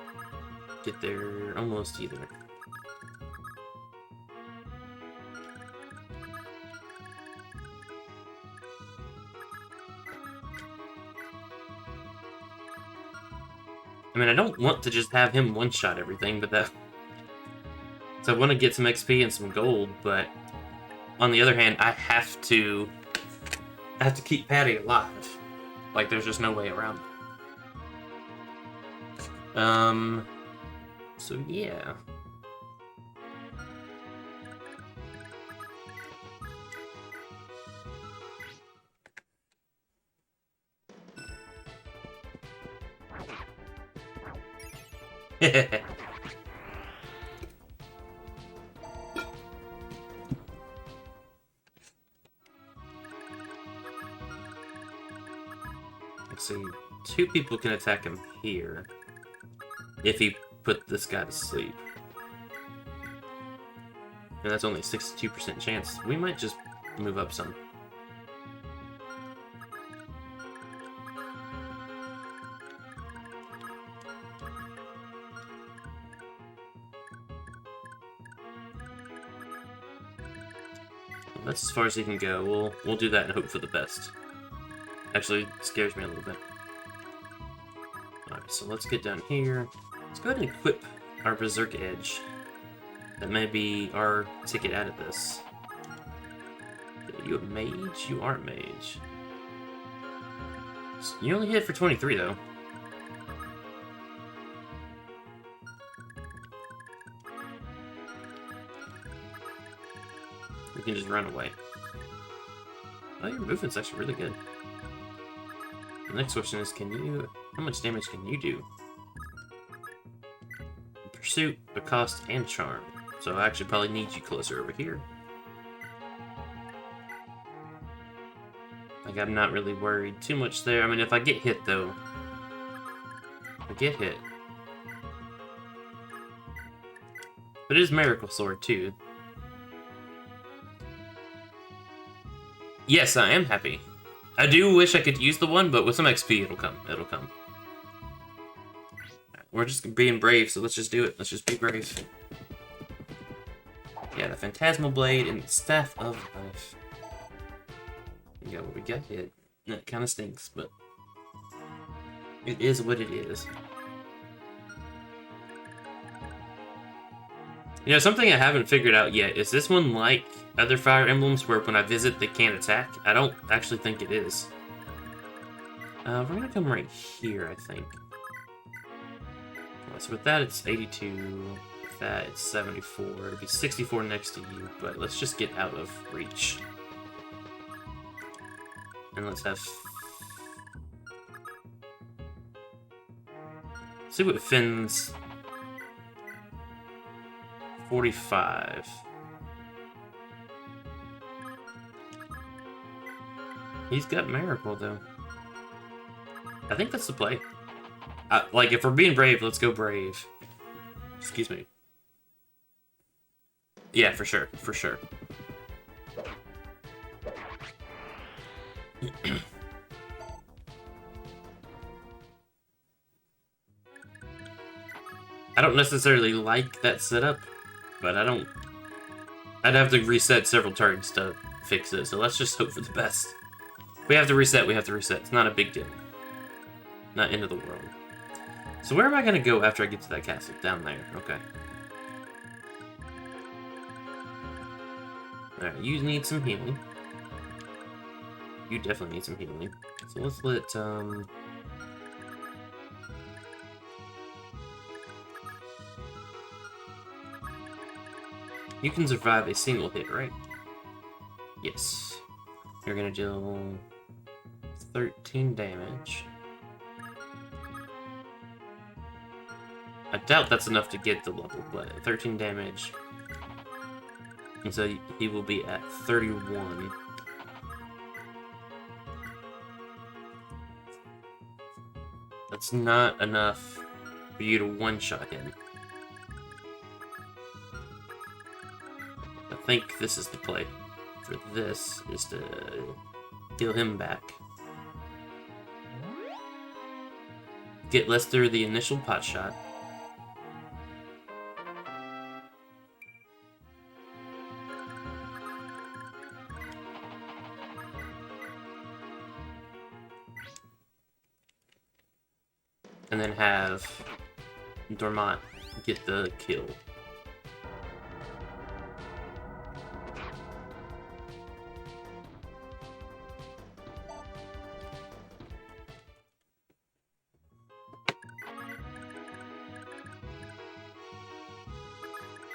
get there almost either. I mean, I don't want to just have him one-shot everything, but that... So I want to get some XP and some gold, but on the other hand, I have to keep Patty alive. Like, there's just no way around it. So yeah. Let's see. 2 people can attack him here if he put this guy to sleep. And that's only a 62% chance. We might just move up some. That's as far as he can go. We'll do that and hope for the best. Actually, it scares me a little bit. Alright, so let's get down here. Let's go ahead and equip our Berserk Edge. That may be our ticket out of this. Are you a mage? You are a mage. You only hit for 23, though. We can just run away. Oh, your movement's actually really good. The next question is, how much damage can you do? Pursuit, Accost, and Charm. So I actually probably need you closer over here. Like, I'm not really worried too much there. I mean, if I get hit, though. If I get hit. But it is Miracle Sword, too. Yes, I am happy. I do wish I could use the one, but with some XP, it'll come. It'll come. We're just being brave, so let's just do it. Let's just be brave. Yeah, the Phantasmal Blade and Staff of Life. Yeah, we got hit. That kind of stinks, but it is what it is. You know, something I haven't figured out yet, is this one like other Fire Emblems where when I visit they can't attack? I don't actually think it is. We're gonna come right here, I think. So with that it's 82, with that it's 74, it'll be 64 next to you, but let's just get out of reach. And let's have... see what Finn's... 45. He's got Miracle, though. I think that's the play. Like, if we're being brave, let's go brave. Excuse me. Yeah, for sure. For sure. I don't necessarily like that setup, but I'd have to reset several turns to fix it, so let's just hope for the best. If we have to reset, we have to reset. It's not a big deal. Not end of the world. So where am I going to go after I get to that castle? Down there. Okay. Alright, you need some healing. You definitely need some healing. So let's let, you can survive a single hit, right? Yes. You're gonna deal 13 damage. I doubt that's enough to get the level, but 13 damage. And so he will be at 31. That's not enough for you to one-shot him. I think this is the play. For this is to heal him back. Get Lester the initial pot shot. And then have Dormont get the kill.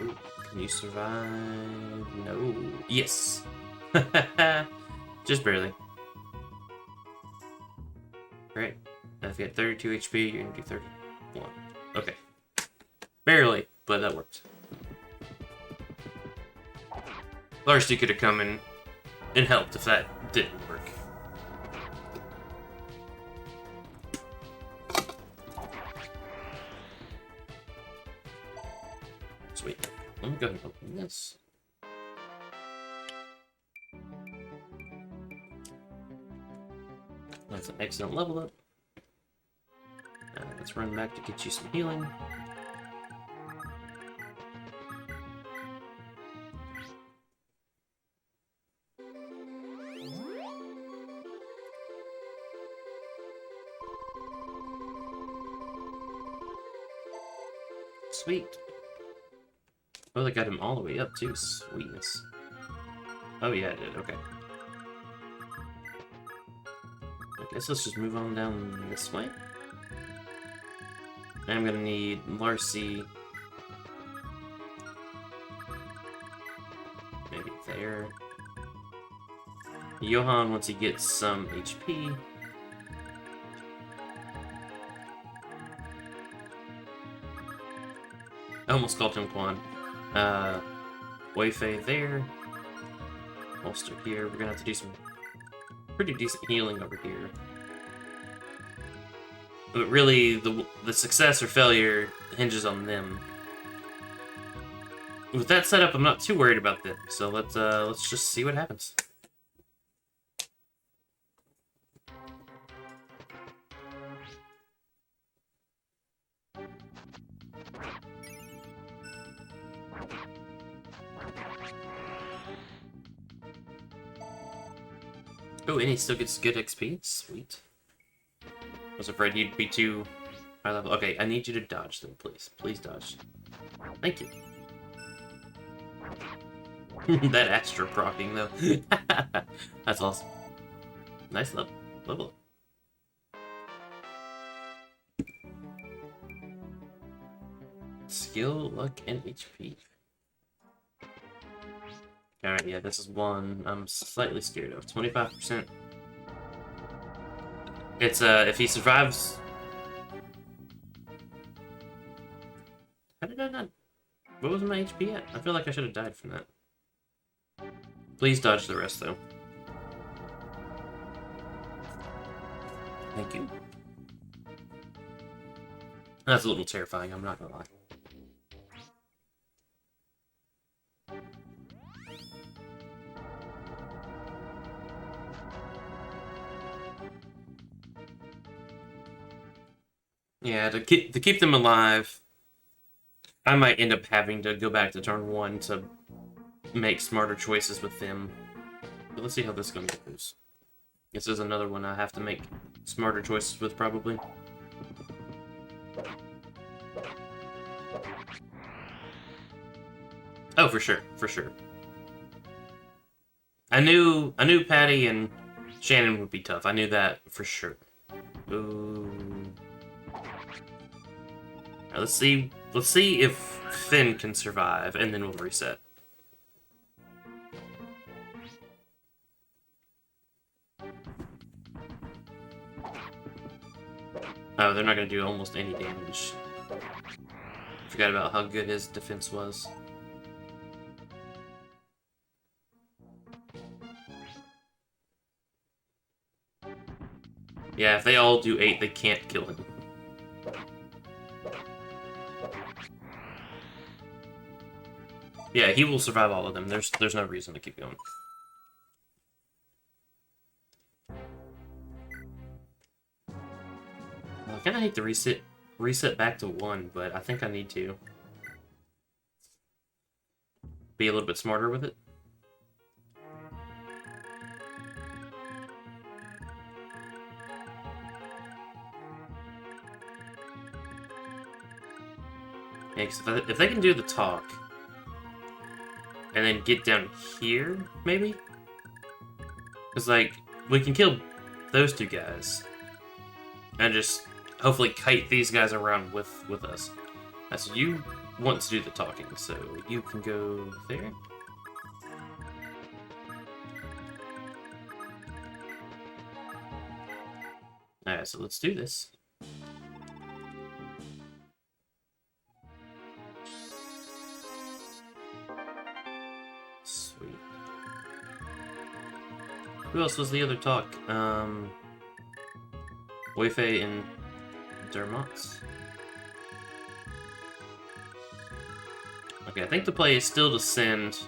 Ooh, can you survive? No. Yes! Just barely. Great. If you had 32 HP, you're gonna do 31. Okay. Barely, but that worked. Larcy could have come in and helped if that didn't work. Sweet. Let me go ahead and open this. That's an excellent level up. Let's run back to get you some healing. Sweet. Oh, they got him all the way up too. Sweetness. Oh yeah, it did. Okay. I guess let's just move on down this way. I'm gonna need Larcy. Maybe there. Johann, once he gets some HP. I almost called him Quan. Weifei there. Holster here. We're gonna have to do some pretty decent healing over here. But really, the success or failure hinges on them. With that set up, I'm not too worried about them. So let's just see what happens. Oh, and he still gets good XP. Sweet. I was afraid he'd be too high level. Okay, I need you to dodge them, please. Please dodge. Thank you. That Astro proccing, though. That's awesome. Nice level up. Skill, luck, and HP. Alright, yeah, this is one I'm slightly scared of. 25%. It's, if he survives... How did I not... What was my HP at? I feel like I should have died from that. Please dodge the rest, though. Thank you. That's a little terrifying, I'm not gonna lie. Yeah, to keep them alive, I might end up having to go back to turn 1 to make smarter choices with them. But let's see how this one goes. This is another one I have to make smarter choices with, probably. Oh, for sure, for sure. I knew Patty and Shannon would be tough. I knew that for sure. Ooh. Alright, let's see if Finn can survive, and then we'll reset. Oh, they're not gonna do almost any damage. Forgot about how good his defense was. Yeah, if they all do 8, they can't kill him. Yeah, he will survive all of them. There's no reason to keep going. I kind of hate to reset back to 1, but I think I need to be a little bit smarter with it. Yeah, 'cause if they can do the talk, and then get down here, maybe? Because, like, we can kill those two guys, and just hopefully kite these guys around with us. So you want to do the talking, so you can go there. Alright, so let's do this. Sweet. Who else was the other talk? Wei-Fei and Dermot. Okay, I think the play is still to send,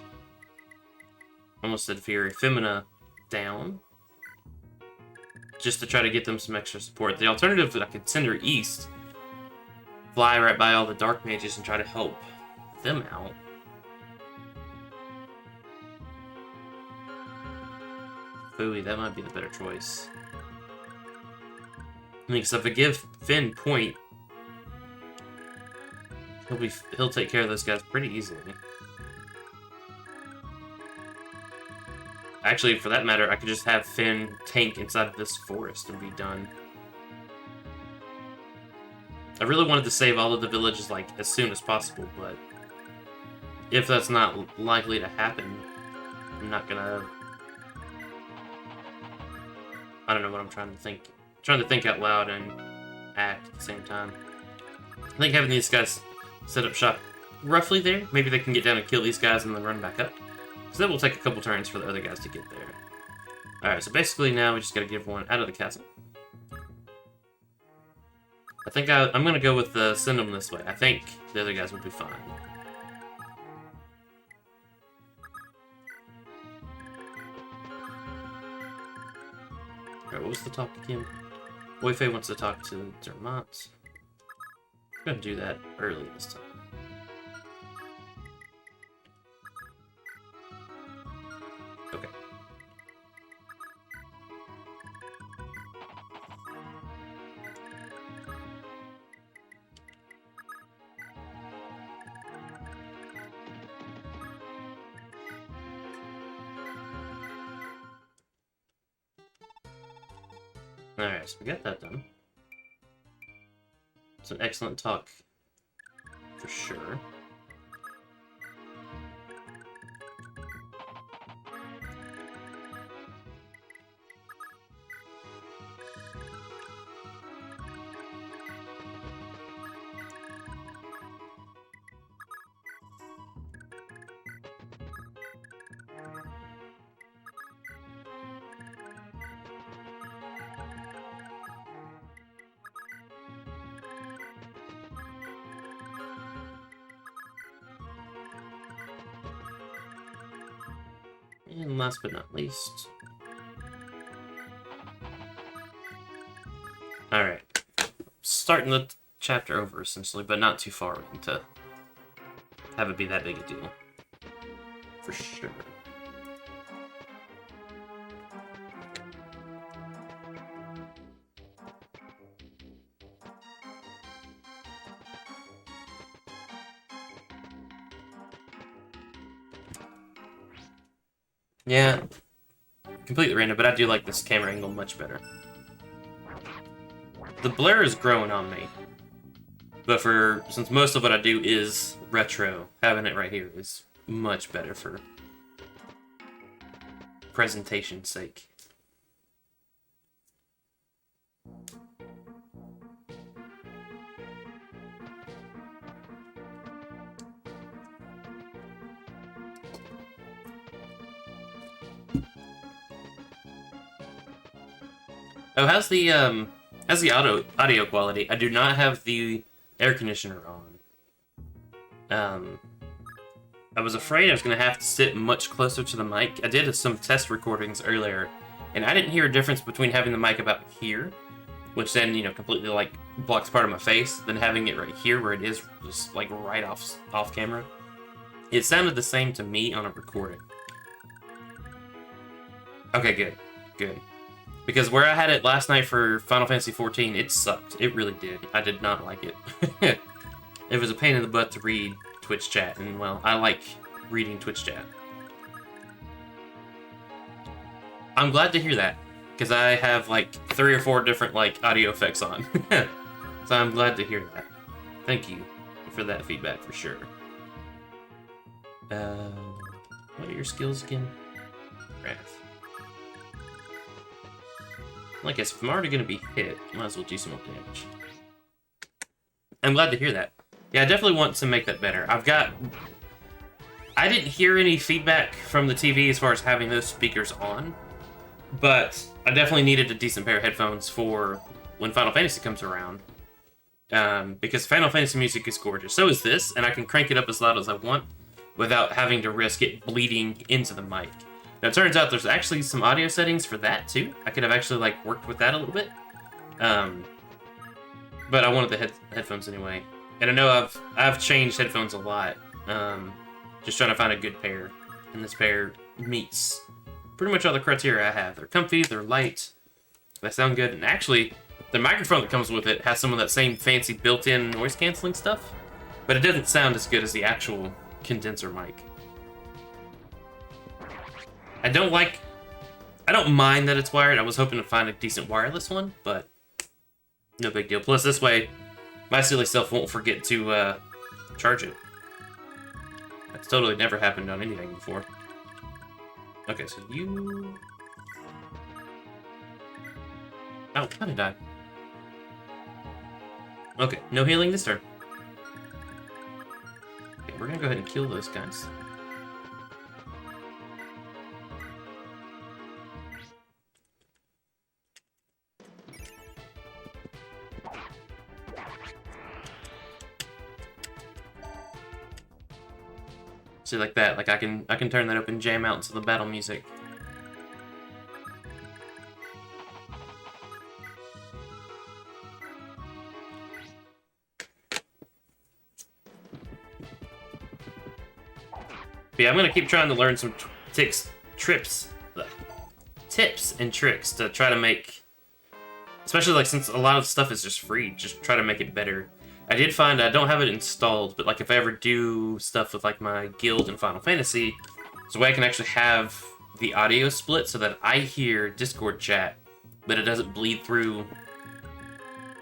almost said Fury, Femina down. Just to try to get them some extra support. The alternative that I could send her east, fly right by all the Dark Mages and try to help them out. Fooey, that might be the better choice. I mean, because if I give Finn point, he'll take care of those guys pretty easily. Actually, for that matter, I could just have Finn tank inside of this forest and be done. I really wanted to save all of the villages, like, as soon as possible, but if that's not likely to happen, I'm not gonna... I don't know what I'm trying to think. I'm trying to think out loud and act at the same time. I think having these guys set up shop roughly there, maybe they can get down and kill these guys and then run back up. So that will take a couple turns for the other guys to get there. Alright, so basically now we just gotta get one out of the castle. I think I'm gonna go with send them this way. I think the other guys will be fine. Alright, what was the talk again? Wei-Fei wants to talk to Dermot. I'm gonna do that early this time. Okay. Alright, so we got that done. It's an excellent talk, for sure. And last but not least... Alright. Starting the chapter over, essentially, but not too far in to have it be that big a deal. For sure. Yeah, completely random, but I do like this camera angle much better. The blur is growing on me. But since most of what I do is retro, having it right here is much better for presentation's sake. Oh, how's the audio quality? I do not have the air conditioner on. I was afraid I was gonna have to sit much closer to the mic. I did some test recordings earlier, and I didn't hear a difference between having the mic about here, which then, you know, completely like blocks part of my face, than having it right here where it is just like right off camera. It sounded the same to me on a recording. Okay, good. Because where I had it last night for Final Fantasy XIV, it sucked. It really did. I did not like it. It was a pain in the butt to read Twitch chat, and, well, I like reading Twitch chat. I'm glad to hear that, because I have, like, 3 or 4 different, like, audio effects on. So I'm glad to hear that. Thank you for that feedback, for sure. What are your skills again? Wrath. Well, I guess if I'm already going to be hit, might as well do some more damage. I'm glad to hear that. Yeah, I definitely want to make that better. I didn't hear any feedback from the TV as far as having those speakers on, but I definitely needed a decent pair of headphones for when Final Fantasy comes around. Because Final Fantasy music is gorgeous. So is this, and I can crank it up as loud as I want without having to risk it bleeding into the mic. Now, it turns out there's actually some audio settings for that, too. I could have actually, like, worked with that a little bit. But I wanted the headphones anyway. And I know I've changed headphones a lot. Just trying to find a good pair. And this pair meets pretty much all the criteria I have. They're comfy, they're light, they sound good. And actually, the microphone that comes with it has some of that same fancy built-in noise-canceling stuff. But it doesn't sound as good as the actual condenser mic. I don't mind that it's wired. I was hoping to find a decent wireless one, but no big deal. Plus, this way, my silly self won't forget to charge it. That's totally never happened on anything before. Okay, so you... Oh, how did I? Okay, no healing this turn. Okay, we're gonna go ahead and kill those guys. See, like that. Like I can turn that up and jam out into the battle music. But yeah, I'm gonna keep trying to learn some tips and tricks to try to make, especially like since a lot of stuff is just free, just try to make it better. I did find I don't have it installed, but like if I ever do stuff with like my guild in Final Fantasy, there's a way I can actually have the audio split so that I hear Discord chat, but it doesn't bleed through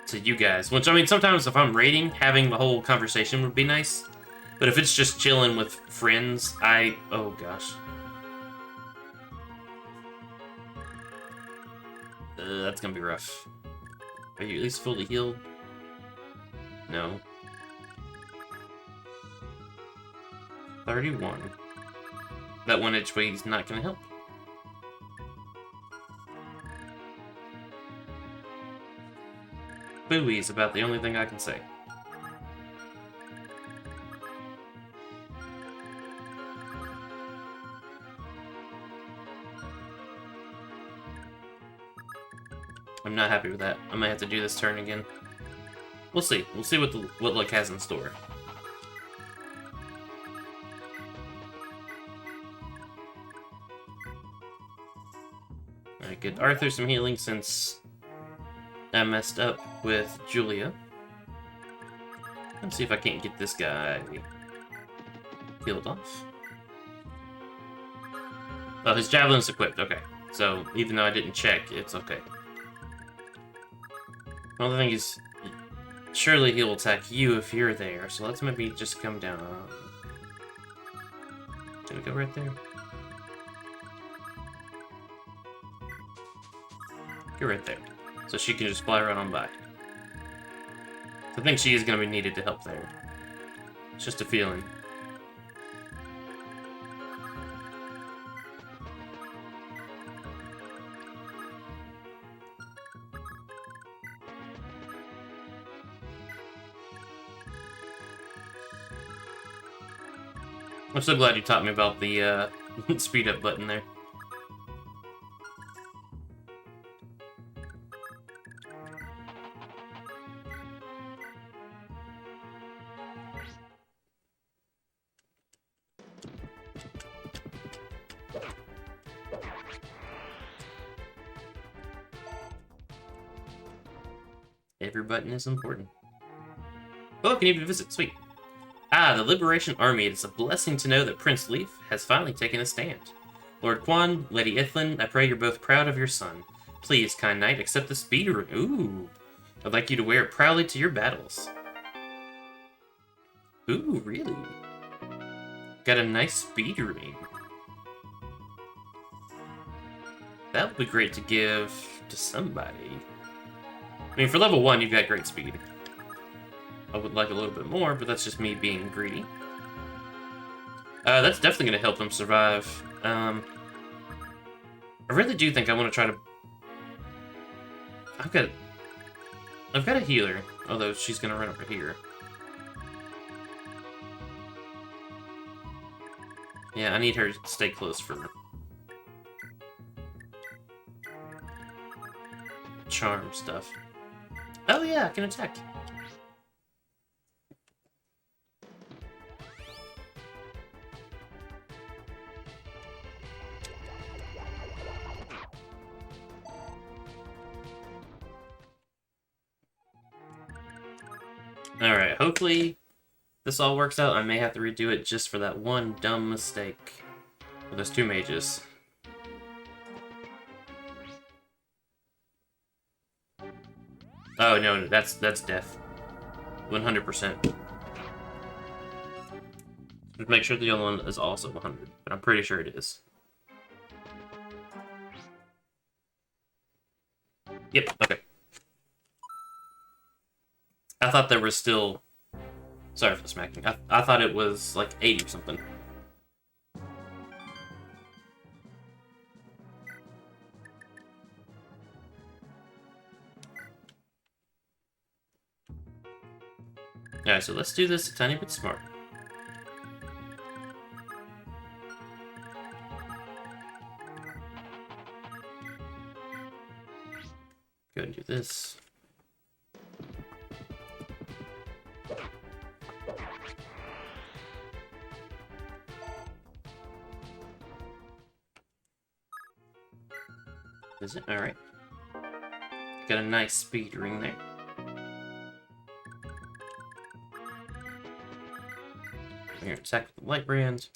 to you guys. Which, I mean, sometimes if I'm raiding, having the whole conversation would be nice. But if it's just chilling with friends, oh gosh. That's gonna be rough. Are you at least fully healed? No. 31. That 1 HP is not gonna help. Booey is about the only thing I can say. I'm not happy with that. I might have to do this turn again. We'll see. We'll see what luck has in store. Alright, good. Arthur some healing since I messed up with Julia. Let's see if I can't get this guy healed off. Oh, his javelin's equipped. Okay. So even though I didn't check, it's okay. Well, the thing is, surely he'll attack you if you're there. So let's maybe just come down. Did we go right there? Go right there. So she can just fly right on by. I think she is going to be needed to help there. It's just a feeling. I'm so glad you taught me about the speed up button there. Every button is important. Oh, can even visit. Sweet. Ah, the Liberation Army. It is a blessing to know that Prince Leaf has finally taken a stand. Lord Quan, Lady Ithlin, I pray you're both proud of your son. Please, kind knight, accept the speed ring. Ooh. I'd like you to wear it proudly to your battles. Ooh, really? Got a nice speed ring. That would be great to give to somebody. I mean, for level 1, you've got great speed. I would like a little bit more, but that's just me being greedy. That's definitely going to help him survive. I really do think I want to try to... I've got a healer, although she's going to run over here. Yeah, I need her to stay close for charm stuff. Oh yeah, I can attack. Alright, hopefully this all works out. I may have to redo it just for that one dumb mistake. Well, there's 2 mages. Oh, no, that's death. 100%. Just make sure the other one is also 100, but I'm pretty sure it is. Yep, okay. I thought there was still... Sorry for the smacking. I thought it was like 80 or something. Alright, so let's do this a tiny bit smart. Go and do this. Is it? Alright. Got a nice speed ring there. We're gonna attack with the light brand.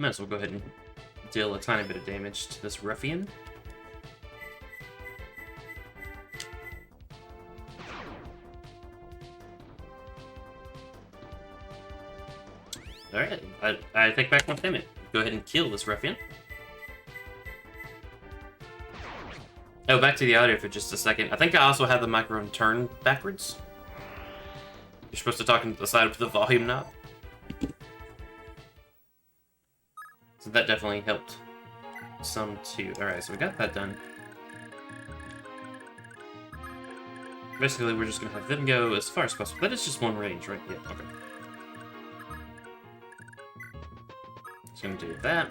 Might as well go ahead and deal a tiny bit of damage to this ruffian. Alright, I take back my payment. Go ahead and kill this ruffian. Oh, back to the audio for just a second. I think I also have the microphone turned backwards. You're supposed to talk into the side of the volume knob. So that definitely helped some too. Alright, so we got that done. Basically, we're just going to have them go as far as possible. That is just one range, right? Yeah, okay. Just going to do that.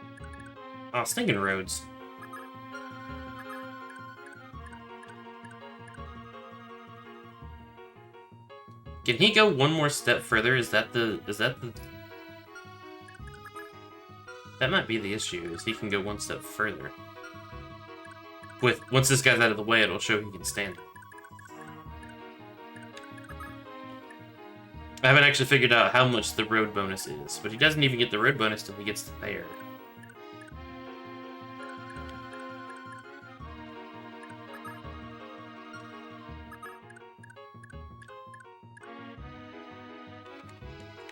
Oh, stinking roads. Can he go one more step further? Is that the... That might be the issue, is he can go one step further. Once this guy's out of the way, it'll show he can stand it. I haven't actually figured out how much the road bonus is, but he doesn't even get the road bonus till he gets to there.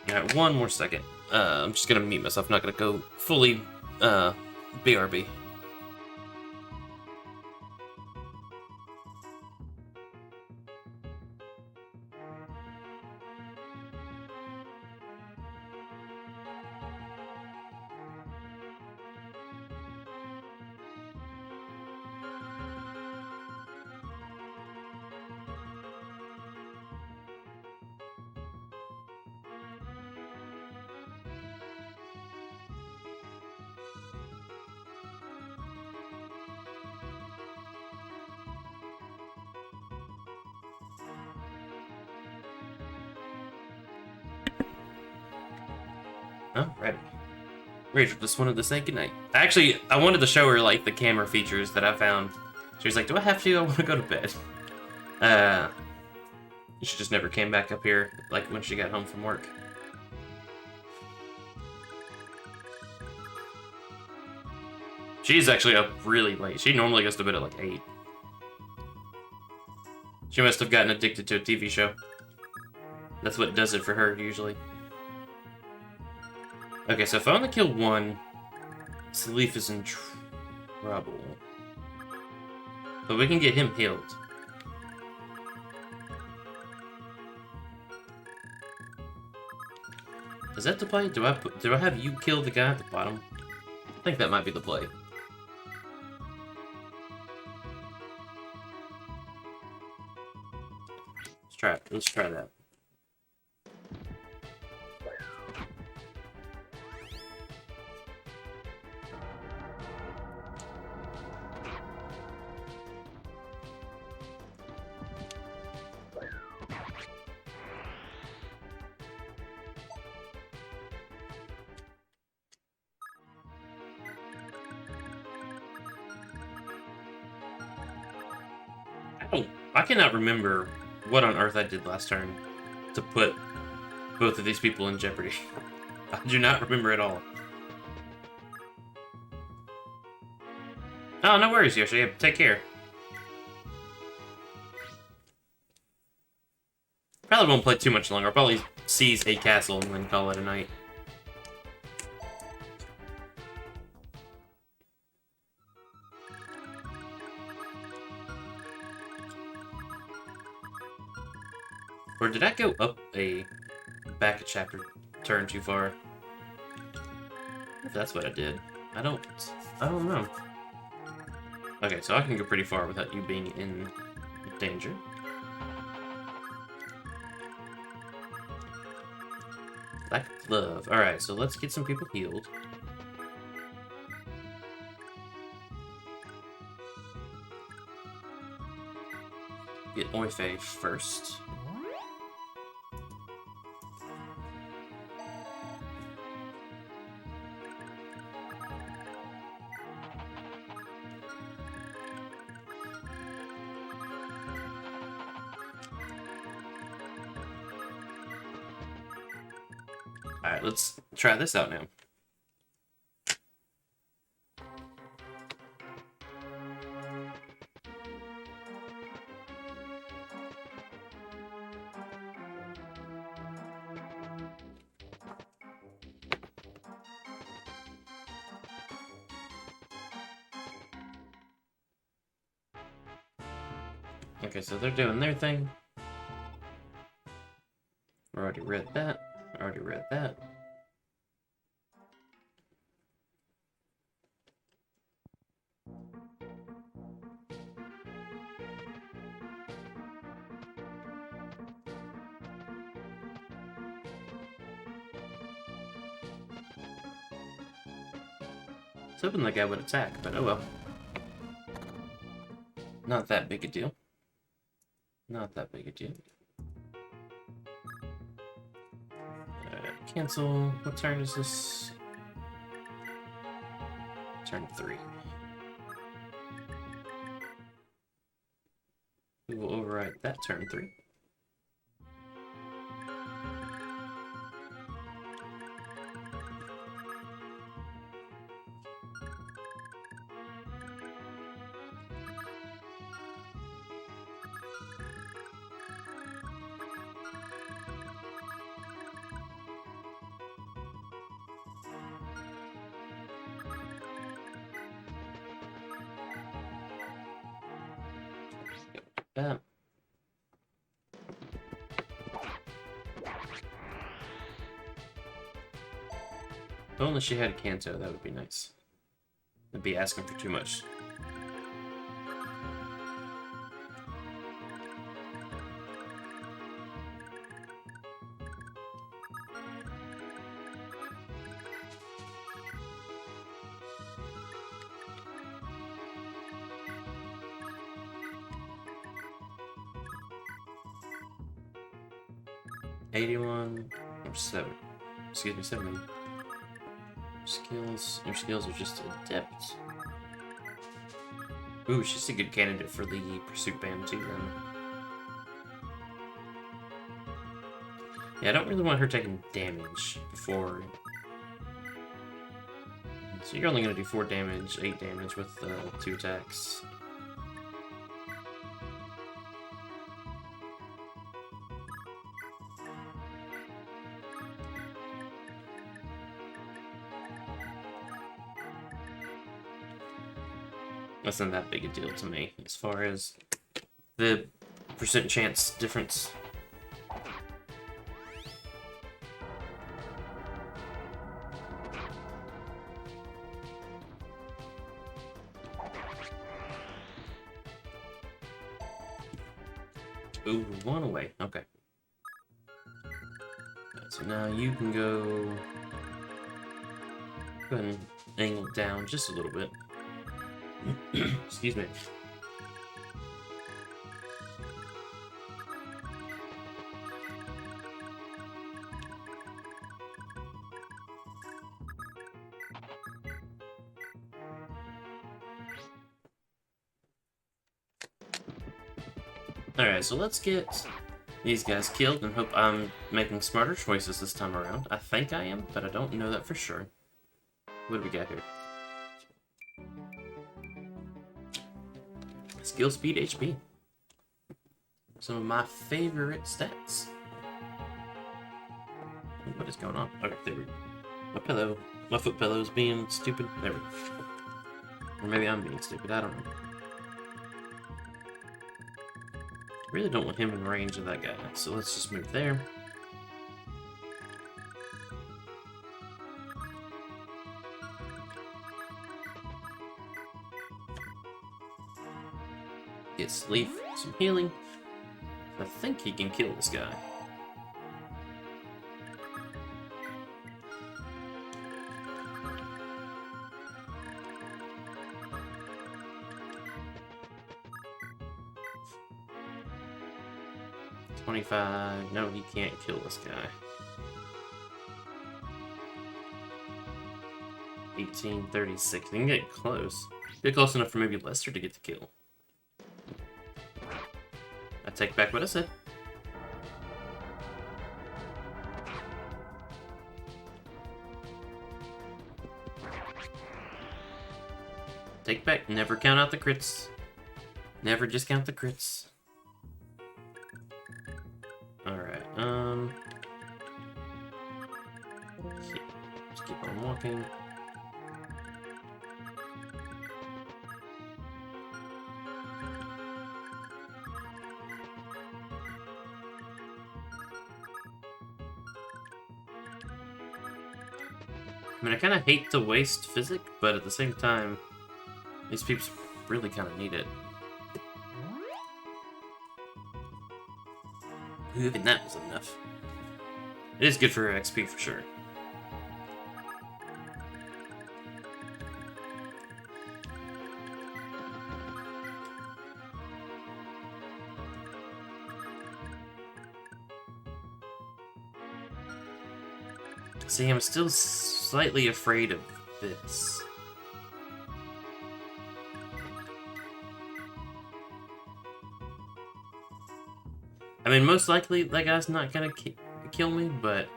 Alright, one more second. I'm just gonna mute myself, not gonna go fully, BRB. Alrighty. Rachel just wanted to say goodnight. Actually, I wanted to show her, like, the camera features that I found. She was like, do I have to? I want to go to bed. She just never came back up here, like, when she got home from work. She's actually up really late. She normally goes to bed at, like, 8. She must have gotten addicted to a TV show. That's what does it for her, usually. Okay, so if I only kill one, Salif is in trouble. But we can get him healed. Is that the play? Do I have you kill the guy at the bottom? I think that might be the play. Let's try it. Let's try that. I cannot remember what on earth I did last turn to put both of these people in jeopardy. I do not remember at all. Oh, no worries, Yoshi. Take care. Probably won't play too much longer. I'll probably seize a castle and then call it a night. Or did I go up back a chapter turn too far? If that's what I did. I don't know. Okay, so I can go pretty far without you being in danger. Black glove. Alright, so let's get some people healed. Get Oife first. Alright, let's try this out now. Okay, so they're doing their thing. Already read that. Already read that. was hoping that guy would attack, but oh well. Not that big a deal. Not that big a deal. Cancel. What turn is this? Turn 3. We will override that turn 3. If only she had a Kanto, that would be nice. I'd be asking for too much. Or 7. Excuse me, 7. Skills. Your skills are just adept. Ooh, she's a good candidate for the Pursuit Band too, then. Yeah, I don't really want her taking damage before. So you're only going to do 4 damage, 8 damage with 2 attacks. That's not that big a deal to me, as far as the percent chance difference. Ooh, 1 away. Okay. So now you can go ahead and angle down just a little bit. Excuse me. Alright, so let's get these guys killed and hope I'm making smarter choices this time around. I think I am, but I don't know that for sure. What do we got here? Skill, speed, HP. Some of my favorite stats. What is going on? Okay, there we go. My foot pillow is being stupid. There we go. Or maybe I'm being stupid, I don't know. I really don't want him in range of that guy, so let's just move there. Get Sleep, some healing. I think he can kill this guy. $25. No, he can't kill this guy. 1836. He can get close. Get close enough for maybe Lester to get the kill. I take back what I said. Take back. Never count out the crits. Never discount the crits. Alright, Let's keep on walking. I mean, I kind of hate to waste physic, but at the same time, these peeps really kind of need it. Even that was enough. It is good for XP for sure. See, I'm still slightly afraid of this. I mean, most likely that guy's not gonna kill me, but...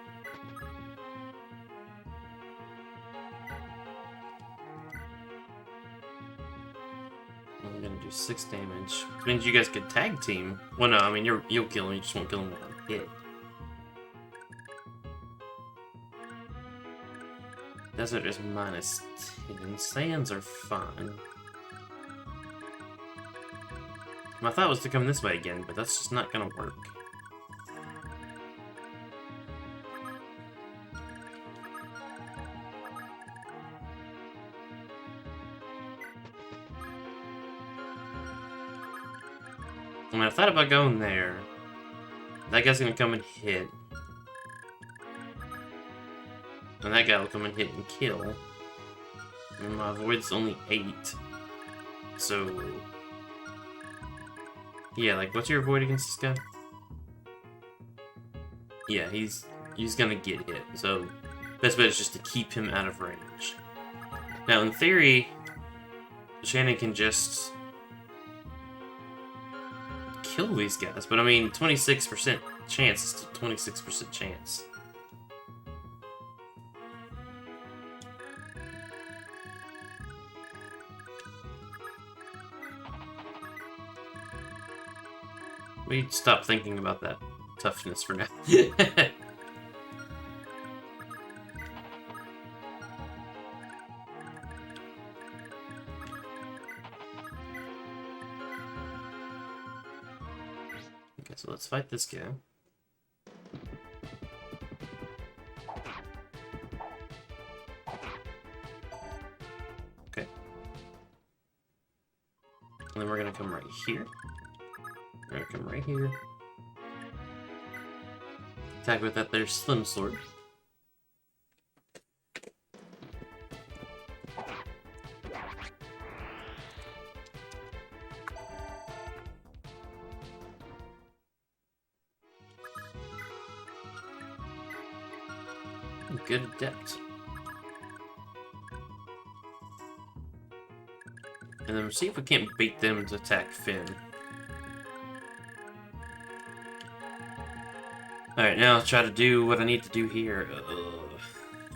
I'm gonna do 6 damage. Which means you guys could tag team. Well, no, I mean, you'll kill him, you just won't kill him with a hit. Desert is -10. Sands are fine. My thought was to come this way again, but that's just not gonna work. I mean, I thought about going there. That guy's gonna come and hit. And that guy will come and hit and kill. And my void's only 8. So... yeah, like, what's your void against this guy? Yeah, he's gonna get hit, so best bet is just to keep him out of range. Now, in theory, Shannon can just kill these guys, but I mean, 26% chance is still 26% chance. We stop thinking about that toughness for now. Okay, so let's fight this guy. Okay. And then we're gonna come right here. We're gonna come right here. Attack with that there's Slim Sword. Good adept. And then see if we can't bait them to attack Finn. Alright, now I'll try to do what I need to do here.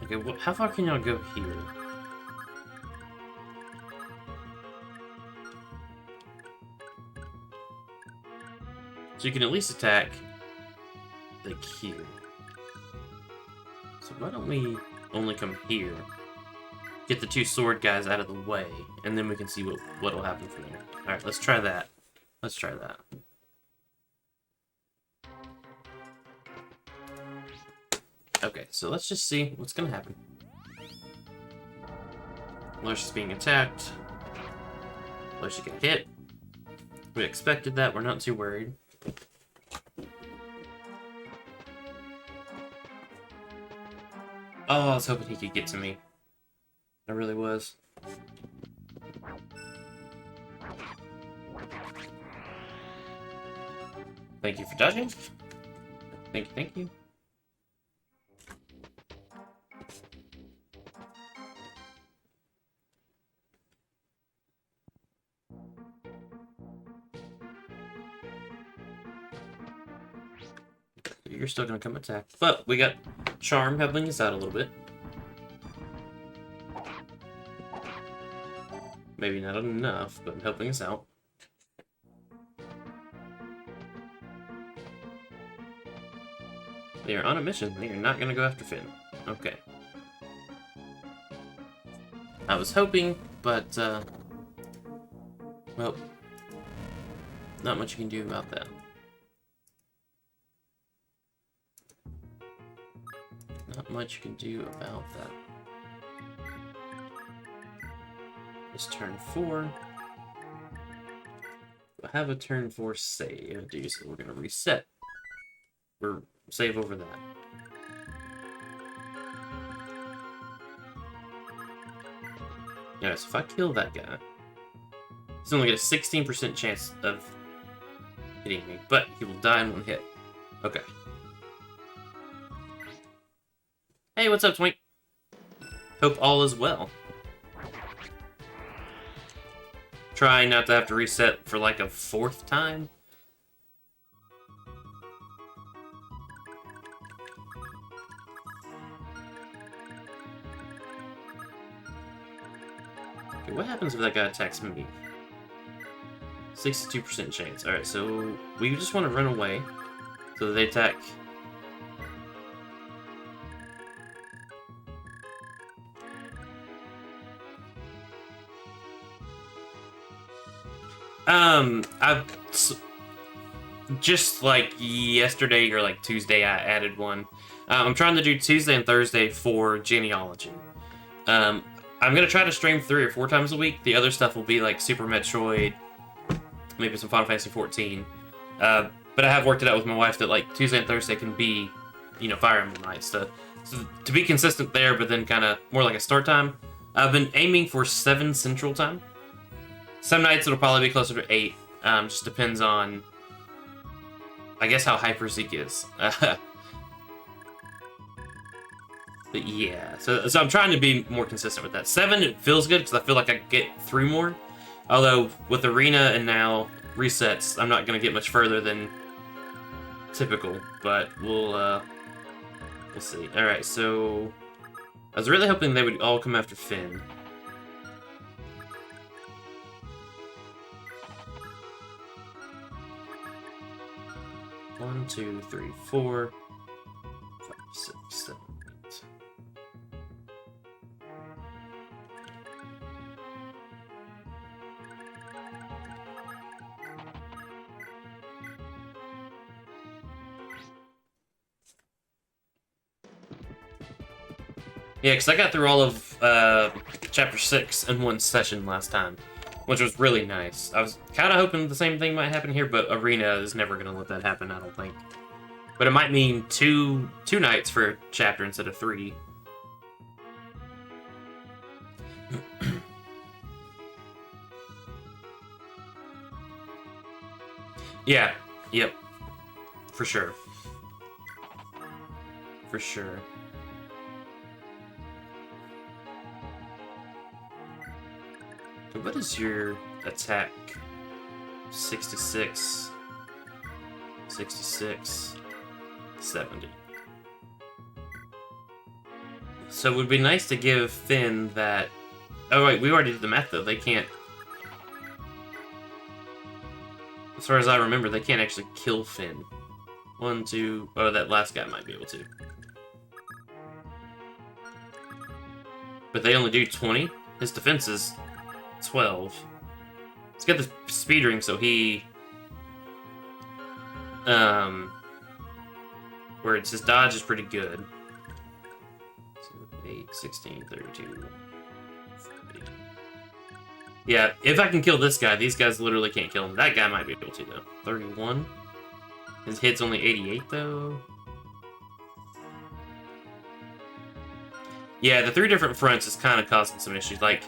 Okay, how far can y'all go here? So you can at least attack, like, here. So why don't we only come here? Get the 2 sword guys out of the way, and then we can see what'll happen from there. Alright, let's try that. Let's try that. Okay, so let's just see what's gonna happen. Lucius being attacked. Lucius got hit. We expected that, we're not too worried. Oh, I was hoping he could get to me. I really was. Thank you for dodging. Thank you, thank you. You're still gonna come attack. But we got Charm helping us out a little bit. Maybe not enough, but helping us out. They are on a mission. They are not gonna go after Finn. Okay. I was hoping, but, well, not much you can do about that. Not much you can do about that. It's turn 4. We'll have a turn 4 save. So we're gonna reset. We're save over that. Yeah, so if I kill that guy, he's only got a 16% chance of hitting me, but he will die in 1 hit. Okay. Hey, Hey, what's up, Twink? Hope all is well. Trying not to have to reset for like a 4th time. Okay, what happens if that guy attacks me? 62% chance. Alright, so we just want to run away so that they attack. I've just like yesterday or like Tuesday, I added one. I'm trying to do Tuesday and Thursday for genealogy. I'm gonna try to stream 3 or 4 times a week. The other stuff will be like Super Metroid, maybe some Final Fantasy 14. But I have worked it out with my wife that like Tuesday and Thursday can be, you know, Fire Emblem nights so to be consistent there, but then kind of more like a start time. I've been aiming for 7 Central Time. Some nights it'll probably be closer to 8. Just depends on, I guess, how hyper Zeke is. But yeah, so I'm trying to be more consistent with that. 7, it feels good because I feel like I get through more. Although with Arena and now resets, I'm not going to get much further than typical. But we'll see. All right, so I was really hoping they would all come after Finn. One, 2, 3, 4, 5, 6, 7, 8. Yeah, because I got through all of Chapter 6 in one session last time, which was really nice. I was kind of hoping the same thing might happen here, but Arena is never going to let that happen, I don't think. But it might mean two nights for a chapter instead of 3. Yeah, yep. For sure. For sure. So what is your attack? 66, 66, 70. So it would be nice to give Finn that... Oh wait, we already did the math though. They can't... As far as I remember, they can't actually kill Finn. 1, 2... Oh, that last guy might be able to. But they only do 20? His defense is 12. He's got the speed ring, so he... Where it's his dodge is pretty good. 8, 16, 32... 40. Yeah, if I can kill this guy, these guys literally can't kill him. That guy might be able to, though. 31. His hit's only 88, though. Yeah, the 3 different fronts is kind of causing some issues. Like,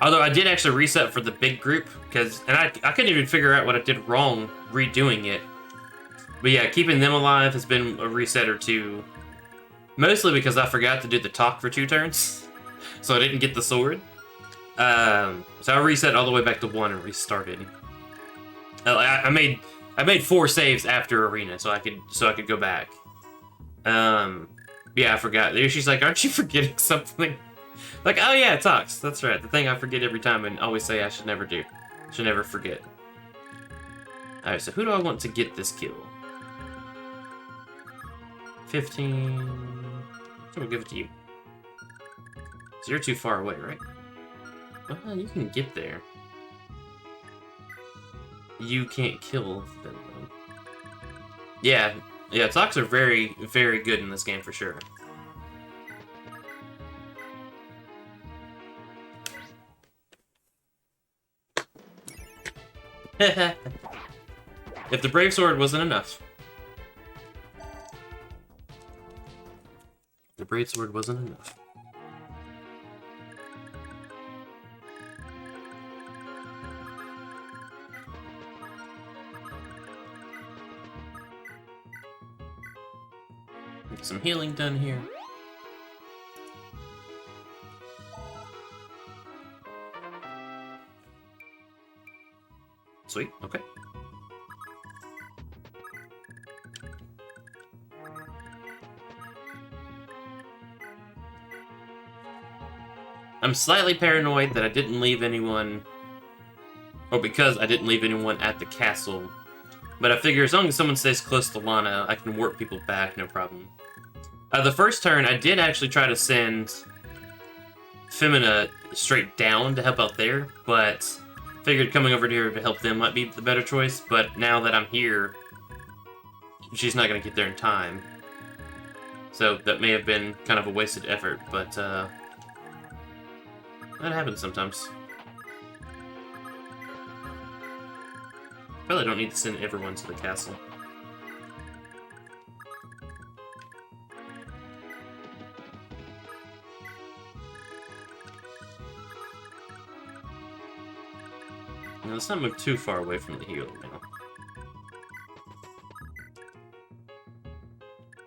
although I did actually reset for the big group, because... And I couldn't even figure out what I did wrong redoing it. But yeah, keeping them alive has been a reset or 2. Mostly because I forgot to do the talk for 2 turns. So I didn't get the sword. So I reset all the way back to 1 and restarted. I made 4 saves after Arena, so I could go back. Yeah, I forgot. She's like, aren't you forgetting something? Like, oh yeah, talks. That's right. The thing I forget every time and always say I should never do. Should never forget. Alright, so who do I want to get this kill? 15... I'm gonna give it to you. So you're too far away, right? Well, you can get there. You can't kill them, though. Yeah, talks are very, very good in this game, for sure. If the Brave Sword wasn't enough. The Brave Sword wasn't enough. Get some healing done here. Sweet, okay. I'm slightly paranoid that I didn't leave anyone, or because I didn't leave anyone at the castle. But I figure as long as someone stays close to Lana, I can work people back, no problem. The first turn, I did actually try to send Femina straight down to help out there, but figured coming over here to help them might be the better choice. But now that I'm here, she's not going to get there in time. So that may have been kind of a wasted effort, but that happens sometimes. Probably don't need to send everyone to the castle. Now, let's not move too far away from the healer now.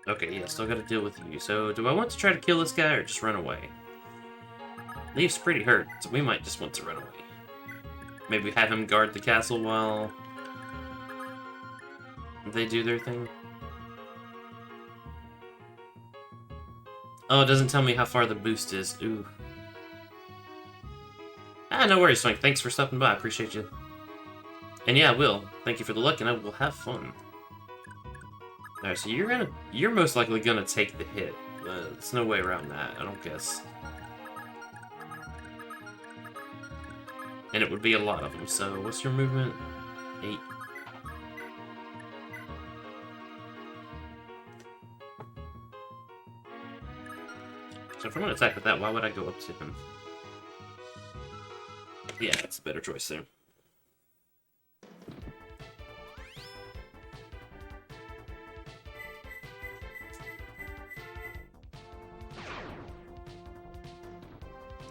Okay, yeah, still gotta deal with you. So, do I want to try to kill this guy or just run away? Leaf's pretty hurt, so we might just want to run away. Maybe have him guard the castle while they do their thing. Oh, it doesn't tell me how far the boost is. Ooh. Ah, no worries, Swank. Thanks for stopping by. I appreciate you. And yeah, I will. Thank you for the luck, and I will have fun. Alright, so you're most likely gonna take the hit. There's no way around that, I don't guess. And it would be a lot of them, so what's your movement? 8. So if I'm gonna attack with that, why would I go up to him? Yeah, that's a better choice there.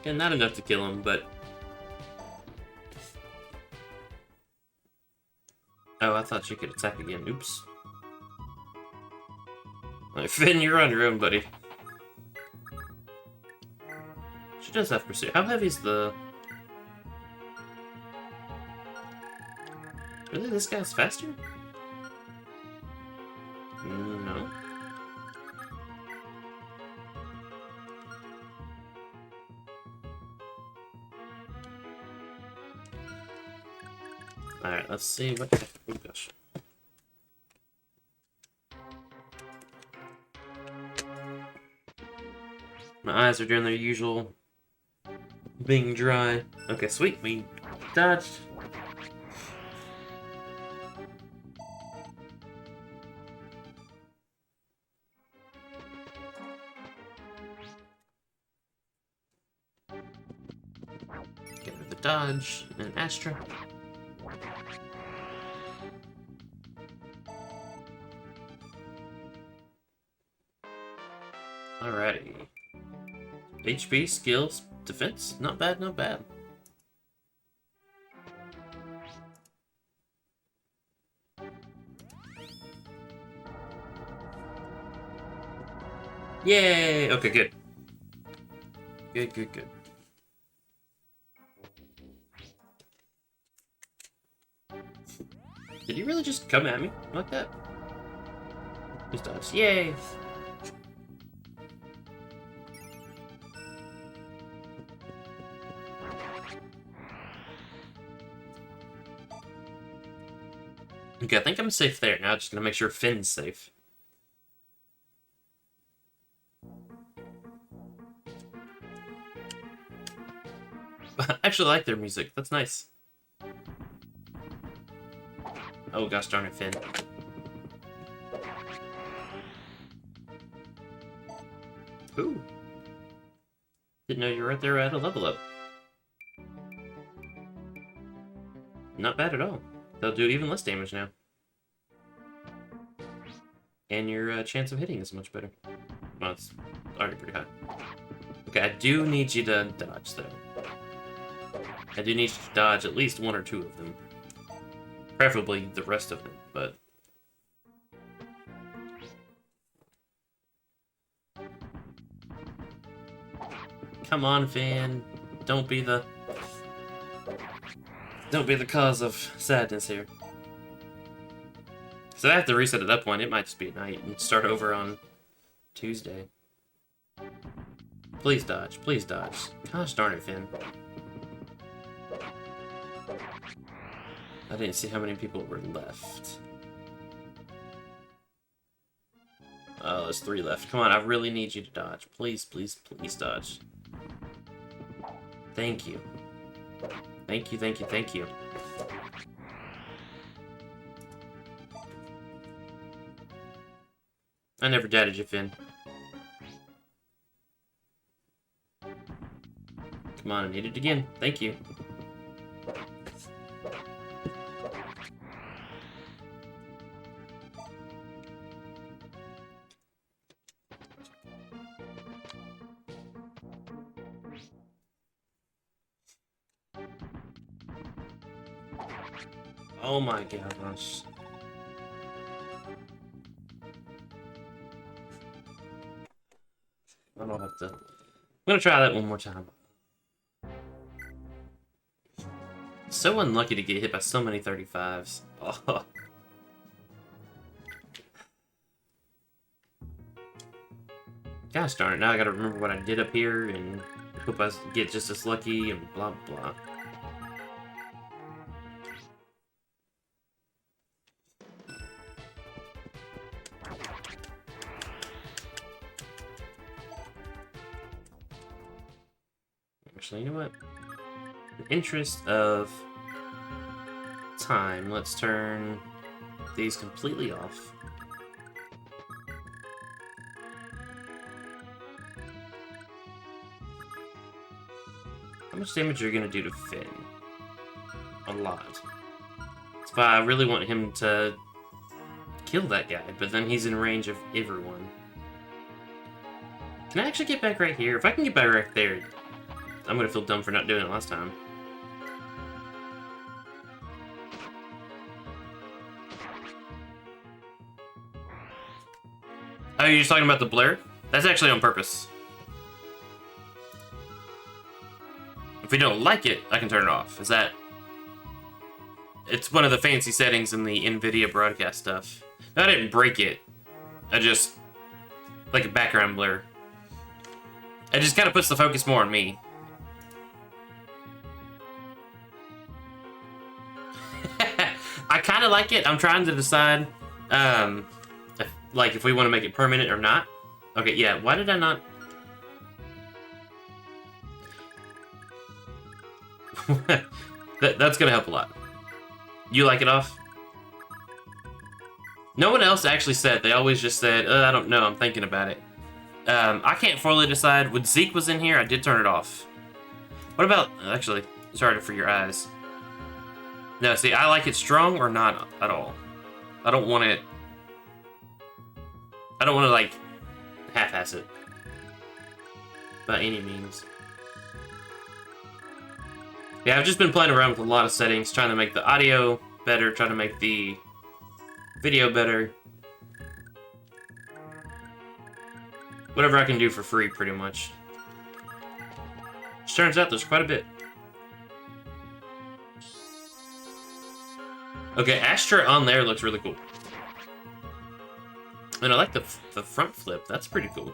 And not enough to kill him, but... Oh, I thought you could attack again. Oops. Alright, Finn, you're on your own, buddy. She does have pursuit. How heavy is the... Really? This guy's faster? No. Alright, let's see what... Oh gosh. My eyes are doing their usual being dry. Okay, sweet. We dodged. Get rid of the dodge and Astra. Alrighty. HP, skills, defense. Not bad, not bad. Yay! Okay, good. Good, good, good. Did he really just come at me like that? Just dodge. Yay! Okay, I think I'm safe there. Now just gonna make sure Finn's safe. I actually like their music. That's nice. Oh gosh darn it, Finn. Ooh. Didn't know you were right there at a level up. Not bad at all. They'll do even less damage now. And your chance of hitting is much better. Well, it's already pretty high. Okay, I do need you to dodge, though. I do need you to dodge at least 1 or 2 of them. Preferably the rest of them, but... Come on, Finn. Don't be the... Don't be the cause of sadness here. So I have to reset at that point. It might just be at night and start over on Tuesday. Please dodge. Please dodge. Gosh darn it, Finn. I didn't see how many people were left. Oh, there's 3 left. Come on, I really need you to dodge. Please, please, please dodge. Thank you. Thank you, thank you, thank you. I never doubted you, Finn. Come on, I need it again. Thank you. Oh my gosh. I don't have to. I'm gonna try that one more time. So unlucky to get hit by so many 35s. Oh. Gosh darn it, now I gotta remember what I did up here and hope I get just as lucky and blah blah. Actually, you know what? In the interest of time, let's turn these completely off. How much damage are you gonna do to Finn? A lot. That's why I really want him to kill that guy, but then he's in range of everyone. Can I actually get back right here? If I can get back right there, I'm gonna feel dumb for not doing it last time. Oh, you're just talking about the blur? That's actually on purpose. If we don't like it, I can turn it off. Is that... It's one of the fancy settings in the NVIDIA broadcast stuff. No, I didn't break it. I just... like a background blur. It just kind of puts the focus more on me. I kind of like it. I'm trying to decide, if we want to make it permanent or not. Okay, yeah. Why did I not? That's gonna help a lot. You like it off? No one else actually said. They always just said, I don't know. I'm thinking about it. I can't fully decide. When Zeke was in here, I did turn it off. What about... Actually, sorry for your eyes. No, see, I like it strong or not at all. I don't want it... I don't want to, like, half-ass it. By any means. Yeah, I've just been playing around with a lot of settings, trying to make the audio better, trying to make the video better. Whatever I can do for free, pretty much. Which turns out there's quite a bit. Okay, Astra on there looks really cool. And I like the front flip. That's pretty cool.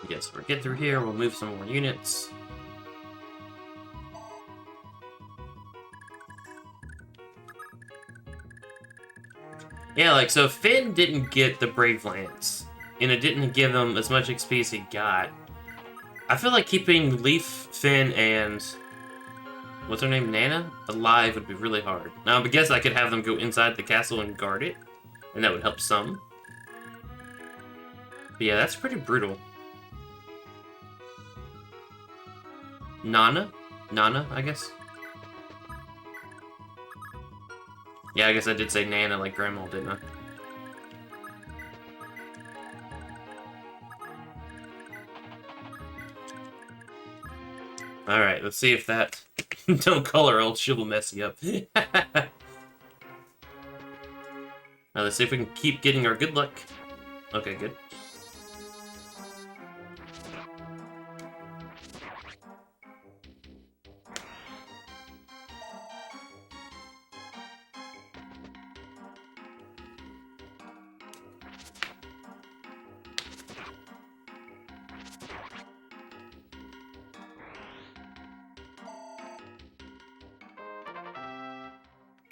Yes, we'll get through here, we'll move some more units. Yeah, like, so Finn didn't get the Brave Lance, and it didn't give him as much XP as he got. I feel like keeping Leaf, Finn, and... what's her name? Nana? Alive would be really hard. Now, I guess I could have them go inside the castle and guard it, and that would help some. But yeah, that's pretty brutal. Nana? Nana, I guess? Yeah, I guess I did say Nana like Grandma, didn't I? Alright, let's see if that... Don't call her old, she will mess you up. Now, let's see if we can keep getting our good luck. Okay, good.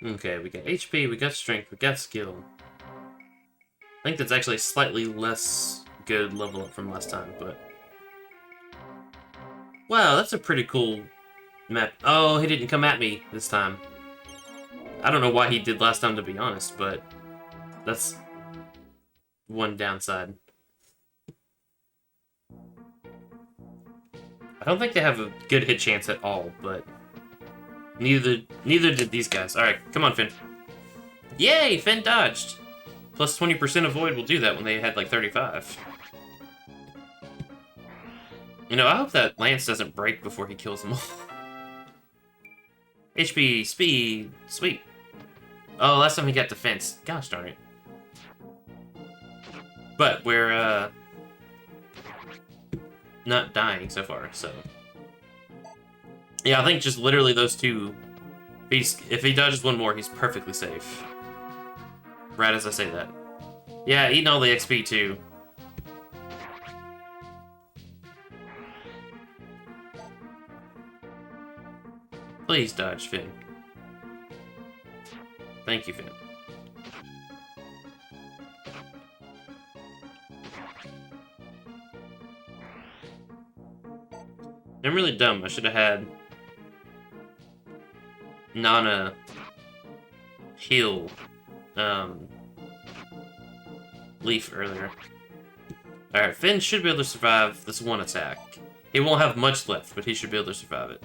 Okay, we got HP, we got strength, we got skill. I think that's actually slightly less good level up from last time, but... Wow, that's a pretty cool map. Oh, he didn't come at me this time. I don't know why he did last time, to be honest, but... That's... one downside. I don't think they have a good hit chance at all, but... Neither did these guys. Alright, come on, Finn. Yay! Finn dodged! Plus 20% avoid will do that when they had like 35. You know, I hope that Lance doesn't break before he kills them all. HP, speed, sweet. Oh, last time he got defense. Gosh darn it. But we're, not dying so far, so... Yeah, I think just literally those two... If he dodges one more, he's perfectly safe. Right as I say that. Yeah, eating all the XP, too. Please dodge, Finn. Thank you, Finn. I'm really dumb. I should have had... Nana... heal... Leaf earlier. Alright, Finn should be able to survive this one attack. He won't have much left, but he should be able to survive it.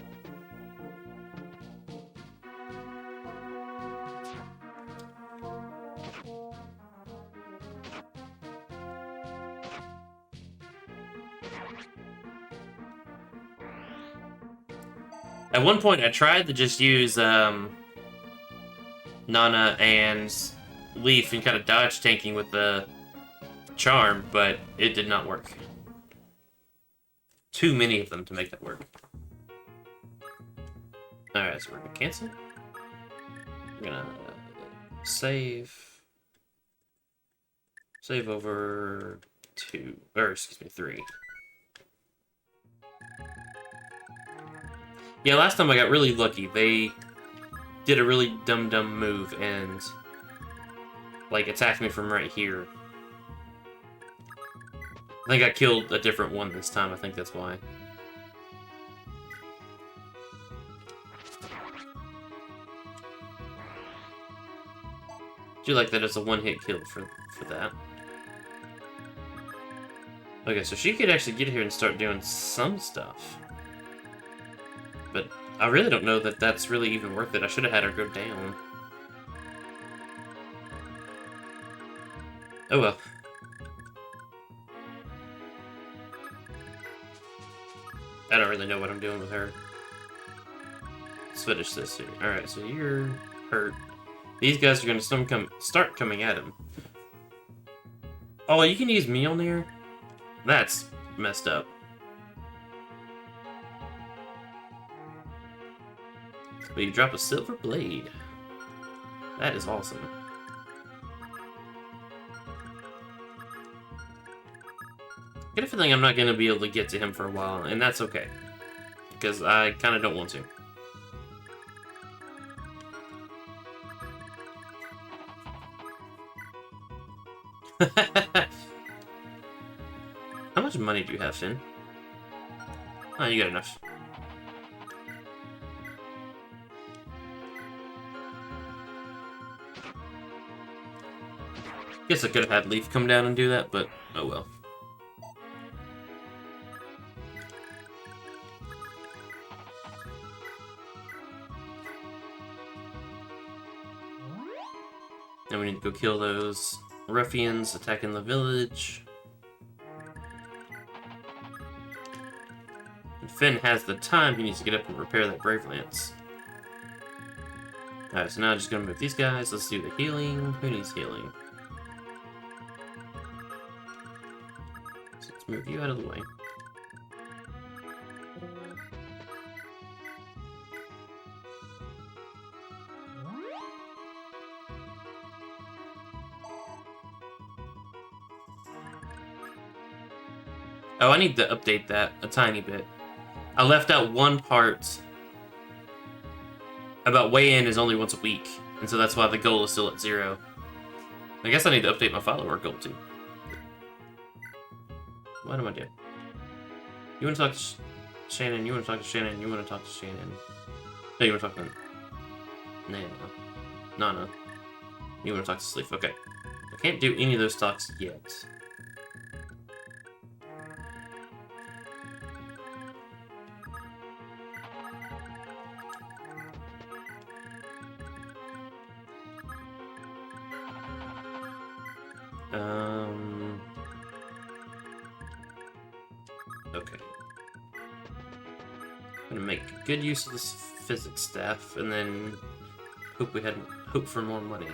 At one point, I tried to just use, Nana and Leaf and kind of dodge tanking with the charm, but it did not work. Too many of them to make that work. Alright, so we're gonna cancel. We're gonna save. Save over 2, or excuse me, 3. Yeah, last time I got really lucky. They did a really dumb move and, like, attacked me from right here. I think I killed a different one this time. I think that's why. Do like that it's a one-hit kill for that. Okay, so she could actually get here and start doing some stuff. But I really don't know that that's really even worth it. I should have had her go down. Oh well. I don't really know what I'm doing with her. Let's finish this here. Alright, so you're hurt. These guys are going to start coming at him. Oh, you can use Mjolnir? That's messed up. But you drop a silver blade. That is awesome. I get a feeling I'm not going to be able to get to him for a while, and that's okay. Because I kind of don't want to. How much money do you have, Finn? Oh, you got enough. Guess I could have had Leaf come down and do that, but oh well. to go kill those ruffians attacking the village. And Finn has the time. He needs to get up and repair that Brave Lance. Alright, so now I'm just gonna move these guys. Let's do the healing. Who needs healing? So let's move you out of the way. Oh, I need to update that a tiny bit. I left out one part about weigh-in is only once a week, and so that's why the goal is still at 0. I guess I need to update my follower goal too. What am I doing? You want to talk to Shannon? You want to talk to Shannon? You want to talk to Shannon? No, you want to talk to Nana. You want to talk to Sleep? Okay. I can't do any of those talks yet. Okay. I'm gonna make good use of this physics staff, and then hope for more money.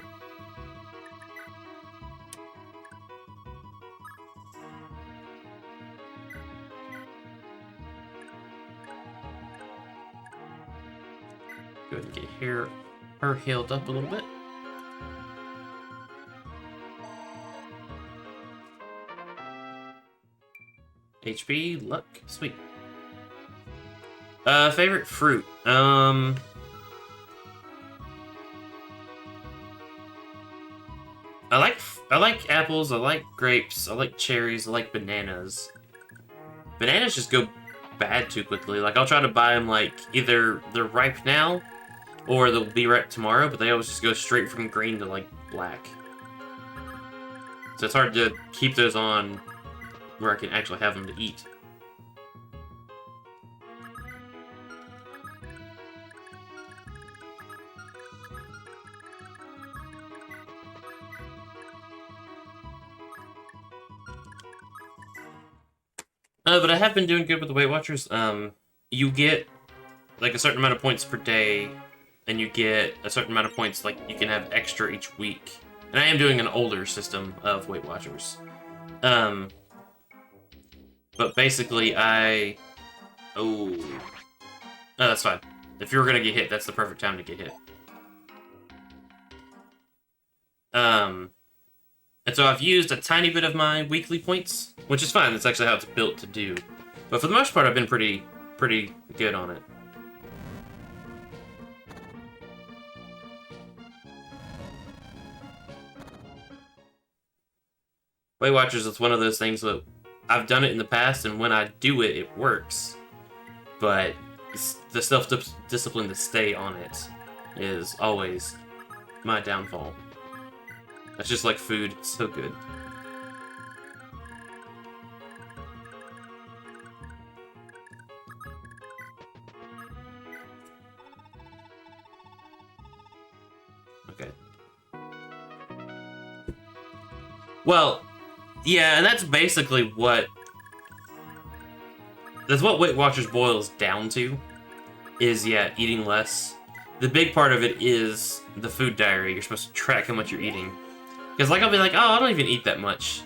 Go ahead and get her healed up a little bit. HP, luck, sweet. Favorite fruit. I like apples, I like grapes, I like cherries, I like bananas. Bananas just go bad too quickly. Like, I'll try to buy them, like, either they're ripe now, or they'll be ripe tomorrow, but they always just go straight from green to, like, black. So it's hard to keep those on where I can actually have them to eat. But I have been doing good with the Weight Watchers. You get like a certain amount of points per day, and you get a certain amount of points like you can have extra each week. And I am doing an older system of Weight Watchers. But basically oh, that's fine. If you're gonna get hit, that's the perfect time to get hit. And so I've used a tiny bit of my weekly points, which is fine. That's actually how it's built to do. But for the most part, I've been pretty good on it. Weight Watchers is one of those things that I've done it in the past, and when I do it, it works. But the self-discipline to stay on it is always my downfall. That's just like food. It's so good. Okay. Well, yeah, and that's basically what Weight Watchers boils down to, is, yeah, eating less. The big part of it is the food diary. You're supposed to track how much you're eating. Because, like, I'll be like, oh, I don't even eat that much.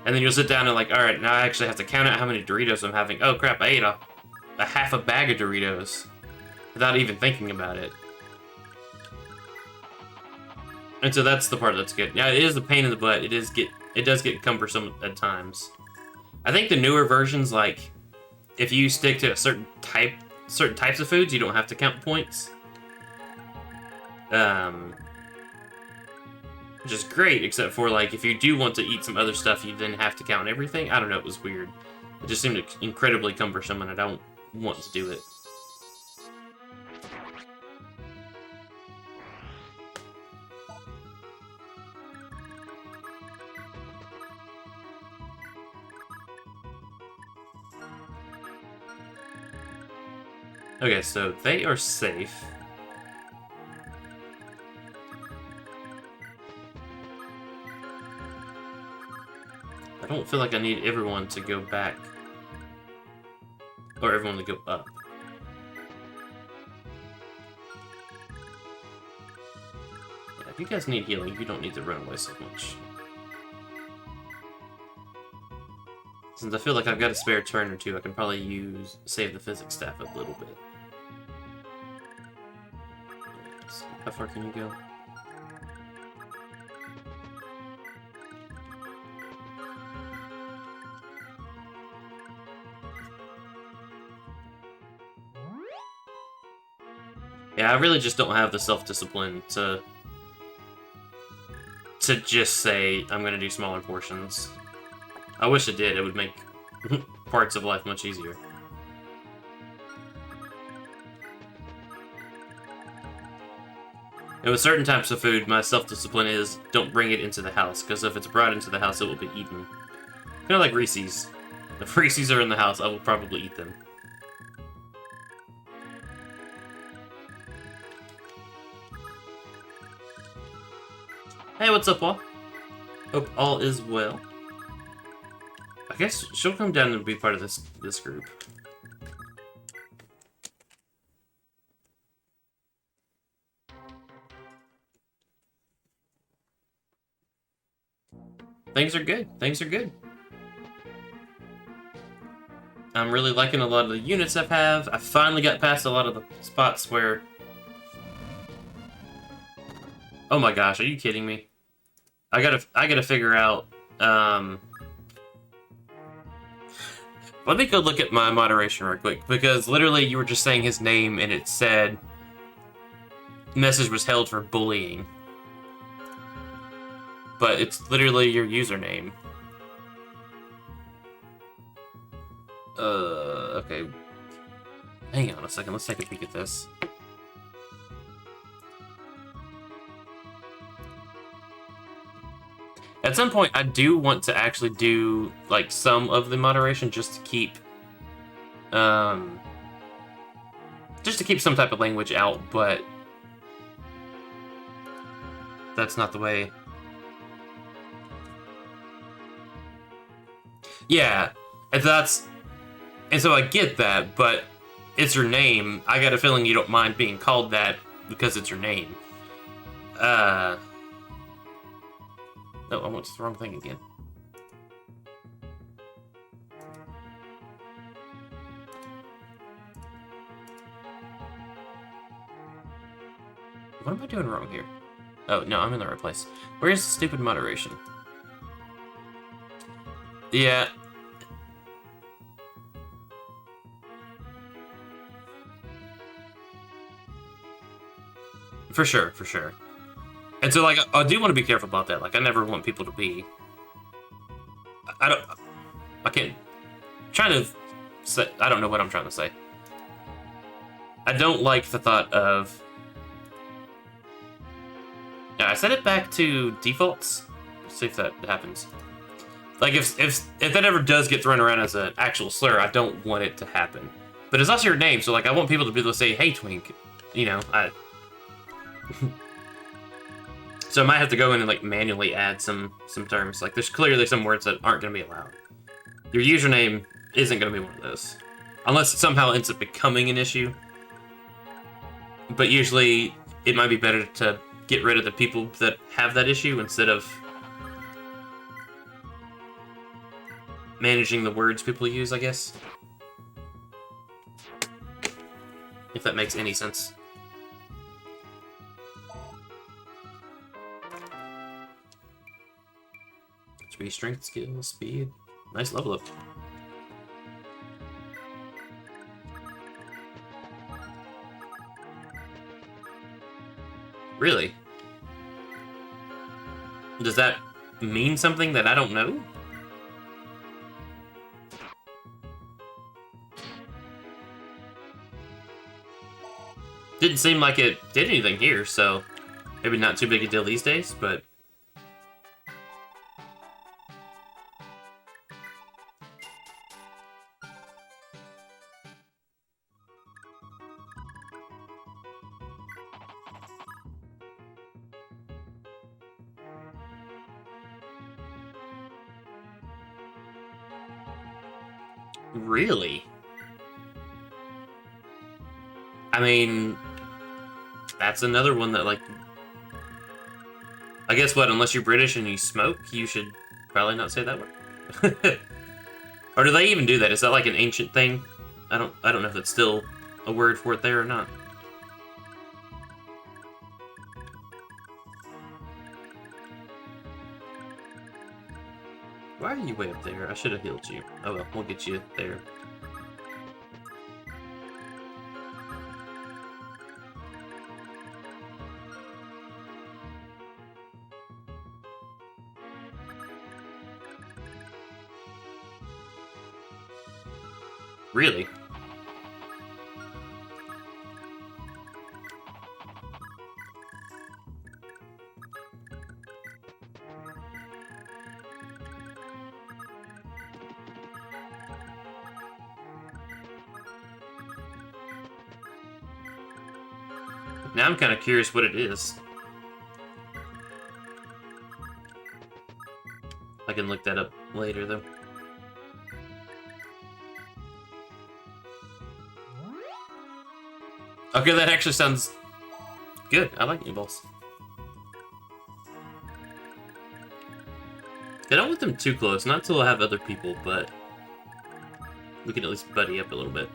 And then you'll sit down and like, alright, now I actually have to count out how many Doritos I'm having. Oh, crap, I ate a half a bag of Doritos without even thinking about it. And so that's the part that's good. Yeah, it is a pain in the butt. It does get cumbersome at times. I think the newer versions, like, if you stick to a certain types of foods, you don't have to count points. Which is great, except for, like, if you do want to eat some other stuff, you then have to count everything. I don't know, it was weird. It just seemed incredibly cumbersome, and I don't want to do it. Okay, so they are safe. I don't feel like I need everyone to go back. Or everyone to go up. Yeah, if you guys need healing, you don't need to run away so much. Since I feel like I've got a spare turn or two, I can probably save the physics staff a little bit. How far can you go? Yeah, I really just don't have the self-discipline to just say I'm gonna do smaller portions. I wish it did. It would make parts of life much easier. And with certain types of food, my self-discipline is don't bring it into the house, because if it's brought into the house, it will be eaten. Kind of like Reese's. If Reese's are in the house, I will probably eat them. Hey, what's up, all? Hope all is well. I guess she'll come down and be part of this group. Things are good. Things are good. I'm really liking a lot of the units I have. I finally got past a lot of the spots where... Oh my gosh, are you kidding me? I gotta figure out, Let me go look at my moderation real quick, because literally you were just saying his name and it said... Message was held for bullying. But it's literally your username. Okay. Hang on a second, let's take a peek at this. At some point, I do want to actually do, like, some of the moderation just to keep... just to keep some type of language out, but... That's not the way... Yeah, and so I get that, but it's your name. I got a feeling you don't mind being called that because it's your name. No, I went to the wrong thing again. What am I doing wrong here? Oh, no, I'm in the right place. Where's the stupid moderation? Yeah. For sure, for sure. And so, like, I do want to be careful about that. Like, I never want people to be... I can't... Trying to say... I don't know what I'm trying to say. I don't like the thought of... Yeah, I set it back to defaults. Let's see if that happens. Like, if that ever does get thrown around as an actual slur, I don't want it to happen. But it's also your name, so, like, I want people to be able to say, hey, Twink. You know, So I might have to go in and, like, manually add some terms. Like, there's clearly some words that aren't going to be allowed. Your username isn't going to be one of those. Unless it somehow ends up becoming an issue. But usually, it might be better to get rid of the people that have that issue instead of managing the words people use, I guess. If that makes any sense. 3 strength, skill, speed. Nice level up. Really? Does that mean something that I don't know? Didn't seem like it did anything here, so maybe not too big a deal these days, but... Really? I mean, that's another one that, like... I guess what, unless you're British and you smoke, you should probably not say that word. Or do they even do that? Is that like an ancient thing? I don't know if it's still a word for it there or not. Why are you way up there? I should have healed you. Oh well, we'll get you there. Really? Now I'm kind of curious what it is. I can look that up later, though. Okay, that actually sounds good. I like meatballs. I don't want them too close, not until I have other people, but we can at least buddy up a little bit.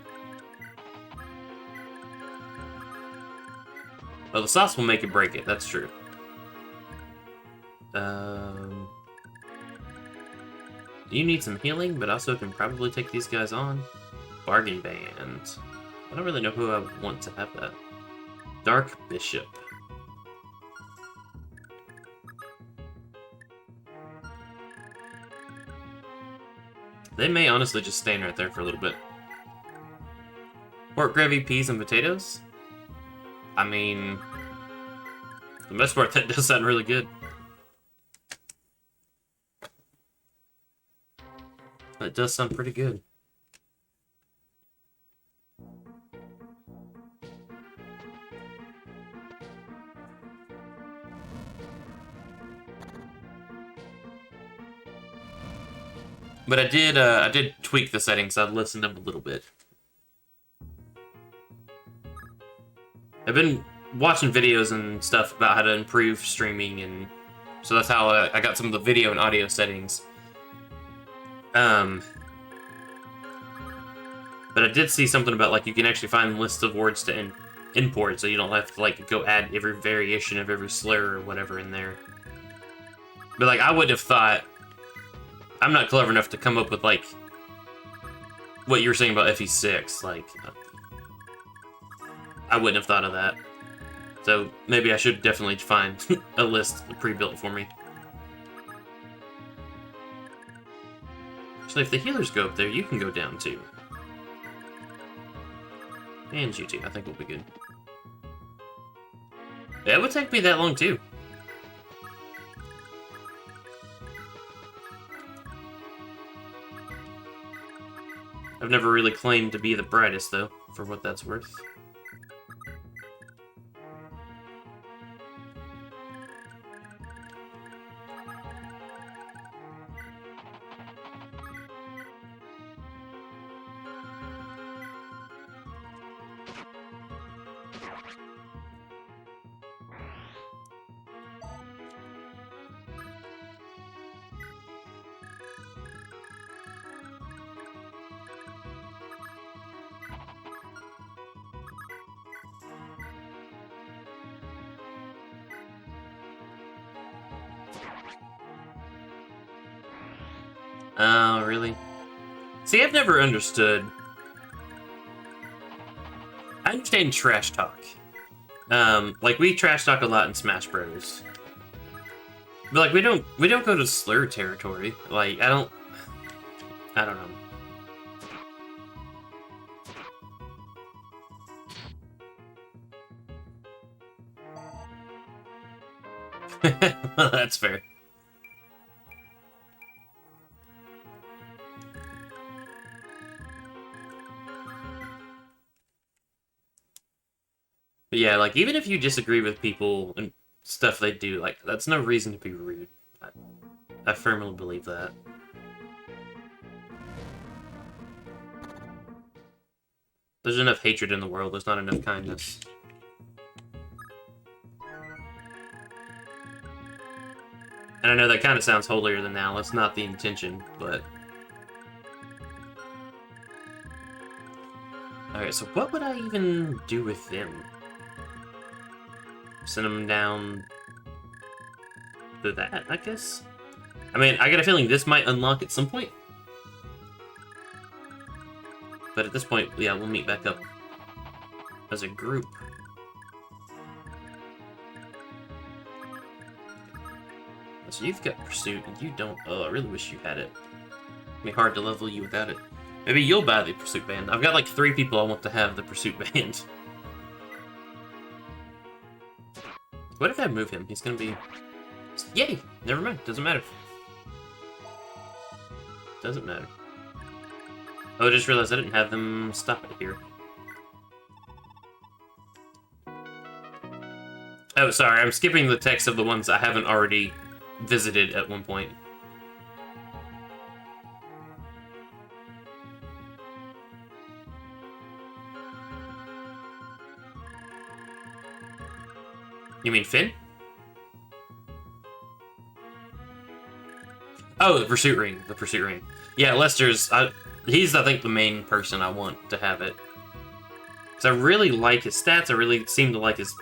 Oh, the sauce will make it break it, that's true. You need some healing, but also can probably take these guys on. Bargain Band. I don't really know who I want to have that. Dark Bishop. They may honestly just stand right there for a little bit. Pork gravy, peas, and potatoes? I mean, for the most part, that does sound really good. That does sound pretty good. But I did tweak the settings. I listened them a little bit. I've been watching videos and stuff about how to improve streaming, and so that's how I got some of the video and audio settings. But I did see something about, like, you can actually find lists of words to import, so you don't have to, like, go add every variation of every slur or whatever in there. But, like, I would have thought... I'm not clever enough to come up with, like, what you were saying about FE6. Like, I wouldn't have thought of that. So maybe I should definitely find a list pre-built for me. Actually, if the healers go up there, you can go down too. And you too, I think we'll be good. Yeah, it would take me that long too. I've never really claimed to be the brightest, though, for what that's worth. Oh, really? See, I've never understood. I understand trash talk. Like, we trash talk a lot in Smash Bros. But, like, we don't go to slur territory. Like, I don't know. Well, that's fair. But yeah, like, even if you disagree with people and stuff they do, like, that's no reason to be rude. I firmly believe that. There's enough hatred in the world. There's not enough kindness. And I know that kind of sounds holier than thou. That's not the intention, but... Alright, so what would I even do with them? Send them down... to that, I guess? I mean, I got a feeling this might unlock at some point. But at this point, yeah, we'll meet back up as a group. So you've got Pursuit, and you don't... Oh, I really wish you had it. It'd be hard to level you without it. Maybe you'll buy the Pursuit Band. I've got like 3 people I want to have the Pursuit Band. What if I move him? He's gonna be... Yay! Never mind. Doesn't matter. Doesn't matter. Oh, I just realized I didn't have them stop it here. Oh, sorry. I'm skipping the text of the ones I haven't already visited at one point. You mean Finn? Oh, the Pursuit Ring. The Pursuit Ring. Yeah, Lester's... he's, I think, the main person I want to have it. Because I really like his stats. I really seem to like his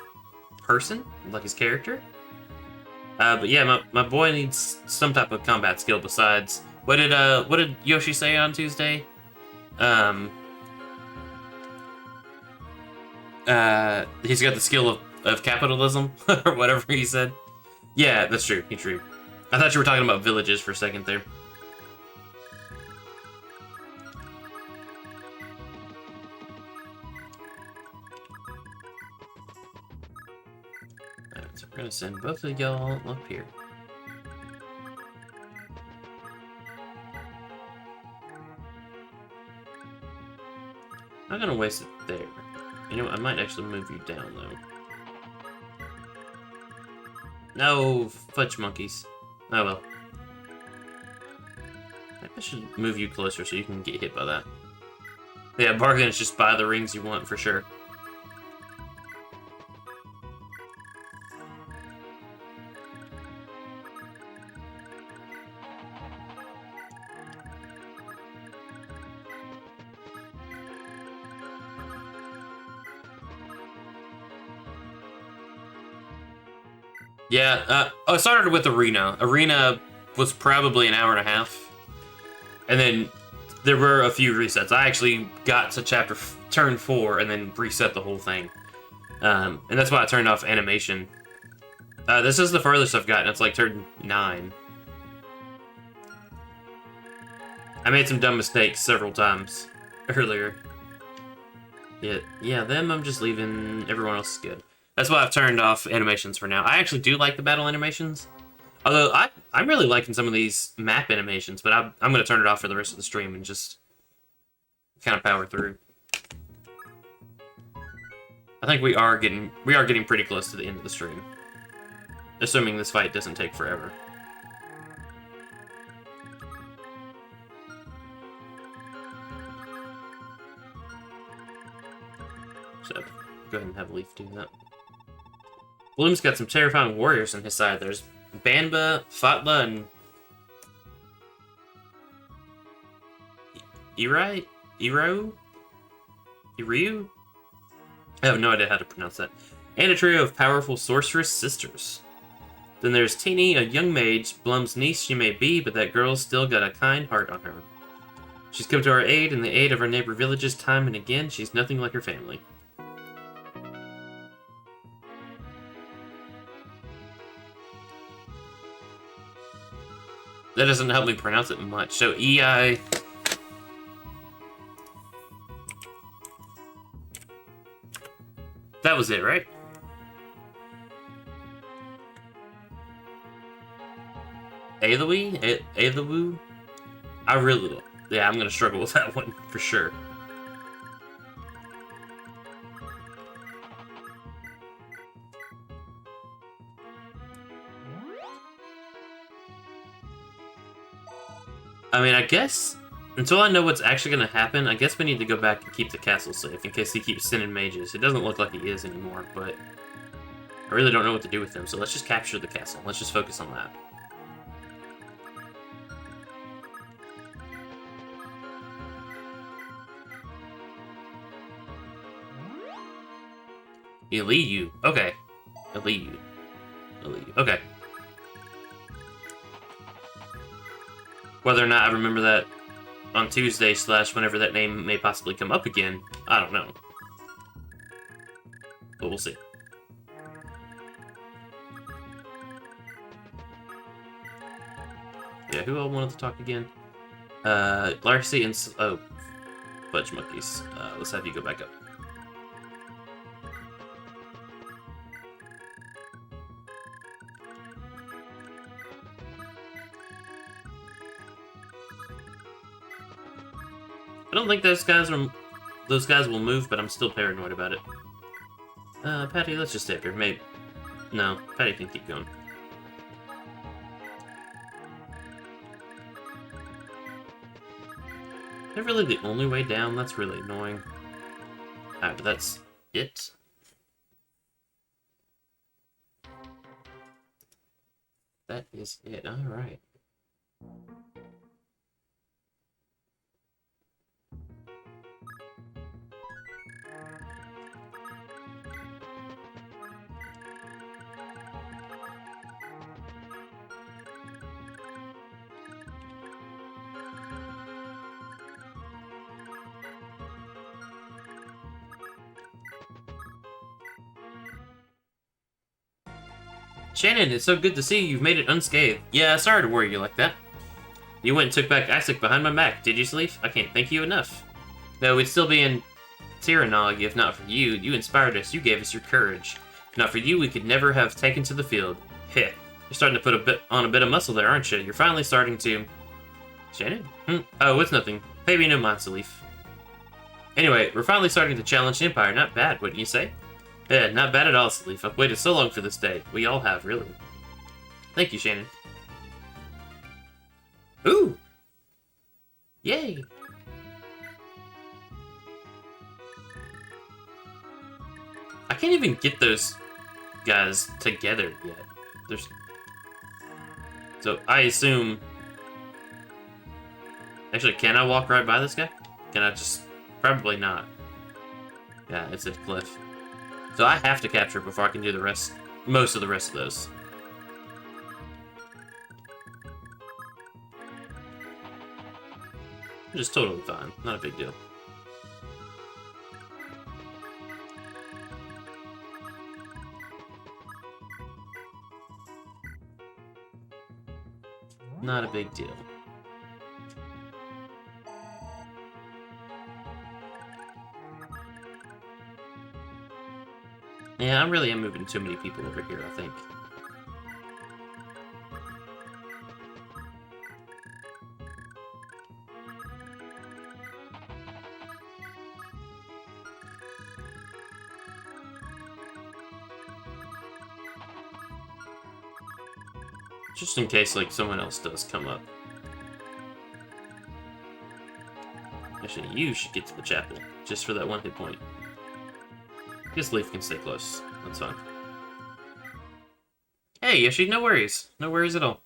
person. Like his character. But yeah, my boy needs some type of combat skill besides... What did Yoshi say on Tuesday? He's got the skill of capitalism, or whatever he said. Yeah, that's true. He's true. I thought you were talking about villages for a second there. Alright, so we're gonna send both of y'all up here. I'm gonna waste it there. You know what, I might actually move you down, though. No, fudge monkeys. Oh well. Maybe I should move you closer so you can get hit by that. Yeah, bargain is just buy the rings you want for sure. Yeah, I started with Arena. Arena was probably an hour and a half. And then there were a few resets. I actually got to turn 4 and then reset the whole thing. And that's why I turned off animation. This is the furthest I've gotten. It's like turn 9. I made some dumb mistakes several times earlier. Yeah, them I'm just leaving. Everyone else is good. That's why I've turned off animations for now. I actually do like the battle animations. Although, I'm really liking some of these map animations, but I'm going to turn it off for the rest of the stream and just kind of power through. I think we are getting pretty close to the end of the stream. Assuming this fight doesn't take forever. So, go ahead and have Leaf do that. Bloom's got some terrifying warriors on his side. There's Banba, Fatla, and... Irai? Iro? Iryu? I have no idea how to pronounce that. And a trio of powerful sorceress sisters. Then there's Teeny, a young mage. Blum's niece she may be, but that girl's still got a kind heart on her. She's come to our aid and the aid of our neighbor villages time and again. She's nothing like her family. That doesn't help me pronounce it much. So, E-I... That was it, right? Aethelwy? Aethelwu? I really don't. Yeah, I'm gonna struggle with that one for sure. I mean, I guess Until I know what's actually going to happen, I guess we need to go back and keep the castle safe, in case he keeps sending mages. It doesn't look like he is anymore, but I really don't know what to do with him, so let's just capture the castle. Let's just focus on that. Eliyu. Okay. Eliyu. Eliyu. Okay. Whether or not I remember that on Tuesday / whenever that name may possibly come up again, I don't know. But we'll see. Yeah, who all wanted to talk again? Larcy and... Oh, Fudge Monkeys. Let's have you go back up. I don't think those guys will move, but I'm still paranoid about it. Patty, let's just stay up here. Maybe. No, Patty can keep going. Is that really the only way down? That's really annoying. Alright, but that's it. That is it. Alright. Shannon, it's so good to see you've made it unscathed. Yeah, sorry to worry you like that. You went and took back Isaac behind my back, did you, Sleef? I can't thank you enough. No, we'd still be in Tiranoג if not for you. You inspired us, you gave us your courage. If not for you, we could never have taken to the field. Heh, you're starting to put a bit of muscle there, aren't you? You're finally starting to... Shannon? Oh, it's nothing. Pay me no mind, Sleef. Anyway, we're finally starting to challenge the Empire. Not bad, wouldn't you say? Yeah, not bad at all, Sleef. I've waited so long for this day. We all have, really. Thank you, Shannon. Ooh! Yay! I can't even get those guys together yet. There's... So, I assume... Actually, can I walk right by this guy? Can I just... Probably not. Yeah, it's a cliff. So I have to capture it before I can do the rest, most of the rest of those. Which is totally fine, not a big deal. Not a big deal. Yeah, I really am moving too many people over here, I think. Just in case, like, someone else does come up. Actually, you should get to the chapel, just for that one hit point. I guess Leaf can stay close. That's fine. Hey, Yoshi, no worries. No worries at all.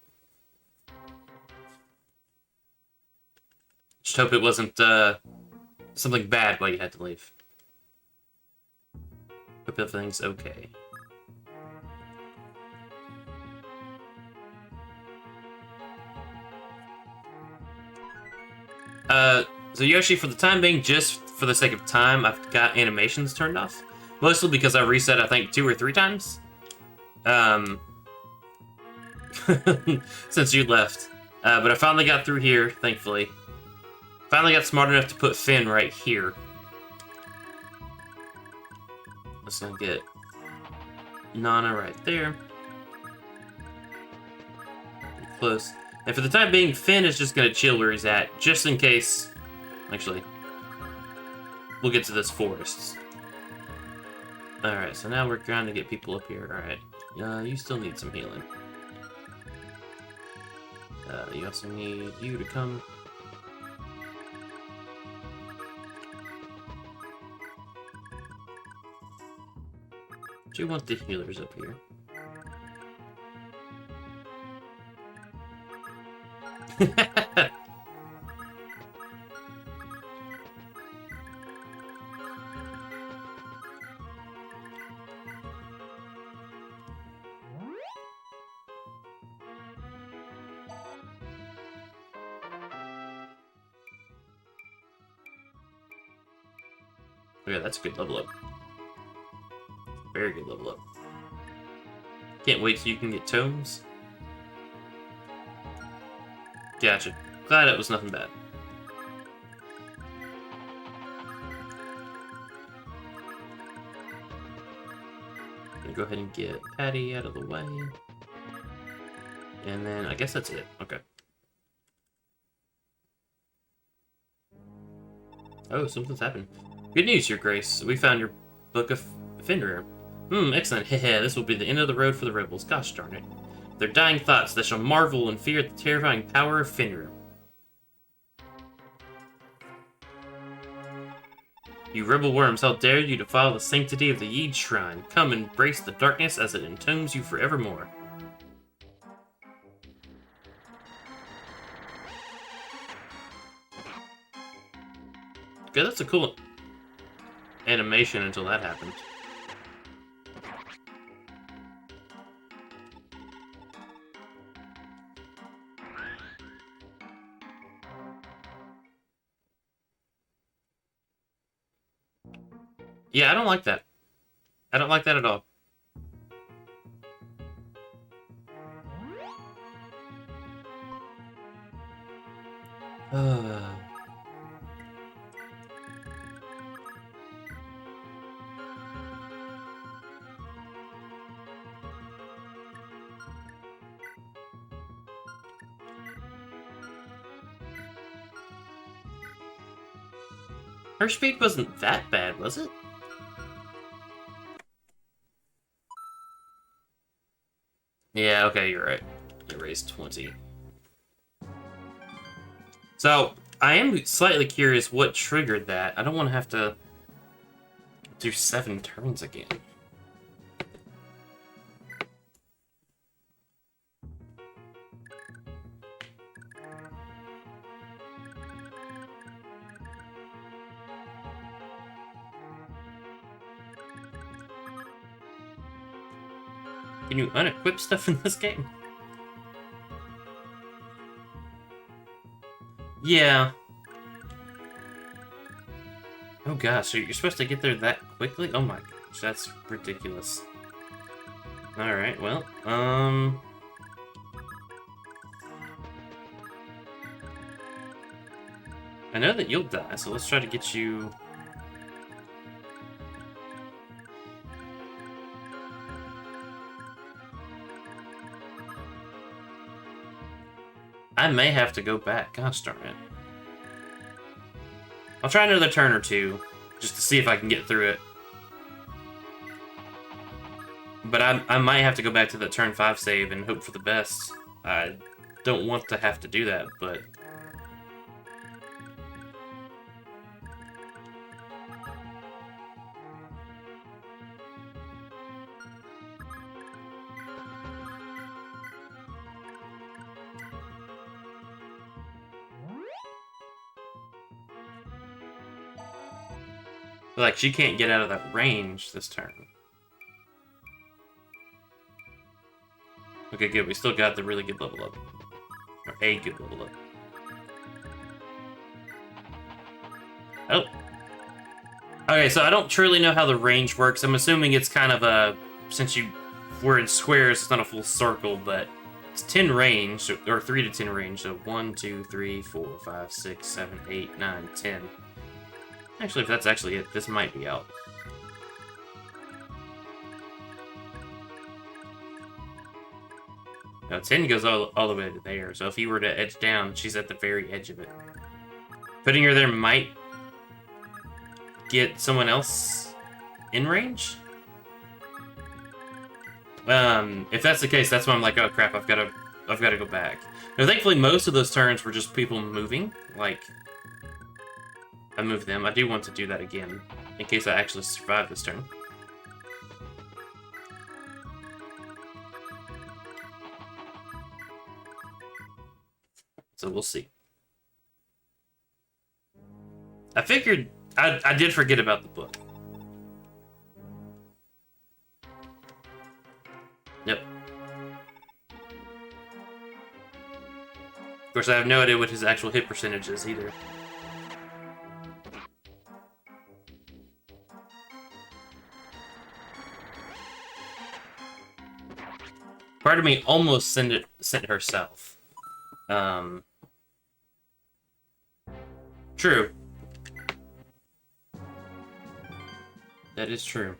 Just hope it wasn't, something bad while you had to leave. Hope everything's okay. So Yoshi, for the time being, just for the sake of time, I've got animations turned off. Mostly because I reset, I think, 2 or 3 times. Since you left. But I finally got through here, thankfully. Finally got smart enough to put Finn right here. Let's not get Nana right there. Close. And for the time being, Finn is just going to chill where he's at, just in case... Actually, we'll get to this forest. Alright, so now we're trying to get people up here. Alright, you still need some healing. You also need you to come do want the healers up here. Okay, that's a good level up. Very good level up. Can't wait till you can get tomes. Gotcha. Glad it was nothing bad. Gonna go ahead and get Patty out of the way. And then I guess that's it. Okay. Oh, something's happened. Good news, Your Grace. We found your Book of Fenrir. Excellent. Hehe, this will be the end of the road for the rebels. Gosh darn it. Their dying thoughts, they shall marvel and fear at the terrifying power of Fenrir. You rebel worms, how dare you defile the sanctity of the Yd Shrine? Come, embrace the darkness as it entombs you forevermore. Okay, that's a cool animation until that happened. Yeah, I don't like that. I don't like that at all. Her speed wasn't that bad, was it? Yeah, okay, you're right. It raised 20. So, I am slightly curious what triggered that. I don't want to have to do 7 turns again. Can you unequip stuff in this game? Yeah. Oh gosh, so you're supposed to get there that quickly? Oh my gosh, that's ridiculous. Alright, well, I know that you'll die, so let's try to get you... I may have to go back. Gosh darn it. I'll try another turn or two, just to see if I can get through it. But I might have to go back to the turn 5 save and hope for the best. I don't want to have to do that, but... like, she can't get out of that range this turn. Okay, good. We still got the really good level up. Or a good level up. Oh. Okay, so I don't truly know how the range works. I'm assuming it's kind of a... Since we're in squares, it's not a full circle, but... It's 10 range, or 3 to 10 range, so 1, 2, 3, 4, 5, 6, 7, 8, 9, 10. Actually, if that's actually it, this might be out. Now, 10 goes all the way to there, so if he were to edge down, she's at the very edge of it. Putting her there might get someone else in range? If that's the case, that's why I'm like, oh crap, I've got to go back. Now, thankfully, most of those turns were just people moving, like... I moved them. I do want to do that again, in case I actually survive this turn. So we'll see. I figured I did forget about the book. Yep. Of course, I have no idea what his actual hit percentage is either. Part of me almost sent her south. True. That is true.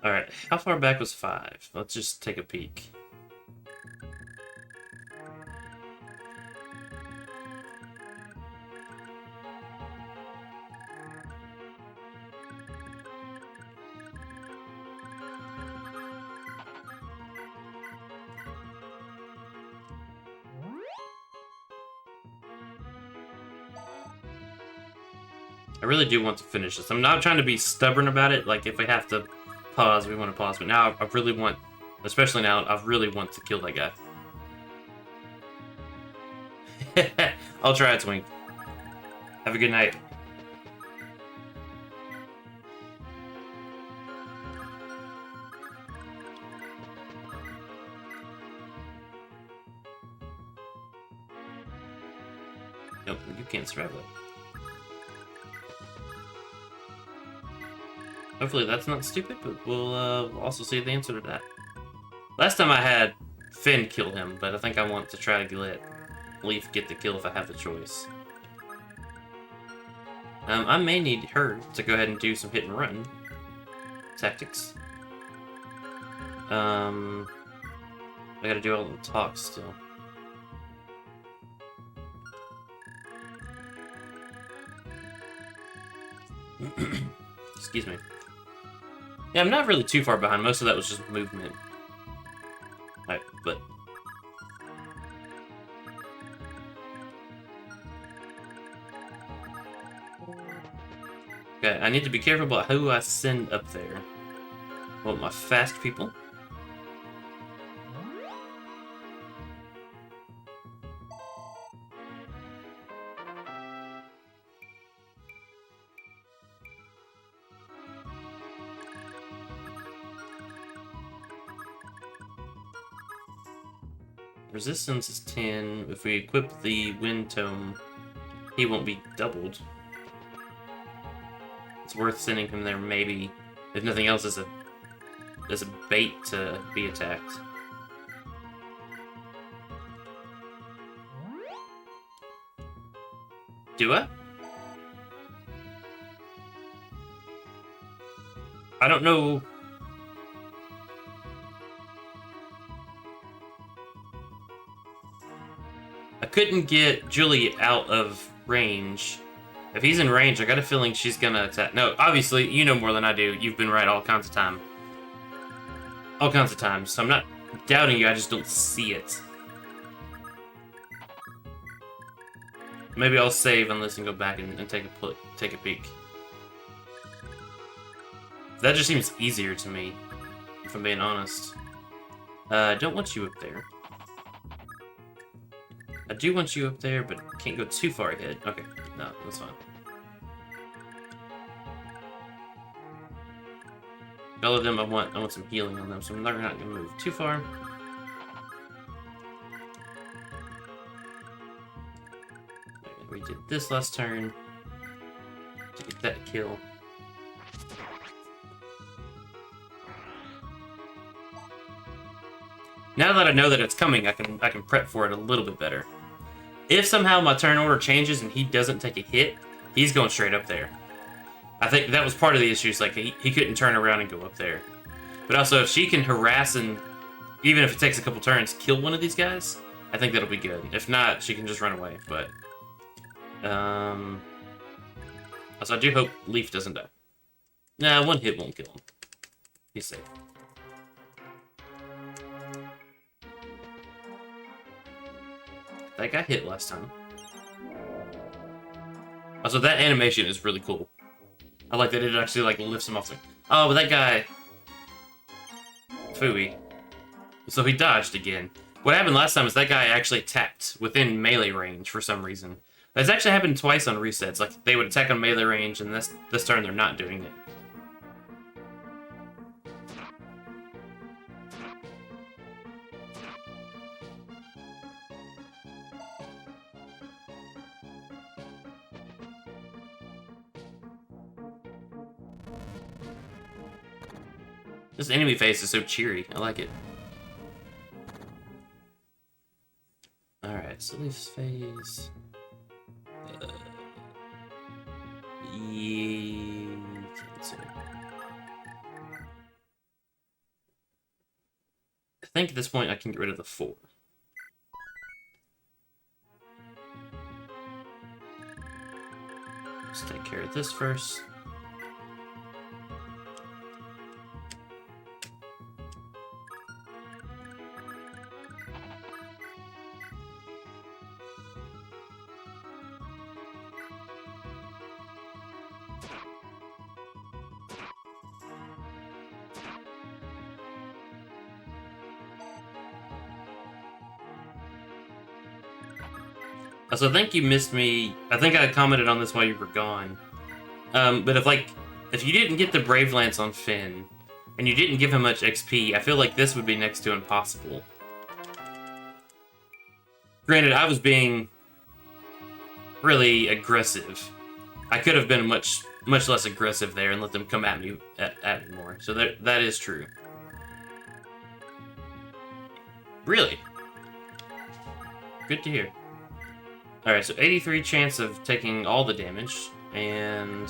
Alright, how far back was 5? Let's just take a peek. I really do want to finish this. I'm not trying to be stubborn about it. Like, if we have to pause, we want to pause. But now I really want, especially now, I really want to kill that guy. I'll try it, Twink. Have a good night. Nope, you can't survive that. Hopefully that's not stupid, but we'll also see the answer to that. Last time I had Finn kill him, but I think I want to try to let Leaf get the kill if I have the choice. I may need her to go ahead and do some hit and run tactics. I gotta do all the talk still. Excuse me. Yeah, I'm not really too far behind. Most of that was just movement. Alright, but... Okay, I need to be careful about who I send up there. I want my fast people. Resistance is 10. If we equip the Wind Tome, he won't be doubled. It's worth sending him there, maybe, if nothing else, as a bait to be attacked. Do I? I don't know. I couldn't get Julie out of range. If he's in range, I got a feeling she's gonna attack. No, obviously, you know more than I do. You've been right all kinds of time. All kinds of times. So I'm not doubting you, I just don't see it. Maybe I'll save and listen, go back and take a peek. That just seems easier to me, if I'm being honest. I don't want you up there. I do want you up there, but can't go too far ahead. Okay, no, that's fine. All of them, I want some healing on them, so I'm not gonna move too far. We did this last turn to get that kill. Now that I know that it's coming, I can prep for it a little bit better. If somehow my turn order changes and he doesn't take a hit, he's going straight up there. I think that was part of the issue. Like he couldn't turn around and go up there. But also, if she can harass and, even if it takes a couple turns, kill one of these guys, I think that'll be good. If not, she can just run away. But also, I do hope Leaf doesn't die. Nah, one hit won't kill him. He's safe. That got hit last time. Also, that animation is really cool. I like that it actually like lifts him off the... Oh, but that guy... Phooey. So he dodged again. What happened last time is that guy actually attacked within melee range for some reason. That's actually happened twice on resets. Like, they would attack on melee range, and this turn they're not doing it. This enemy face is so cheery. I like it. Alright, so Leaf's phase. Yeah. I think at this point I can get rid of the 4. Let's take care of this first. So I think you missed me. I think I commented on this while you were gone. But if you didn't get the Brave Lance on Finn, and you didn't give him much XP, I feel like this would be next to impossible. Granted, I was being really aggressive. I could have been much less aggressive there and let them come at me more. So that is true. Really? Good to hear. Alright, so 83 chance of taking all the damage, and...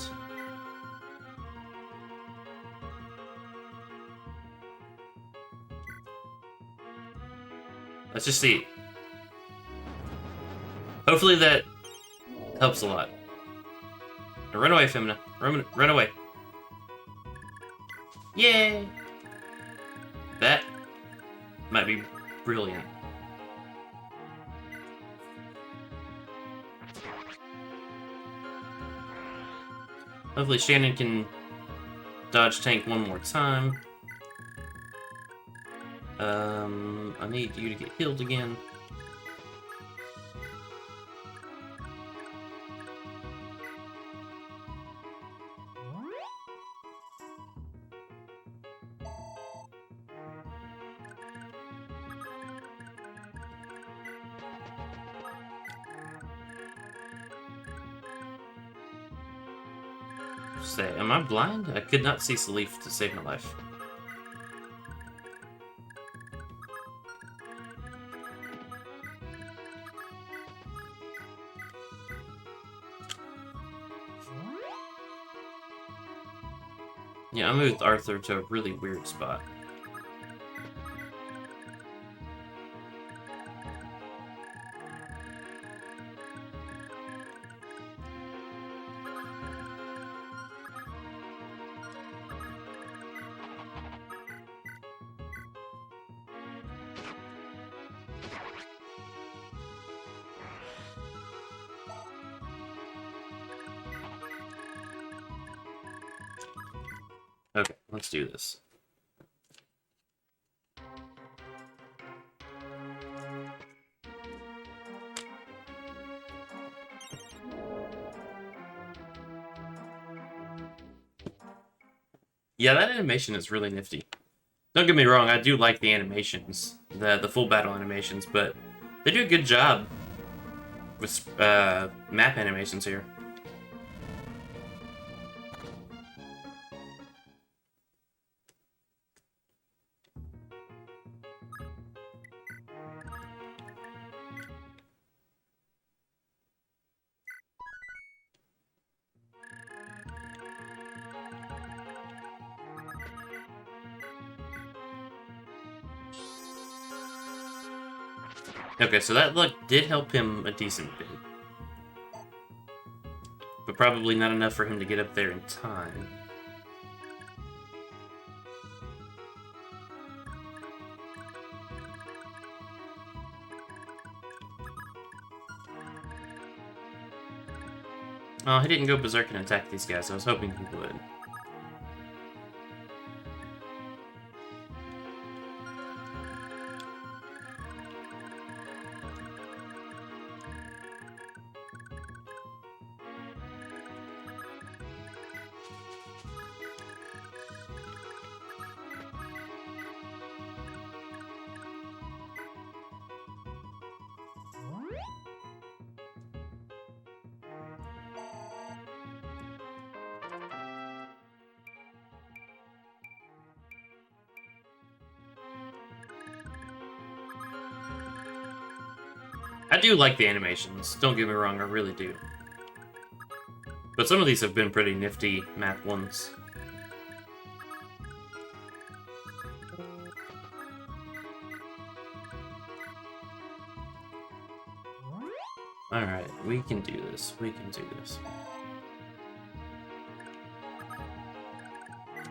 let's just see. Hopefully that helps a lot. Now run away, Femina. Run away. Yay! That might be brilliant. Hopefully Shannon can dodge tank one more time. I need you to get healed again. Say, am I blind? I could not see Salif to save my life. Yeah, I moved Arthur to a really weird spot. Okay, let's do this. Yeah, that animation is really nifty. Don't get me wrong, I do like the animations, the full battle animations, but they do a good job with map animations here. Okay, so that luck did help him a decent bit. But probably not enough for him to get up there in time. Oh, he didn't go berserk and attack these guys. I was hoping he would. I do like the animations, don't get me wrong, I really do. But some of these have been pretty nifty map ones. Alright, we can do this. We can do this.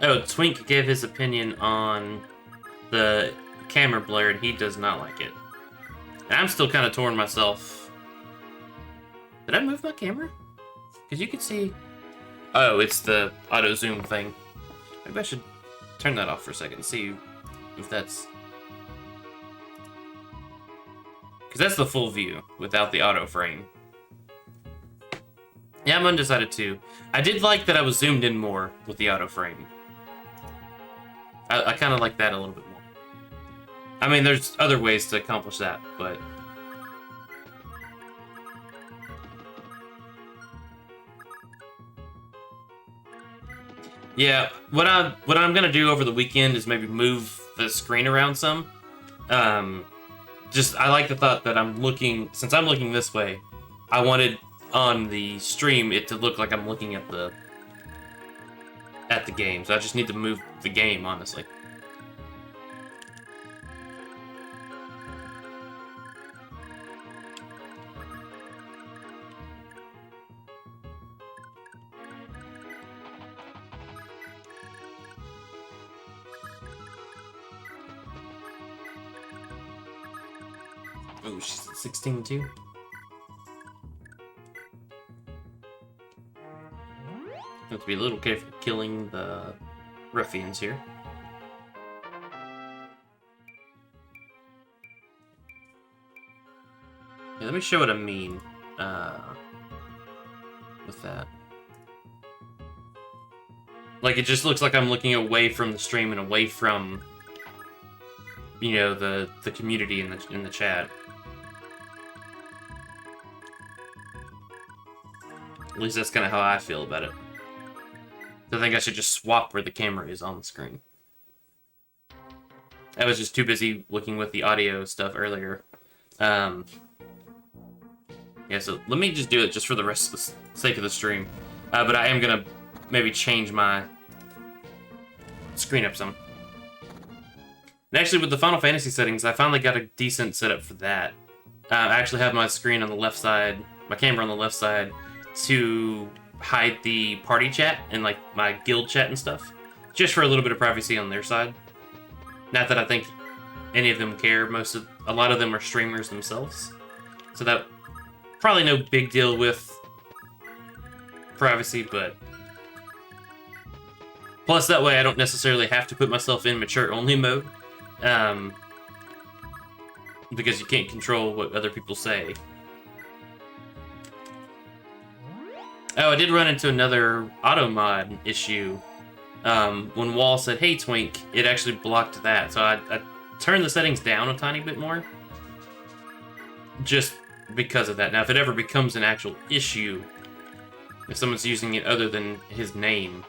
Oh, Twink gave his opinion on the camera blur, and he does not like it. And I'm still kind of torn myself. Did I move my camera? Because you can see... Oh, it's the auto zoom thing. Maybe I should turn that off for a second and see if that's... Because that's the full view without the auto frame. Yeah, I'm undecided too. I did like that I was zoomed in more with the auto frame. I kind of like that a little bit more. I mean, there's other ways to accomplish that, but... Yeah, what I'm gonna do over the weekend is maybe move the screen around some. Just, I like the thought that since I'm looking this way, I wanted on the stream it to look like I'm looking at the game. So I just need to move the game, honestly. Oh, she's at 16 too. Have to be a little careful killing the ruffians here. Yeah, let me show what I mean with that. Like, it just looks like I'm looking away from the stream and away from, you know, the community in the chat. At least that's kind of how I feel about it. I think I should just swap where the camera is on the screen. I was just too busy looking with the audio stuff earlier. Yeah, so let me just do it just for the rest of the sake of the stream. But I am gonna maybe change my screen up some. And actually, with the Final Fantasy settings, I finally got a decent setup for that. I actually have my screen on the left side, my camera on the left side, to hide the party chat and like my guild chat and stuff, just for a little bit of privacy on their side. Not that I think any of them care. A lot of them are streamers themselves, so that probably no big deal with privacy. But plus that way I don't necessarily have to put myself in mature only mode, because you can't control what other people say. Oh, I did run into another auto mod issue. When Wall said, "Hey, Twink," it actually blocked that. So I turned the settings down a tiny bit more, just because of that. Now, if it ever becomes an actual issue, if someone's using it other than his name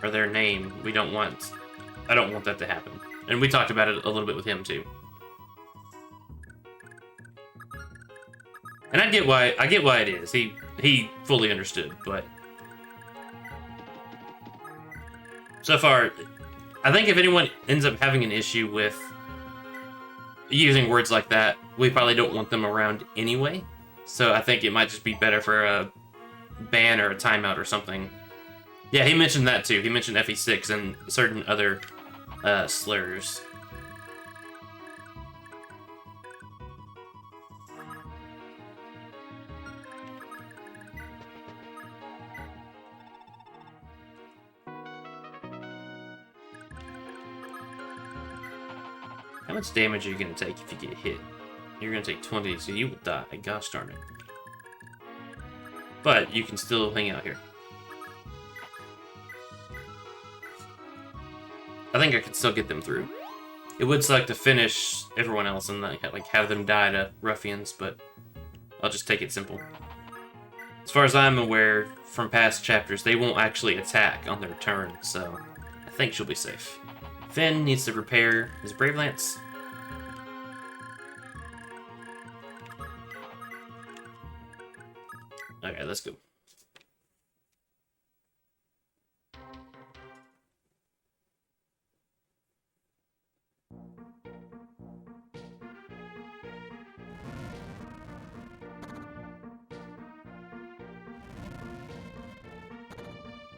or their name, I don't want that to happen. And we talked about it a little bit with him too. And I get why it is. He fully understood, but so far, I think if anyone ends up having an issue with using words like that, we probably don't want them around anyway. So I think it might just be better for a ban or a timeout or something. Yeah, he mentioned that too. He mentioned FE6 and certain other slurs. How much damage are you going to take if you get hit? You're going to take 20, so you will die. Gosh darn it. But you can still hang out here. I think I could still get them through. It would suck to finish everyone else and like have them die to ruffians, but I'll just take it simple. As far as I'm aware from past chapters, they won't actually attack on their turn, so I think she'll be safe. Finn needs to repair his Brave Lance. Okay, let's go.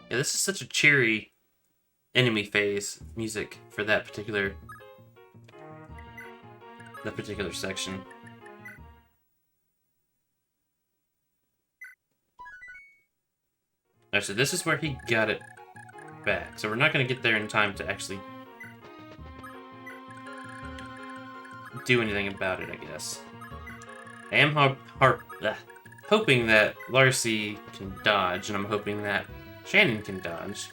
Yeah, this is such a cheery enemy phase music for that particular section. Alright, so this is where he got it back. So we're not going to get there in time to actually do anything about it, I guess. I am hoping that Larcy can dodge, and I'm hoping that Shannon can dodge.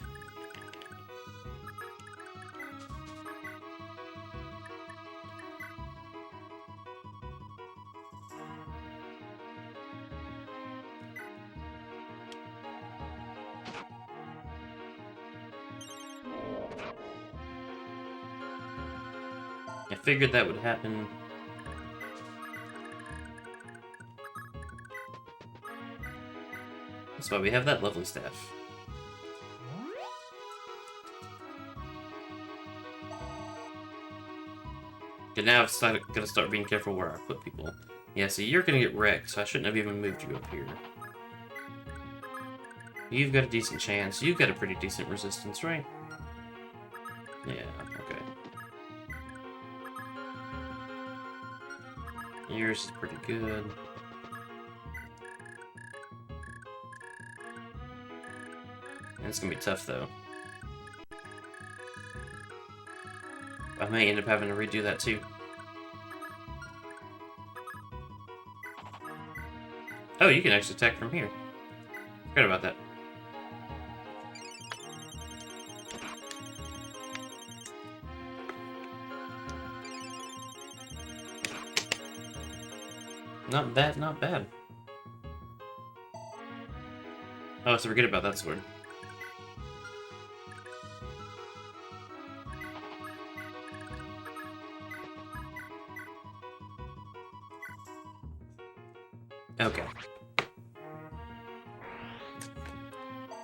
I figured that would happen. That's why we have that lovely staff. Okay, now I've gotta start being careful where I put people. Yeah, see, you're gonna get wrecked, so I shouldn't have even moved you up here. You've got a decent chance. You've got a pretty decent resistance, right? Yeah, okay. Yours is pretty good. It's gonna be tough, though. I may end up having to redo that, too. Oh, you can actually attack from here. Forgot about that. Not bad, not bad. Oh, so forget about that sword. Okay.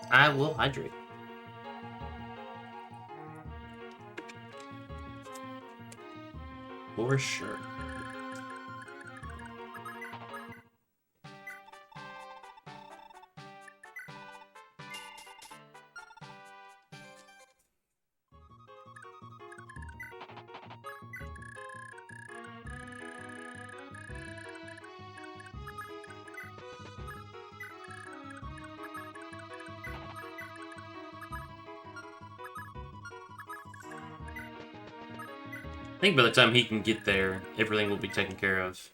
I will hydrate. For sure. I think by the time he can get there, everything will be taken care of.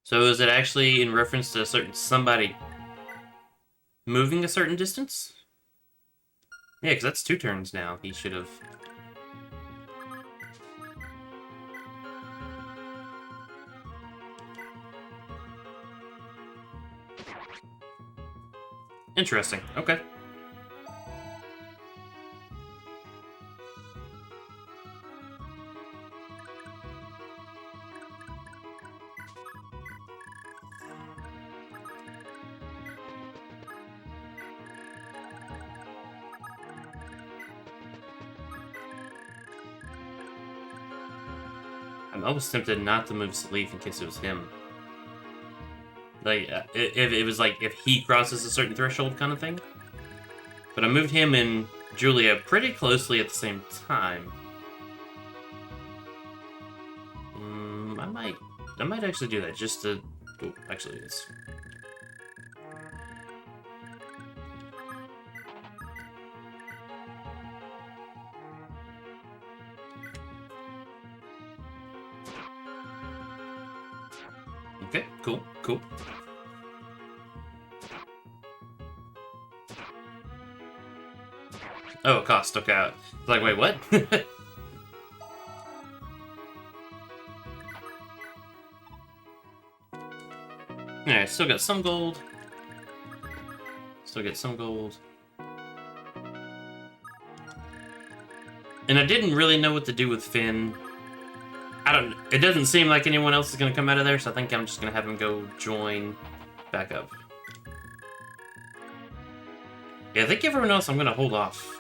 So is it actually in reference to somebody moving a certain distance? Yeah, because that's 2 turns now. He should have. Interesting. Okay. I'm almost tempted not to move Salif in case it was him. Like, if it was like, if he crosses a certain threshold kind of thing. But I moved him and Julia pretty closely at the same time. I might actually do that just to... Oh, actually it is. Okay, cool, cool. Oh, cost. Okay. It's like, wait, what? Alright, still got some gold. Still get some gold. And I didn't really know what to do with Finn. It doesn't seem like anyone else is going to come out of there, so I think I'm just going to have him go join back up. Yeah, I think everyone else I'm going to hold off.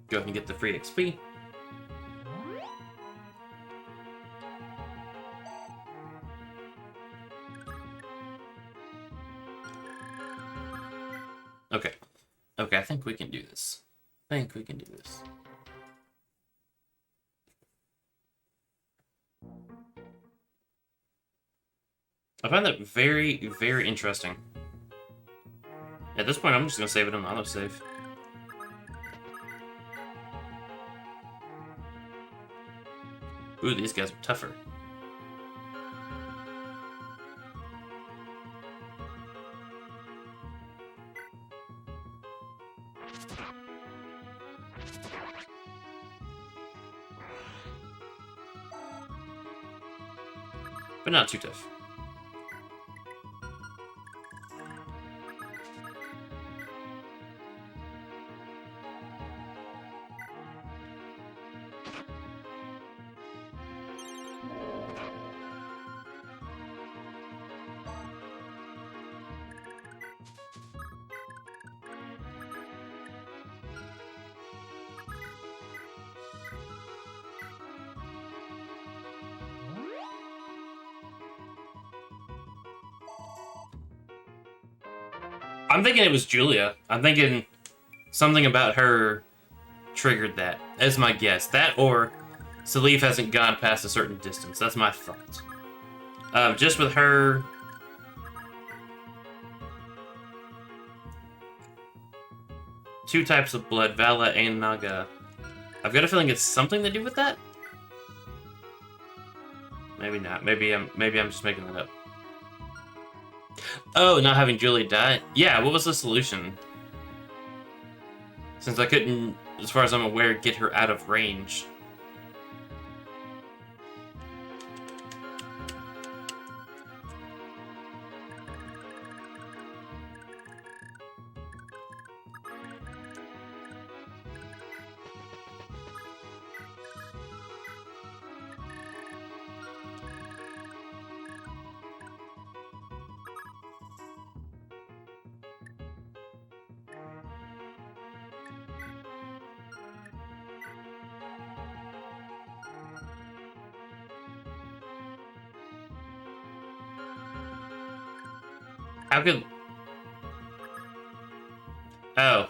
Go ahead and get the free XP. Okay. Okay, I think we can do this. I find that very, very interesting. At this point, I'm just gonna save it on autosave. Ooh, these guys are tougher. But not too tough. I'm thinking it was Julia. I'm thinking something about her triggered that, as my guess. That or Salif hasn't gone past a certain distance. That's my thought. Just with her... Two types of blood, Vala and Naga. I've got a feeling it's something to do with that? Maybe not. Maybe I'm just making that up. Oh, not having Julie die? Yeah, what was the solution? Since I couldn't, as far as I'm aware, get her out of range. How could... Oh.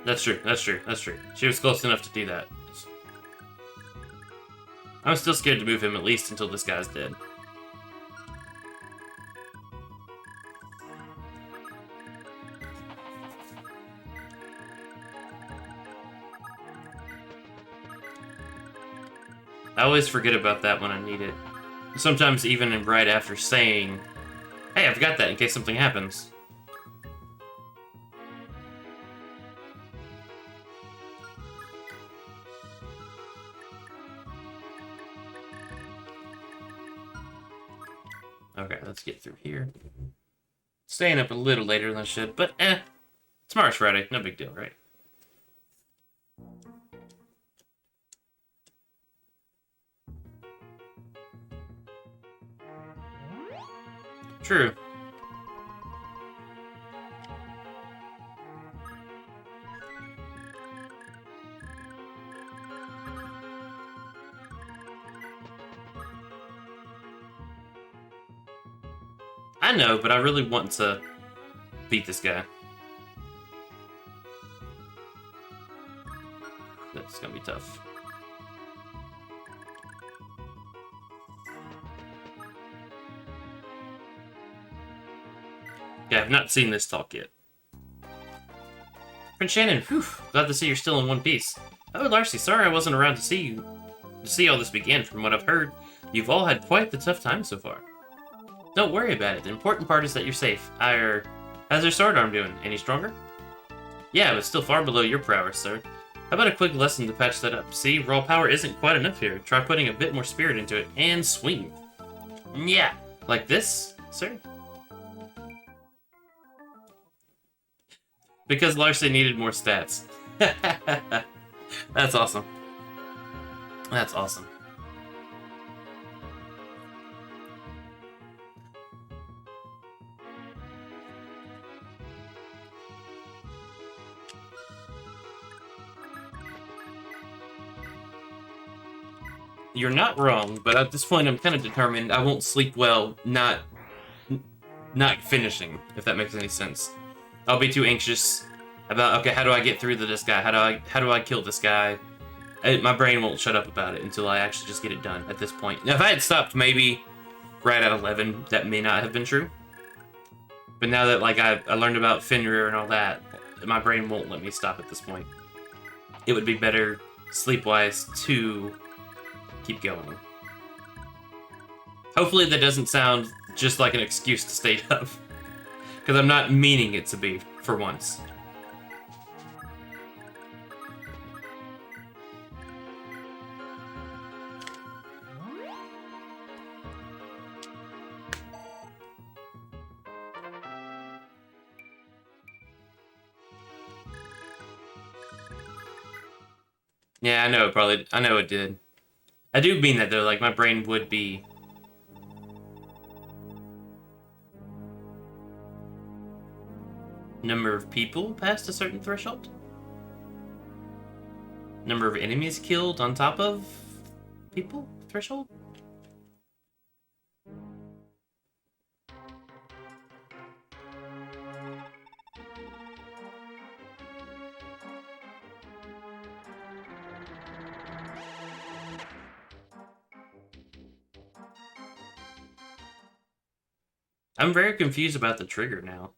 That's true. She was close enough to do that. I'm still scared to move him, at least until this guy's dead. I always forget about that when I need it. Sometimes even right after saying, hey, I've got that in case something happens. Okay, let's get through here. Staying up a little later than I should, but tomorrow's Friday, no big deal, right? True. I know, but I really want to beat this guy. That's gonna be tough. Yeah, I've not seen this talk yet. Prince Shannon, whew, glad to see you're still in one piece. Oh, Larcy, sorry I wasn't around to see you to see all this begin. From what I've heard, you've all had quite the tough time so far. Don't worry about it. The important part is that you're safe. How's your sword arm doing? Any stronger? Yeah, but still far below your prowess, sir. How about a quick lesson to patch that up? See, raw power isn't quite enough here. Try putting a bit more spirit into it, and swing. Yeah, like this, sir? Because Larcy needed more stats. That's awesome. That's awesome. You're not wrong, but at this point I'm kind of determined I won't sleep well not finishing, if that makes any sense. I'll be too anxious about, okay, how do I get through to this guy? How do I kill this guy? My brain won't shut up about it until I actually just get it done at this point. Now, if I had stopped maybe right at 11, that may not have been true. But now that like I learned about Fenrir and all that, my brain won't let me stop at this point. It would be better sleep-wise to keep going. Hopefully that doesn't sound just like an excuse to stay up. Because I'm not meaning it to be, for once. Yeah, I know it did. I do mean that though, like my brain would be number of people past a certain threshold? Number of enemies killed on top of people threshold? I'm very confused about the trigger now.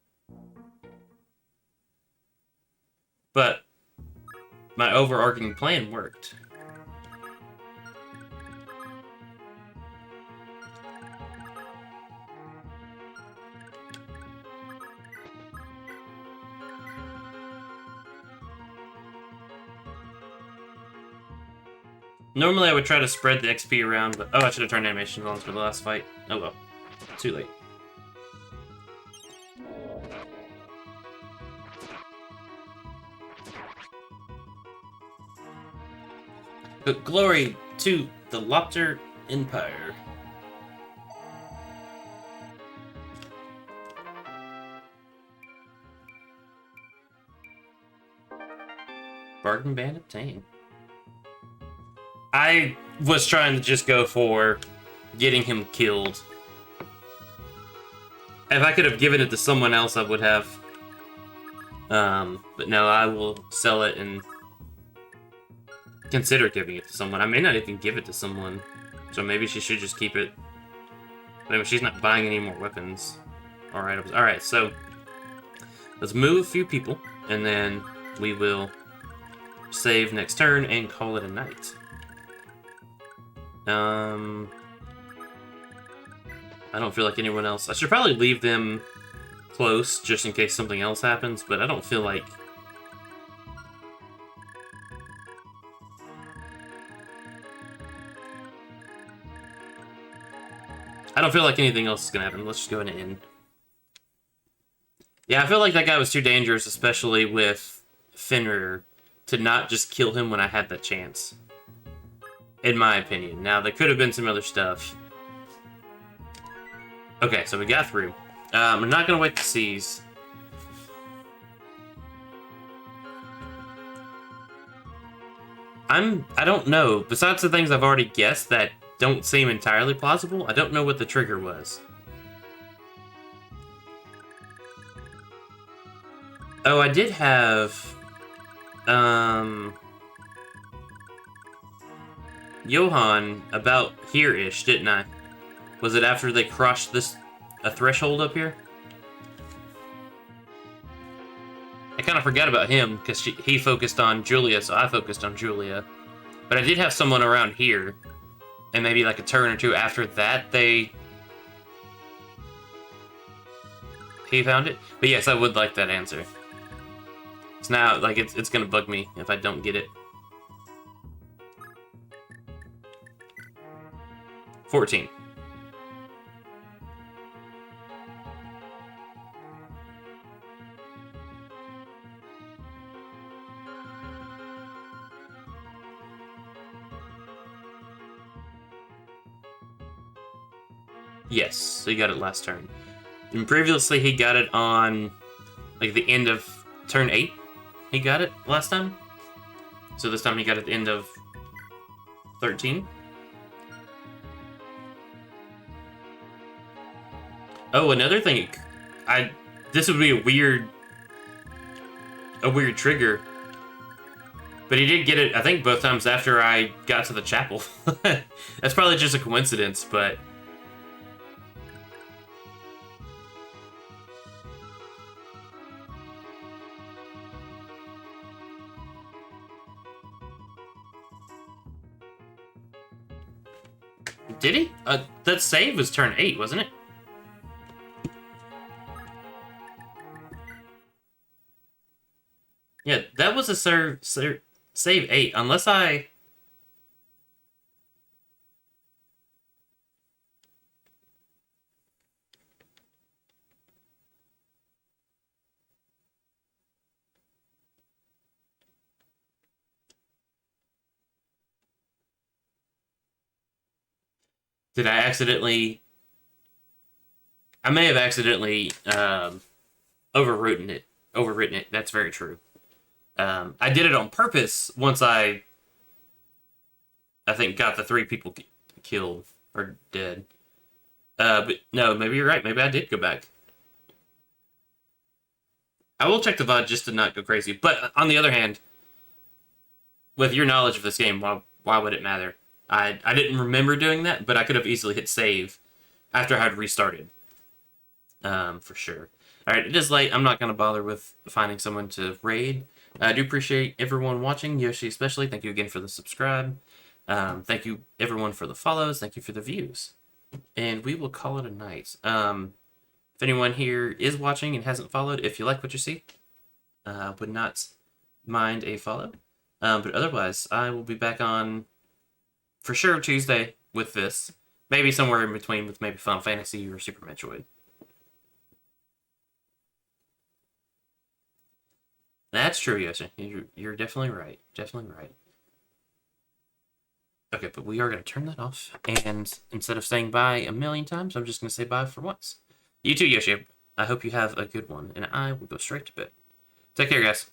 But my overarching plan worked. Normally I would try to spread the XP around, but oh, I should have turned animations on for the last fight. Oh well, too late. But glory to the Lopter Empire. Bargain ban obtained. I was trying to just go for getting him killed. If I could have given it to someone else, I would have. But no, I will sell it and consider giving it to someone. I may not even give it to someone, so maybe she should just keep it. But anyway, she's not buying any more weapons or items. Alright, so let's move a few people, and then we will save next turn and call it a night. I don't feel like anyone else. I should probably leave them close just in case something else happens, but I don't feel like anything else is gonna happen. Let's just go ahead and end. Yeah, I feel like that guy was too dangerous, especially with Fenrir, to not just kill him when I had that chance. In my opinion. Now, there could have been some other stuff. Okay, so we got through. I'm not gonna wait to seize. I don't know. Besides the things I've already guessed that don't seem entirely plausible, I don't know what the trigger was. Oh, I did have Johan about here-ish, didn't I? Was it after they crossed a threshold up here? I kind of forgot about him, because he focused on Julia, so I focused on Julia. But I did have someone around here, and maybe like a turn or two after that, he found it. But yes, I would like that answer. So now, like, it's gonna bug me if I don't get it. 14. Yes, so he got it last turn. And previously he got it on, like, the end of turn 8. He got it last time. So this time he got it at the end of 13. Oh, another thing, this would be a weird trigger. But he did get it, I think, both times after I got to the chapel. That's probably just a coincidence, but... Did he? That save was turn 8, wasn't it? Yeah, that was a save 8, unless I... Did I accidentally... I may have accidentally overwritten it. That's very true. I did it on purpose once I think got the 3 people killed or dead. But no, maybe you're right. Maybe I did go back. I will check the VOD just to not go crazy. But on the other hand, with your knowledge of this game, why would it matter? I didn't remember doing that, but I could have easily hit save after I had restarted. For sure. Alright, it is late. I'm not going to bother with finding someone to raid. I do appreciate everyone watching, Yoshi especially. Thank you again for the subscribe. Thank you everyone for the follows. Thank you for the views. And we will call it a night. If anyone here is watching and hasn't followed, if you like what you see, would not mind a follow. But otherwise, I will be back on, for sure, Tuesday with this. Maybe somewhere in between with maybe Final Fantasy or Super Metroid. That's true, Yoshi. You're definitely right. Definitely right. Okay, but we are going to turn that off. And instead of saying bye a million times, I'm just going to say bye for once. You too, Yoshi. I hope you have a good one. And I will go straight to bed. Take care, guys.